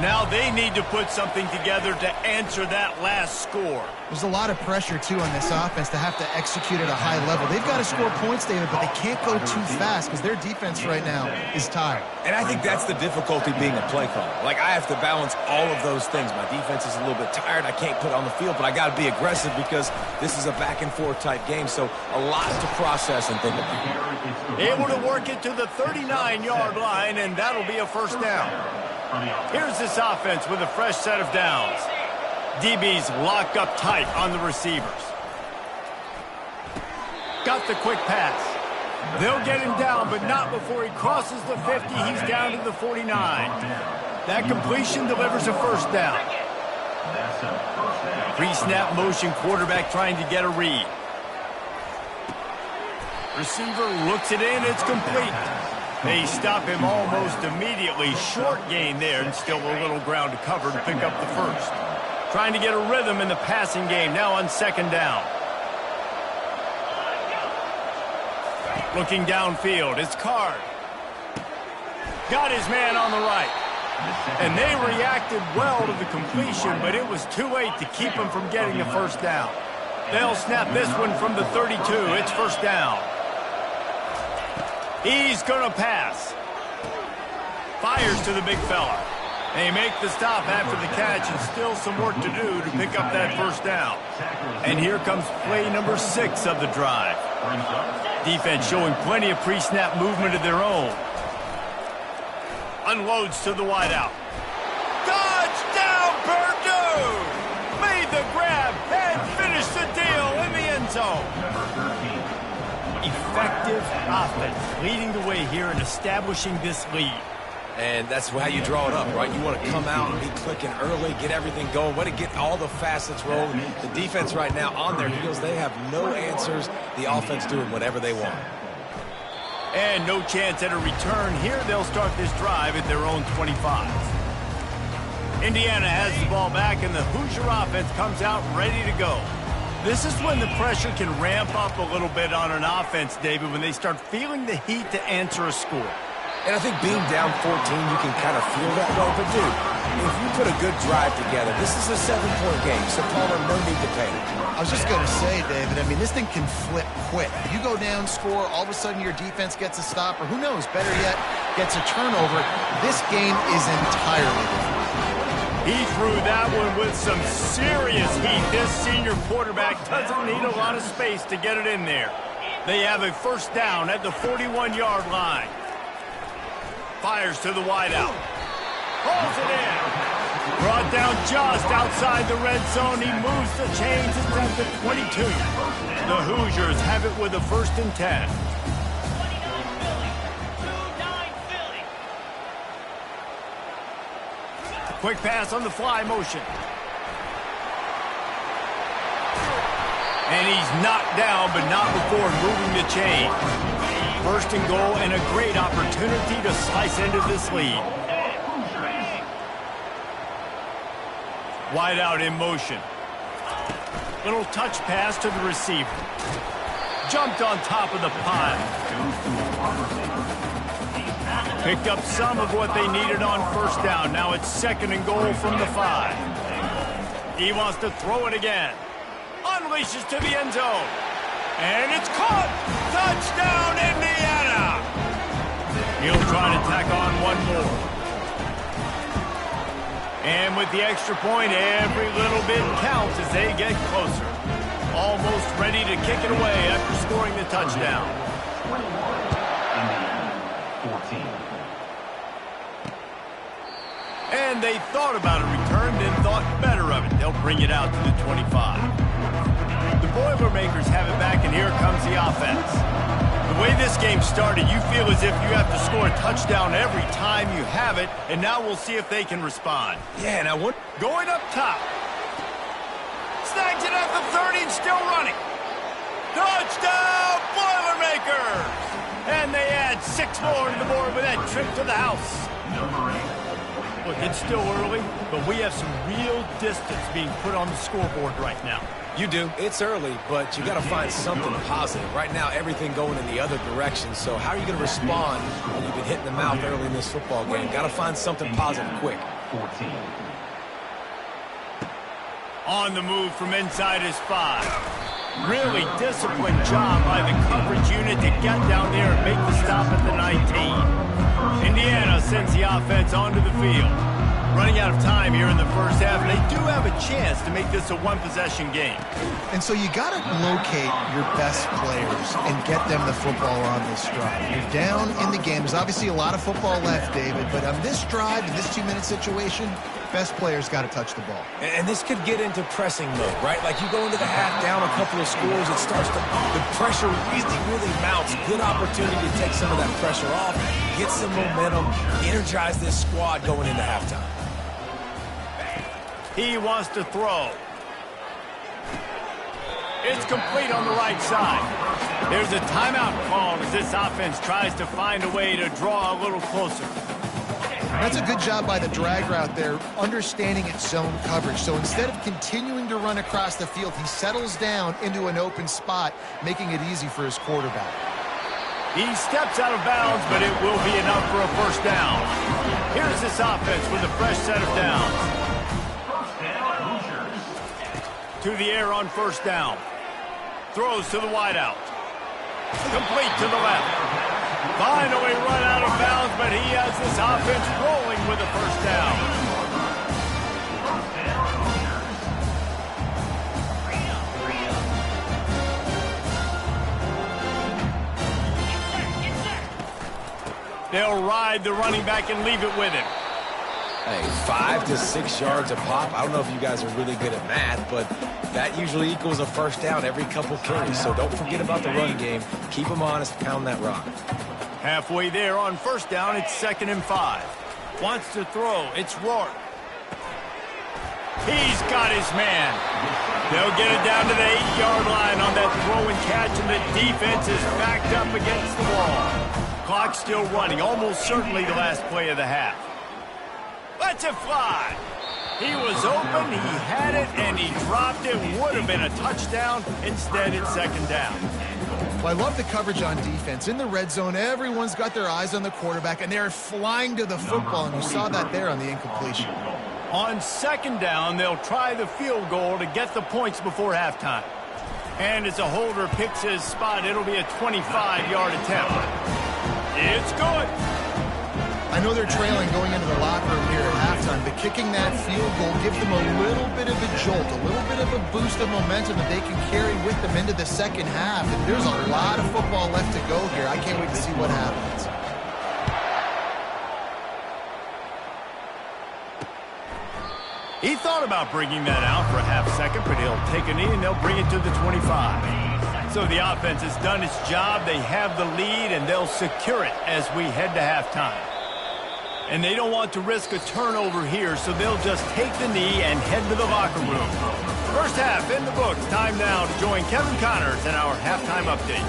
Now they need to put something together to answer that last score. There's a lot of pressure, too, on this offense to have to execute at a high level. They've got to score points, David, but they can't go too fast because their defense right now is tired. And I think that's the difficulty being a play caller. Like, I have to balance all of those things. My defense is a little bit tired. I can't put it on the field, but I got to be aggressive because this is a back-and-forth type game. So a lot to process and think about. Able to work it to the 39-yard line, and that'll be a first down. Here's this offense with a fresh set of downs. DBs locked up tight on the receivers. Got the quick pass. They'll get him down, but not before he crosses the 50. He's down to the 49. That completion delivers a first down. Pre-snap motion, quarterback trying to get a read. Receiver looks it in. It's complete. They stop him almost immediately. Short gain there, and still a little ground to cover to pick up the first. Trying to get a rhythm in the passing game, now on second down. Looking downfield, it's Card. Got his man on the right. And they reacted well to the completion, but it was too late to keep him from getting a first down. They'll snap this one from the 32. It's first down. He's going to pass. Fires to the big fella. They make the stop after the catch, and still some work to do to pick up that first down. And here comes play number 6 of the drive. Defense showing plenty of pre-snap movement of their own. Unloads to the wideout. Touchdown, Purdue! Made the grab and finished the deal in the end zone. Effective offense leading the way here and establishing this lead. And that's how you draw it up, right? You want to come out and be clicking early, get everything going, want to get all the facets rolling. The defense right now on their heels, they have no answers. The offense doing whatever they want. And no chance at a return here. They'll start this drive at their own 25. Indiana has the ball back, and the Hoosier offense comes out ready to go. This is when the pressure can ramp up a little bit on an offense, David, when they start feeling the heat to answer a score. And I think being down 14, you can kind of feel that way. But, dude, if you put a good drive together, this is a 7-point game, so Palmer, no need to panic. I was just going to say, David, I mean, this thing can flip quick. You go down, score, all of a sudden your defense gets a stop, or who knows, better yet, gets a turnover. This game is entirely different. He threw that one with some serious heat. This senior quarterback doesn't need a lot of space to get it in there. They have a first down at the 41-yard line. Fires to the wideout. Pulls it in. Brought down just outside the red zone. He moves the chains at the 22. The Hoosiers have it with a 1st and 10. Quick pass on the fly motion. And he's knocked down, but not before moving the chain. 1st and goal, and a great opportunity to slice into this lead. Wide out in motion. Little touch pass to the receiver. Jumped on top of the pile. Picked up some of what they needed on first down. Now it's 2nd and goal from the 5. He wants to throw it again. Unleashes to the end zone. And it's caught! Touchdown, Indiana! He'll try to tack on one more. And with the extra point, every little bit counts as they get closer. Almost ready to kick it away after scoring the touchdown. 14. And they thought about a return, then thought better of it. They'll bring it out to the 25. The Boilermakers have it back, and here comes the offense. The way this game started, you feel as if you have to score a touchdown every time you have it, and now we'll see if they can respond. Yeah, now what? Going up top. Snags it at the 30 and still running. Touchdown, Boilermakers! And they add 6 more to the board with that trip to the house. Look, it's still early, but we have some real distance being put on the scoreboard right now. You do. It's early, but you got to find something positive. Right now, everything going in the other direction. So how are you going to respond when you've been hit in the mouth early in this football game? Got to find something positive quick. 14. On the move from inside his 5. Really disciplined job by the coverage unit to get down there and make the stop at the 19. Indiana sends the offense onto the field. Running out of time here in the first half, and they do have a chance to make this a one-possession game. And so you got to locate your best players and get them the football on this drive. You're down in the game. There's obviously a lot of football left, David, but on this drive, in this 2-minute situation, best players got to touch the ball. And this could get into pressing mode, right? Like you go into the half down a couple of scores, it starts to, the pressure really mounts. Good opportunity to take some of that pressure off, get some momentum, energize this squad going into halftime. He wants to throw. It's complete on the right side. There's a timeout called as this offense tries to find a way to draw a little closer. That's a good job by the drag route there, understanding its zone coverage. So instead of continuing to run across the field, he settles down into an open spot, making it easy for his quarterback. He steps out of bounds, but it will be enough for a first down. Here's this offense with a fresh set of downs. To the air on first down. Throws to the wideout. Complete to the left. Finally run out of bounds, but he has this offense rolling with a first down. They'll ride the running back and leave it with him. Hey, 5 to 6 yards a pop. I don't know if you guys are really good at math, but that usually equals a first down every couple carries. So don't forget about the run game. Keep them honest, pound that rock. Halfway there on first down, it's 2nd and 5. Wants to throw. It's Rourke. He's got his man. They'll get it down to the 8-yard line on that throw and catch, and the defense is backed up against the wall. Clock still running, almost certainly the last play of the half. Let's it fly. He was open, he had it, and he dropped it. Would have been a touchdown. Instead, it's 2nd down. Well, I love the coverage on defense. In the red zone, everyone's got their eyes on the quarterback, and they're flying to the football, and you saw that there on the incompletion. On 2nd down, they'll try the field goal to get the points before halftime. And as a holder picks his spot, it'll be a 25-yard attempt. It's good. I know they're trailing going into the locker room here at halftime, but kicking that field goal gives them a little bit of a jolt, a little bit of a boost of momentum that they can carry with them into the second half. And there's a lot of football left to go here. I can't wait to see what happens. He thought about bringing that out for a half second, but he'll take a knee and they'll bring it to the 25. So the offense has done its job. They have the lead, and they'll secure it as we head to halftime. And they don't want to risk a turnover here, so they'll just take the knee and head to the locker room. First half in the books. Time now to join Kevin Connors in our halftime update.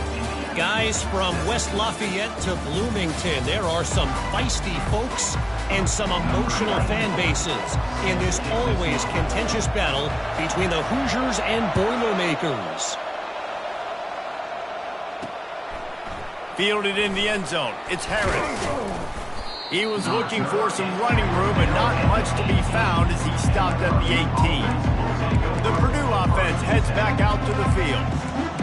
Guys, from West Lafayette to Bloomington, there are some feisty folks and some emotional fan bases in this always contentious battle between the Hoosiers and Boilermakers. Fielded in the end zone. It's Harris. He was looking for some running room, but not much to be found as he stopped at the 18. The Purdue offense heads back out to the field.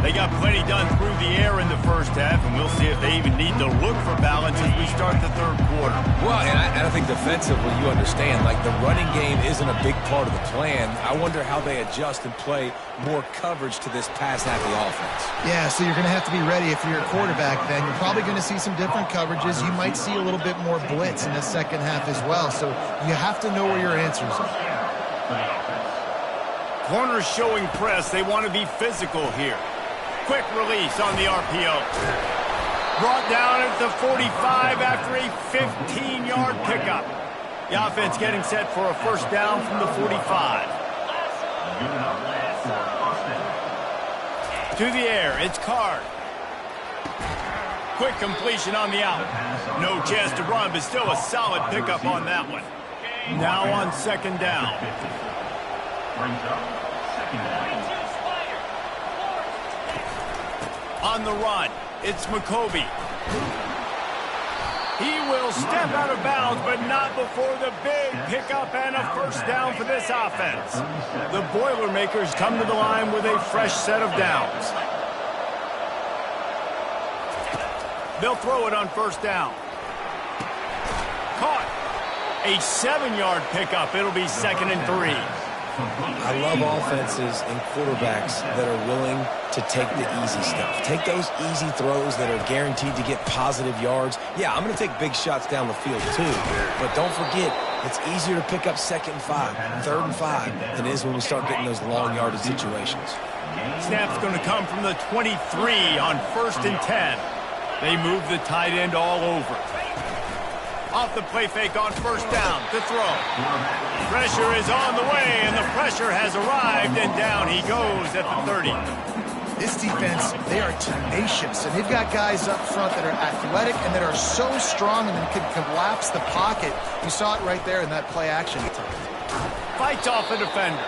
They got plenty done through the air in the first half, and we'll see if they even need to look for balance as we start the third quarter. Well, and I think defensively, you understand, like the running game isn't a big part of the plan. I wonder how they adjust and play more coverage to this pass-happy offense. Yeah, so you're going to have to be ready if you're a quarterback then. You're probably going to see some different coverages. You might see a little bit more blitz in the second half as well, so you have to know where your answers are. Corners showing press. They want to be physical here. Quick release on the RPO. Brought down at the 45 after a 15-yard pickup. The offense getting set for a first down from the 45. To the air, it's Card. Quick completion on the out. No chance to run, but still a solid pickup on that one. Now on second down. Brings up second down. On the run, it's McCoby. He will step out of bounds, but not before the big pickup and a first down for this offense. The Boilermakers come to the line with a fresh set of downs. They'll throw it on first down. Caught. A 7-yard pickup. It'll be 2nd and 3. I love offenses and quarterbacks that are willing to take the easy stuff. Take those easy throws that are guaranteed to get positive yards. Yeah, I'm going to take big shots down the field too. But don't forget, it's easier to pick up 2nd and 5, 3rd and 5 than it is when we start getting those long yardage situations. Snap's going to come from the 23 on 1st and 10. They move the tight end all over. Off the play fake on first down to throw. Pressure is on the way, and the pressure has arrived, and down he goes at the 30. This defense, they are tenacious, and they've got guys up front that are athletic and that are so strong and can collapse the pocket. You saw it right there in that play action. Fights off a defender.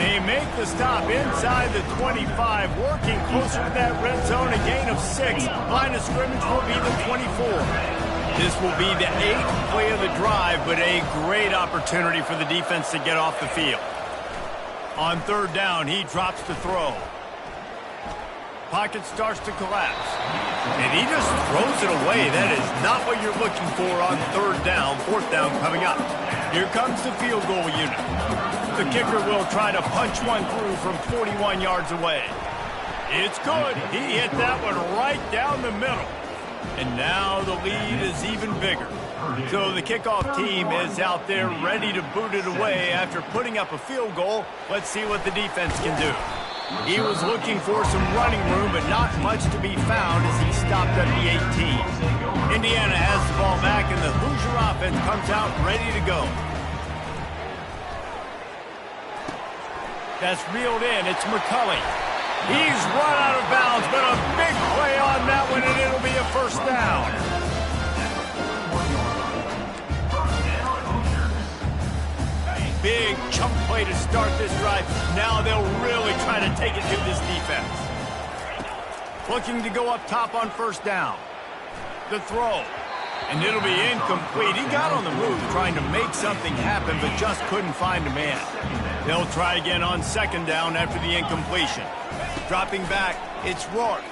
They make the stop inside the 25, working closer to that red zone, a gain of 6. Line of scrimmage will be the 24. This will be the 8th play of the drive, but a great opportunity for the defense to get off the field. On third down, he drops to throw. Pocket starts to collapse. And he just throws it away. That is not what you're looking for on third down. Fourth down coming up. Here comes the field goal unit. The kicker will try to punch one through from 41 yards away. It's good. He hit that one right down the middle. And now the lead is even bigger. So the kickoff team is out there ready to boot it away after putting up a field goal. Let's see what the defense can do. He was looking for some running room, but not much to be found as he stopped at the 18. Indiana has the ball back, and the Hoosier offense comes out ready to go. That's reeled in. It's McCulley. He's run out of bounds, but a big play on that one, and it'll be a first down. Big chunk play to start this drive. Now they'll really try to take it to this defense. Looking to go up top on first down. The throw. And it'll be incomplete. He got on the move trying to make something happen, but just couldn't find a man. They'll try again on second down after the incompletion. Dropping back, it's Rourke.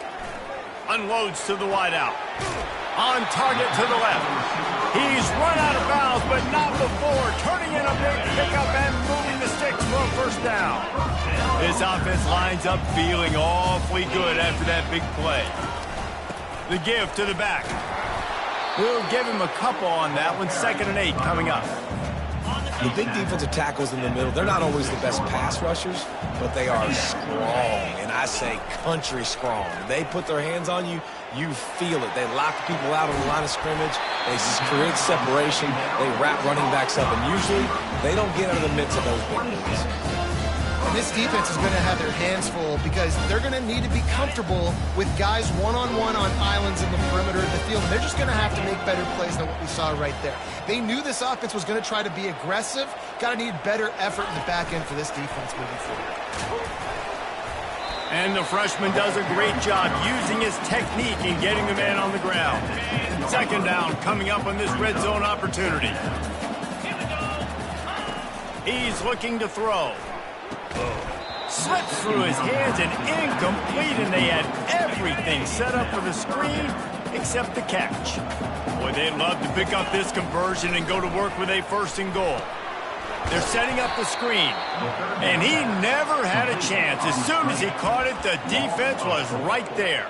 Unloads to the wideout. On target to the left. He's run out of bounds, but not before. Turning in a big pickup and moving the sticks for a first down. This offense lines up feeling awfully good after that big play. The give to the back. We'll give him a couple on that one. 2nd and 8 coming up. The big defensive tackles in the middle, they're not always the best pass rushers, but they are strong, and I say country strong. They put their hands on you, you feel it. They lock people out on the line of scrimmage. They create separation. They wrap running backs up, and usually they don't get out of the midst of those big boys. And this defense is going to have their hands full because they're going to need to be comfortable with guys one-on-one on islands in the perimeter of the field. And they're just going to have to make better plays than what we saw right there. They knew this offense was going to try to be aggressive. Got to need better effort in the back end for this defense moving forward. And the freshman does a great job using his technique in getting the man on the ground. Second down coming up on this red zone opportunity. He's looking to throw. Slips through his hands and incomplete, and they had everything set up for the screen except the catch. Boy, they'd love to pick up this conversion and go to work with a 1st and goal. They're setting up the screen, and he never had a chance. As soon as he caught it, the defense was right there.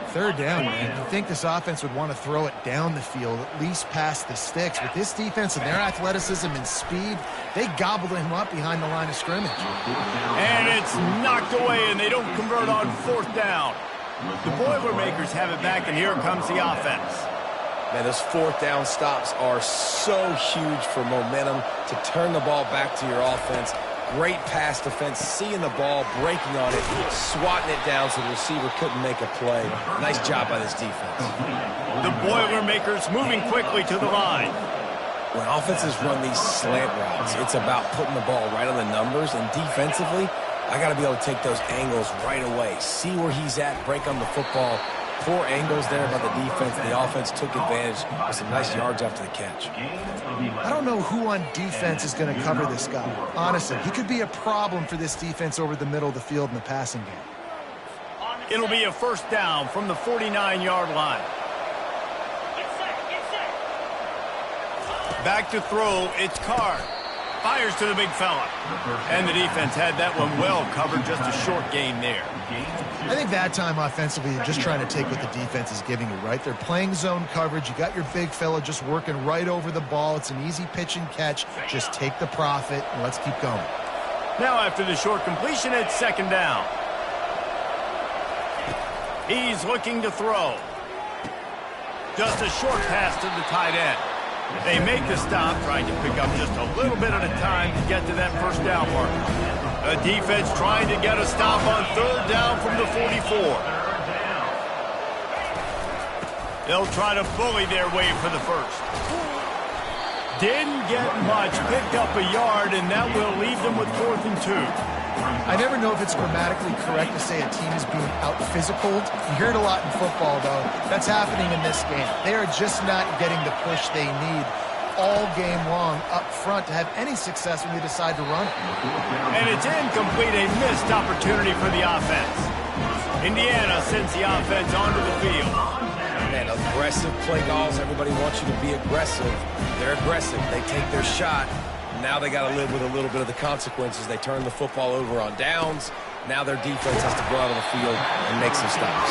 Third down, man. You'd think this offense would want to throw it down the field, at least past the sticks. With this defense and their athleticism and speed, they gobbled him up behind the line of scrimmage. And it's knocked away, and they don't convert on 4th down. The Boilermakers have it back, and here comes the offense. Man, those 4th down stops are so huge for momentum to turn the ball back to your offense. Great pass defense, seeing the ball, breaking on it, swatting it down so the receiver couldn't make a play. Nice job by this defense. The Boilermakers moving quickly to the line. When offenses run these slant routes, it's about putting the ball right on the numbers, and defensively, I got to be able to take those angles right away, see where he's at, break on the football. Poor angles there by the defense. The offense took advantage with some nice yards after the catch. I don't know who on defense is going to cover this guy. Honestly, he could be a problem for this defense over the middle of the field in the passing game. It'll be a 1st down from the 49-yard line. Back to throw, it's Carr. Fires to the big fella. And the defense had that one well covered, just a short gain there. I think that time offensively, you're just trying to take what the defense is giving you, right? They're playing zone coverage. You got your big fella just working right over the ball. It's an easy pitch and catch. Just take the profit, and let's keep going. Now after the short completion, it's 2nd down. He's looking to throw. Just a short pass to the tight end. They make the stop, trying to pick up just a little bit at a time to get to that 1st down mark. The defense trying to get a stop on 3rd down from the 44. They'll try to bully their way for the 1st. Didn't get much, picked up a yard, and that will leave them with 4th and 2. I never know if it's grammatically correct to say a team is being out-physicaled. You hear it a lot in football, though. That's happening in this game. They are just not getting the push they need all game long up front to have any success when they decide to run it. And it's incomplete, a missed opportunity for the offense. Indiana sends the offense onto the field. Man, aggressive play calls. Everybody wants you to be aggressive. They're aggressive. They take their shot. Now they got to live with a little bit of the consequences. They turn the football over on downs. Now their defense has to go out on the field and make some stops.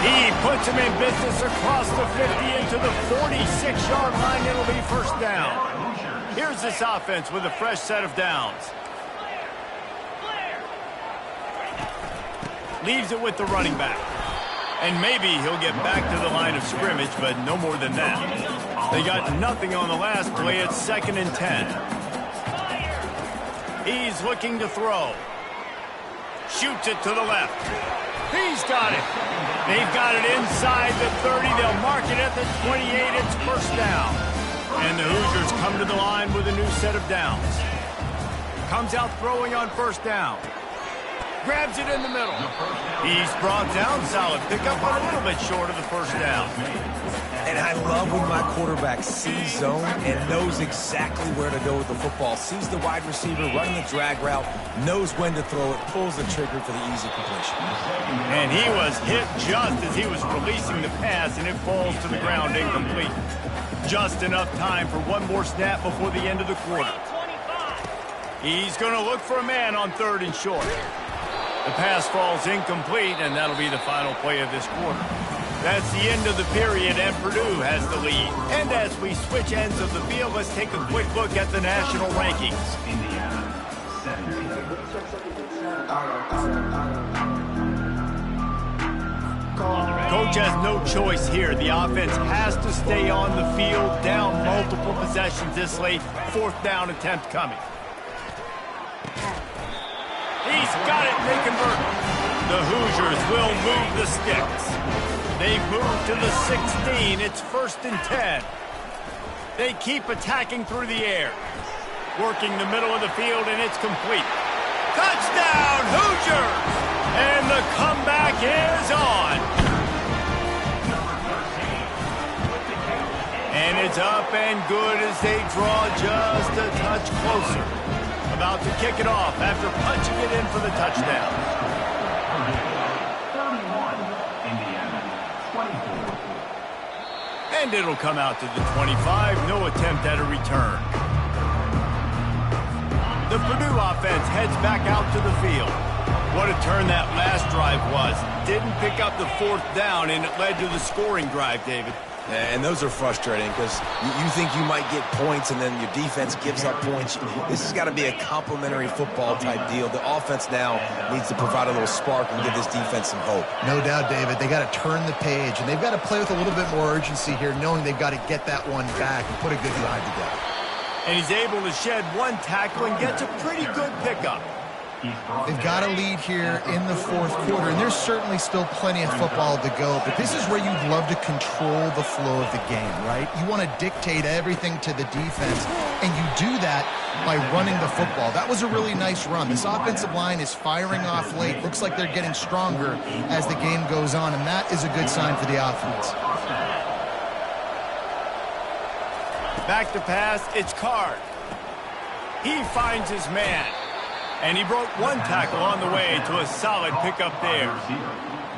He puts him in business across the 50 into the 46-yard line. It'll be 1st down. Here's this offense with a fresh set of downs. Leaves it with the running back. And maybe he'll get back to the line of scrimmage, but no more than that. They got nothing on the last play. It's 2nd and 10. He's looking to throw. Shoots it to the left. He's got it. They've got it inside the 30. They'll mark it at the 28. It's 1st down. And the Hoosiers come to the line with a new set of downs. Comes out throwing on 1st down. Grabs it in the middle. He's brought down. Solid pickup, but a little bit short of the 1st down. And I love when my quarterback sees zone and knows exactly where to go with the football. Sees the wide receiver running the drag route, knows when to throw it, pulls the trigger for the easy completion. And he was hit just as he was releasing the pass, and it falls to the ground incomplete. Just enough time for one more snap before the end of the quarter. He's going to look for a man on 3rd and short. The pass falls incomplete, and that'll be the final play of this quarter. That's the end of the period, and Purdue has the lead. And as we switch ends of the field, let's take a quick look at the national rankings. Coach has no choice here. The offense has to stay on the field, down multiple possessions this late. 4th down attempt coming. He's got it, they convert. The Hoosiers will move the sticks. They move to the 16. It's 1st and 10. They keep attacking through the air. Working the middle of the field, and it's complete. Touchdown, Hoosiers! And the comeback is on. And it's up and good as they draw just a touch closer. About to kick it off after punching it in for the touchdown. 31, Indiana, 24. And it'll come out to the 25. No attempt at a return. The Purdue offense heads back out to the field. What a turn that last drive was. Didn't pick up the fourth down, and it led to the scoring drive, David. And those are frustrating because you think you might get points and then your defense gives up points. This has got to be a complementary football type deal. The offense now needs to provide a little spark and give this defense some hope. No doubt, David. They got to turn the page, and they've got to play with a little bit more urgency here, knowing they've got to get that one back and put a good drive together. And he's able to shed one tackle and gets a pretty good pickup. They've got a lead here in the fourth quarter, and there's certainly still plenty of football to go, but this is where you'd love to control the flow of the game, right? You want to dictate everything to the defense, and you do that by running the football. That was a really nice run. This offensive line is firing off late. Looks like they're getting stronger as the game goes on, and that is a good sign for the offense. Back to pass, it's Card. He finds his man. And he broke one tackle on the way to a solid pickup there.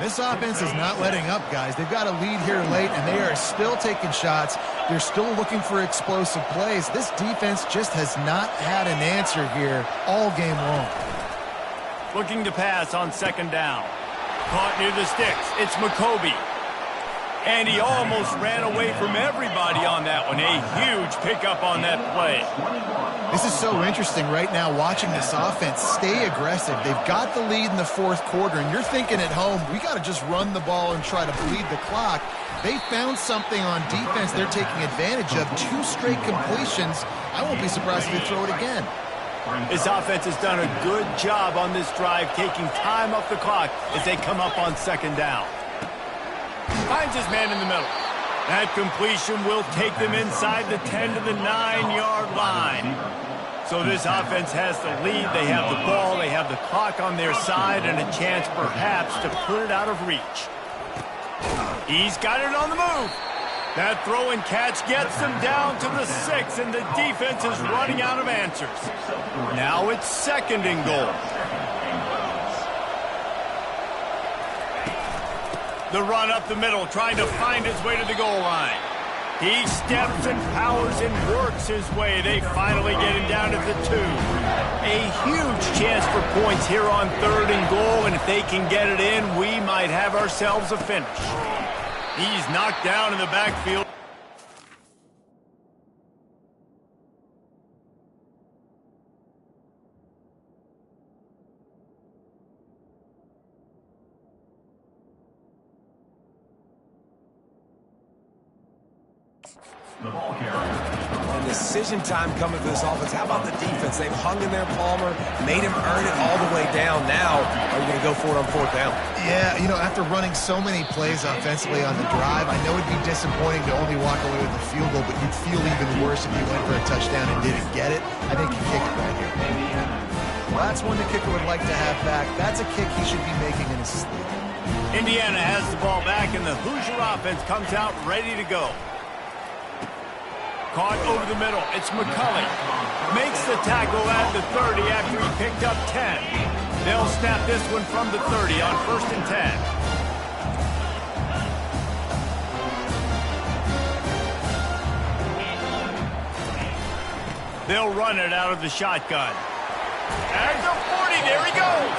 This offense is not letting up, guys. They've got a lead here late, and they are still taking shots. They're still looking for explosive plays. This defense just has not had an answer here all game long. Looking to pass on second down. Caught near the sticks. It's McCoby. And he almost ran away from everybody on that one. A huge pickup on that play. This is so interesting right now, watching this offense stay aggressive. They've got the lead in the fourth quarter, and you're thinking at home, we got to just run the ball and try to bleed the clock. They found something on defense they're taking advantage of. 2 straight completions. I won't be surprised if they throw it again. This offense has done a good job on this drive, taking time off the clock as they come up on second down. Finds his man in the middle. That completion will take them inside the 10 to the 9-yard line. So this offense has the lead. They have the ball. They have the clock on their side and a chance perhaps to put it out of reach. He's got it on the move. That throw and catch gets them down to the 6, and the defense is running out of answers. Now it's second and goal. The run up the middle, trying to find his way to the goal line. He steps and powers and works his way. They finally get him down at the 2. A huge chance for points here on third and goal, and if they can get it in, we might have ourselves a finish. He's knocked down in the backfield. The ball carrier. And decision time coming for this offense. How about the defense? They've hung in there, Palmer, made him earn it all the way down. Now, are you going to go for it on fourth down? Yeah, you know, after running so many plays offensively on the drive, I know it'd be disappointing to only walk away with a field goal, but you'd feel even worse if you went for a touchdown and didn't get it. I think you kick it right here. Well, that's one the kicker would like to have back. That's a kick he should be making in his sleep. Indiana has the ball back, and the Hoosier offense comes out ready to go. Caught over the middle. It's McCulley. Makes the tackle at the 30 after he picked up 10. They'll snap this one from the 30 on 1st and 10. They'll run it out of the shotgun. At the 40, there he goes.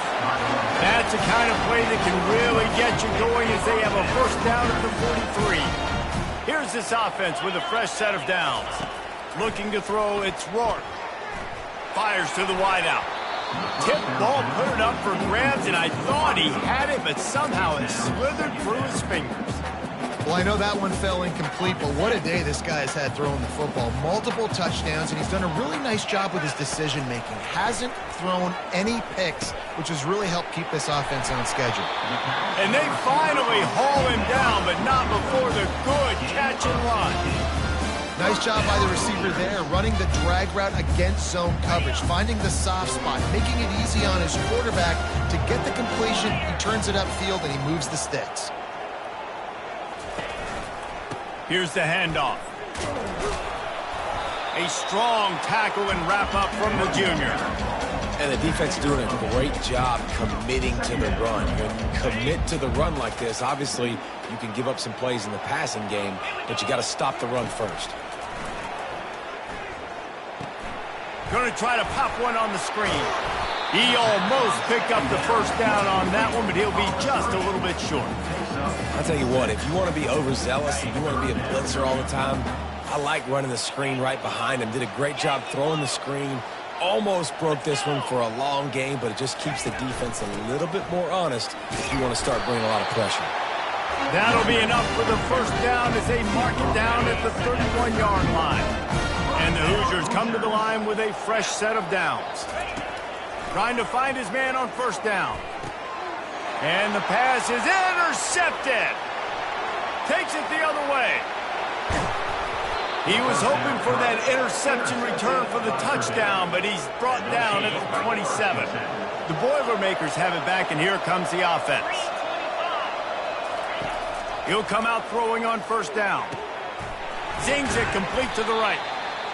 That's the kind of play that can really get you going as they have a first down at the 43. Here's this offense with a fresh set of downs. Looking to throw, it's Rourke. Fires to the wideout. Tip ball, put it up for grabs, and I thought he had it, but somehow it slithered through his fingers. Well, I know that one fell incomplete, but what a day this guy has had throwing the football. Multiple touchdowns, and he's done a really nice job with his decision-making. Hasn't thrown any picks, which has really helped keep this offense on schedule. And they finally haul him down, but not before the good catch and run. Nice job by the receiver there, running the drag route against zone coverage, finding the soft spot, making it easy on his quarterback to get the completion. He turns it upfield, and he moves the sticks. Here's the handoff. A strong tackle and wrap-up from the junior. And the defense doing a great job committing to the run. When you commit to the run like this, obviously you can give up some plays in the passing game, but you got to stop the run first. Going to try to pop one on the screen. He almost picked up the first down on that one, but he'll be just a little bit short. I'll tell you what, if you want to be overzealous and you want to be a blitzer all the time, I like running the screen right behind him. Did a great job throwing the screen. Almost broke this one for a long game, but it just keeps the defense a little bit more honest if you want to start bringing a lot of pressure. That'll be enough for the first down as they mark it down at the 31-yard line. And the Hoosiers come to the line with a fresh set of downs. Trying to find his man on first down. And the pass is intercepted. Takes it the other way. He was hoping for that interception return for the touchdown, but he's brought down at the 27. The Boilermakers have it back, and here comes the offense. He'll come out throwing on first down. Zings it complete to the right.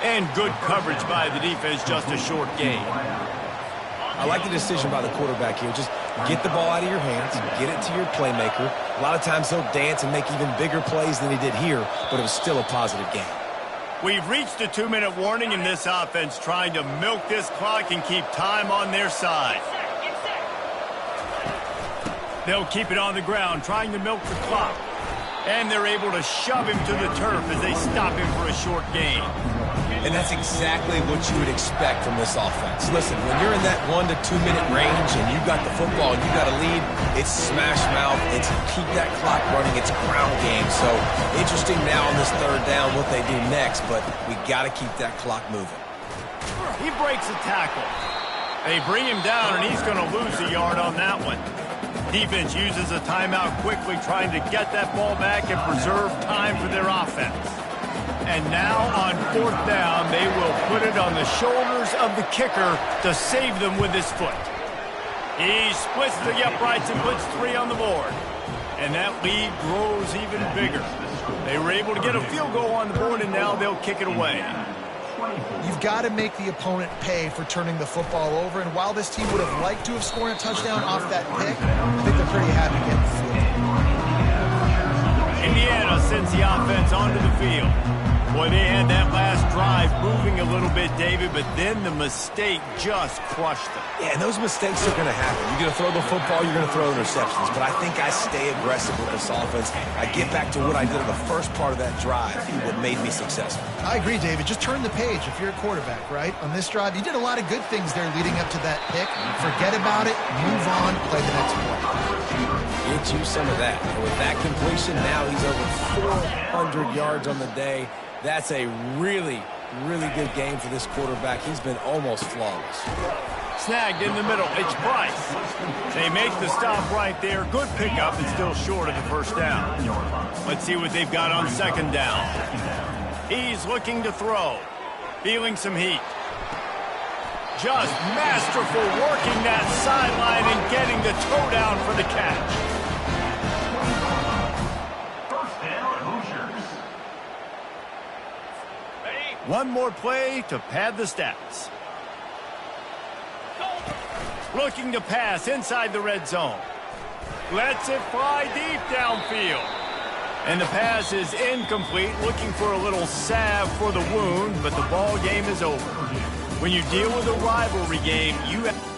And good coverage by the defense, just a short gain. I like the decision by the quarterback here. Just get the ball out of your hands, get it to your playmaker. A lot of times he'll dance and make even bigger plays than he did here, but it was still a positive game. We've reached the 2-minute warning in this offense, trying to milk this clock and keep time on their side. They'll keep it on the ground, trying to milk the clock. And they're able to shove him to the turf as they stop him for a short gain. And that's exactly what you would expect from this offense. Listen, when you're in that 1 to 2 minute range and you got the football and you got a lead, it's smash mouth, it's keep that clock running, it's ground game. So interesting now on this third down what they do next, but we got to keep that clock moving. He breaks a tackle. They bring him down, and he's going to lose a yard on that one. Defense uses a timeout quickly, trying to get that ball back and preserve time for their offense. And now on fourth down, they will put it on the shoulders of the kicker to save them with his foot. He splits the uprights and puts 3 on the board. And that lead grows even bigger. They were able to get a field goal on the board, and now they'll kick it away. You've got to make the opponent pay for turning the football over, and while this team would have liked to have scored a touchdown off that pick, I think they're pretty happy getting the field goal. Indiana sends the offense onto the field. Boy, they had that last drive moving a little bit, David, but then the mistake just crushed them. Yeah, and those mistakes are going to happen. You're going to throw the football, you're going to throw interceptions, but I think I stay aggressive with this offense. I get back to what I did in the first part of that drive, what made me successful. I agree, David. Just turn the page if you're a quarterback, right? On this drive, you did a lot of good things there leading up to that pick. Forget about it, move on, play the next play. Get you some of that. And with that completion, now he's over 400 yards on the day. That's a really, really good game for this quarterback. He's been almost flawless. Snagged in the middle. It's Price. They make the stop right there. Good pickup and still short of the first down. Let's see what they've got on second down. He's looking to throw. Feeling some heat. Just masterful working that sideline and getting the toe down for the catch. One more play to pad the stats. Looking to pass inside the red zone. Lets it fly deep downfield. And the pass is incomplete. Looking for a little salve for the wound, but the ball game is over. When you deal with a rivalry game, you have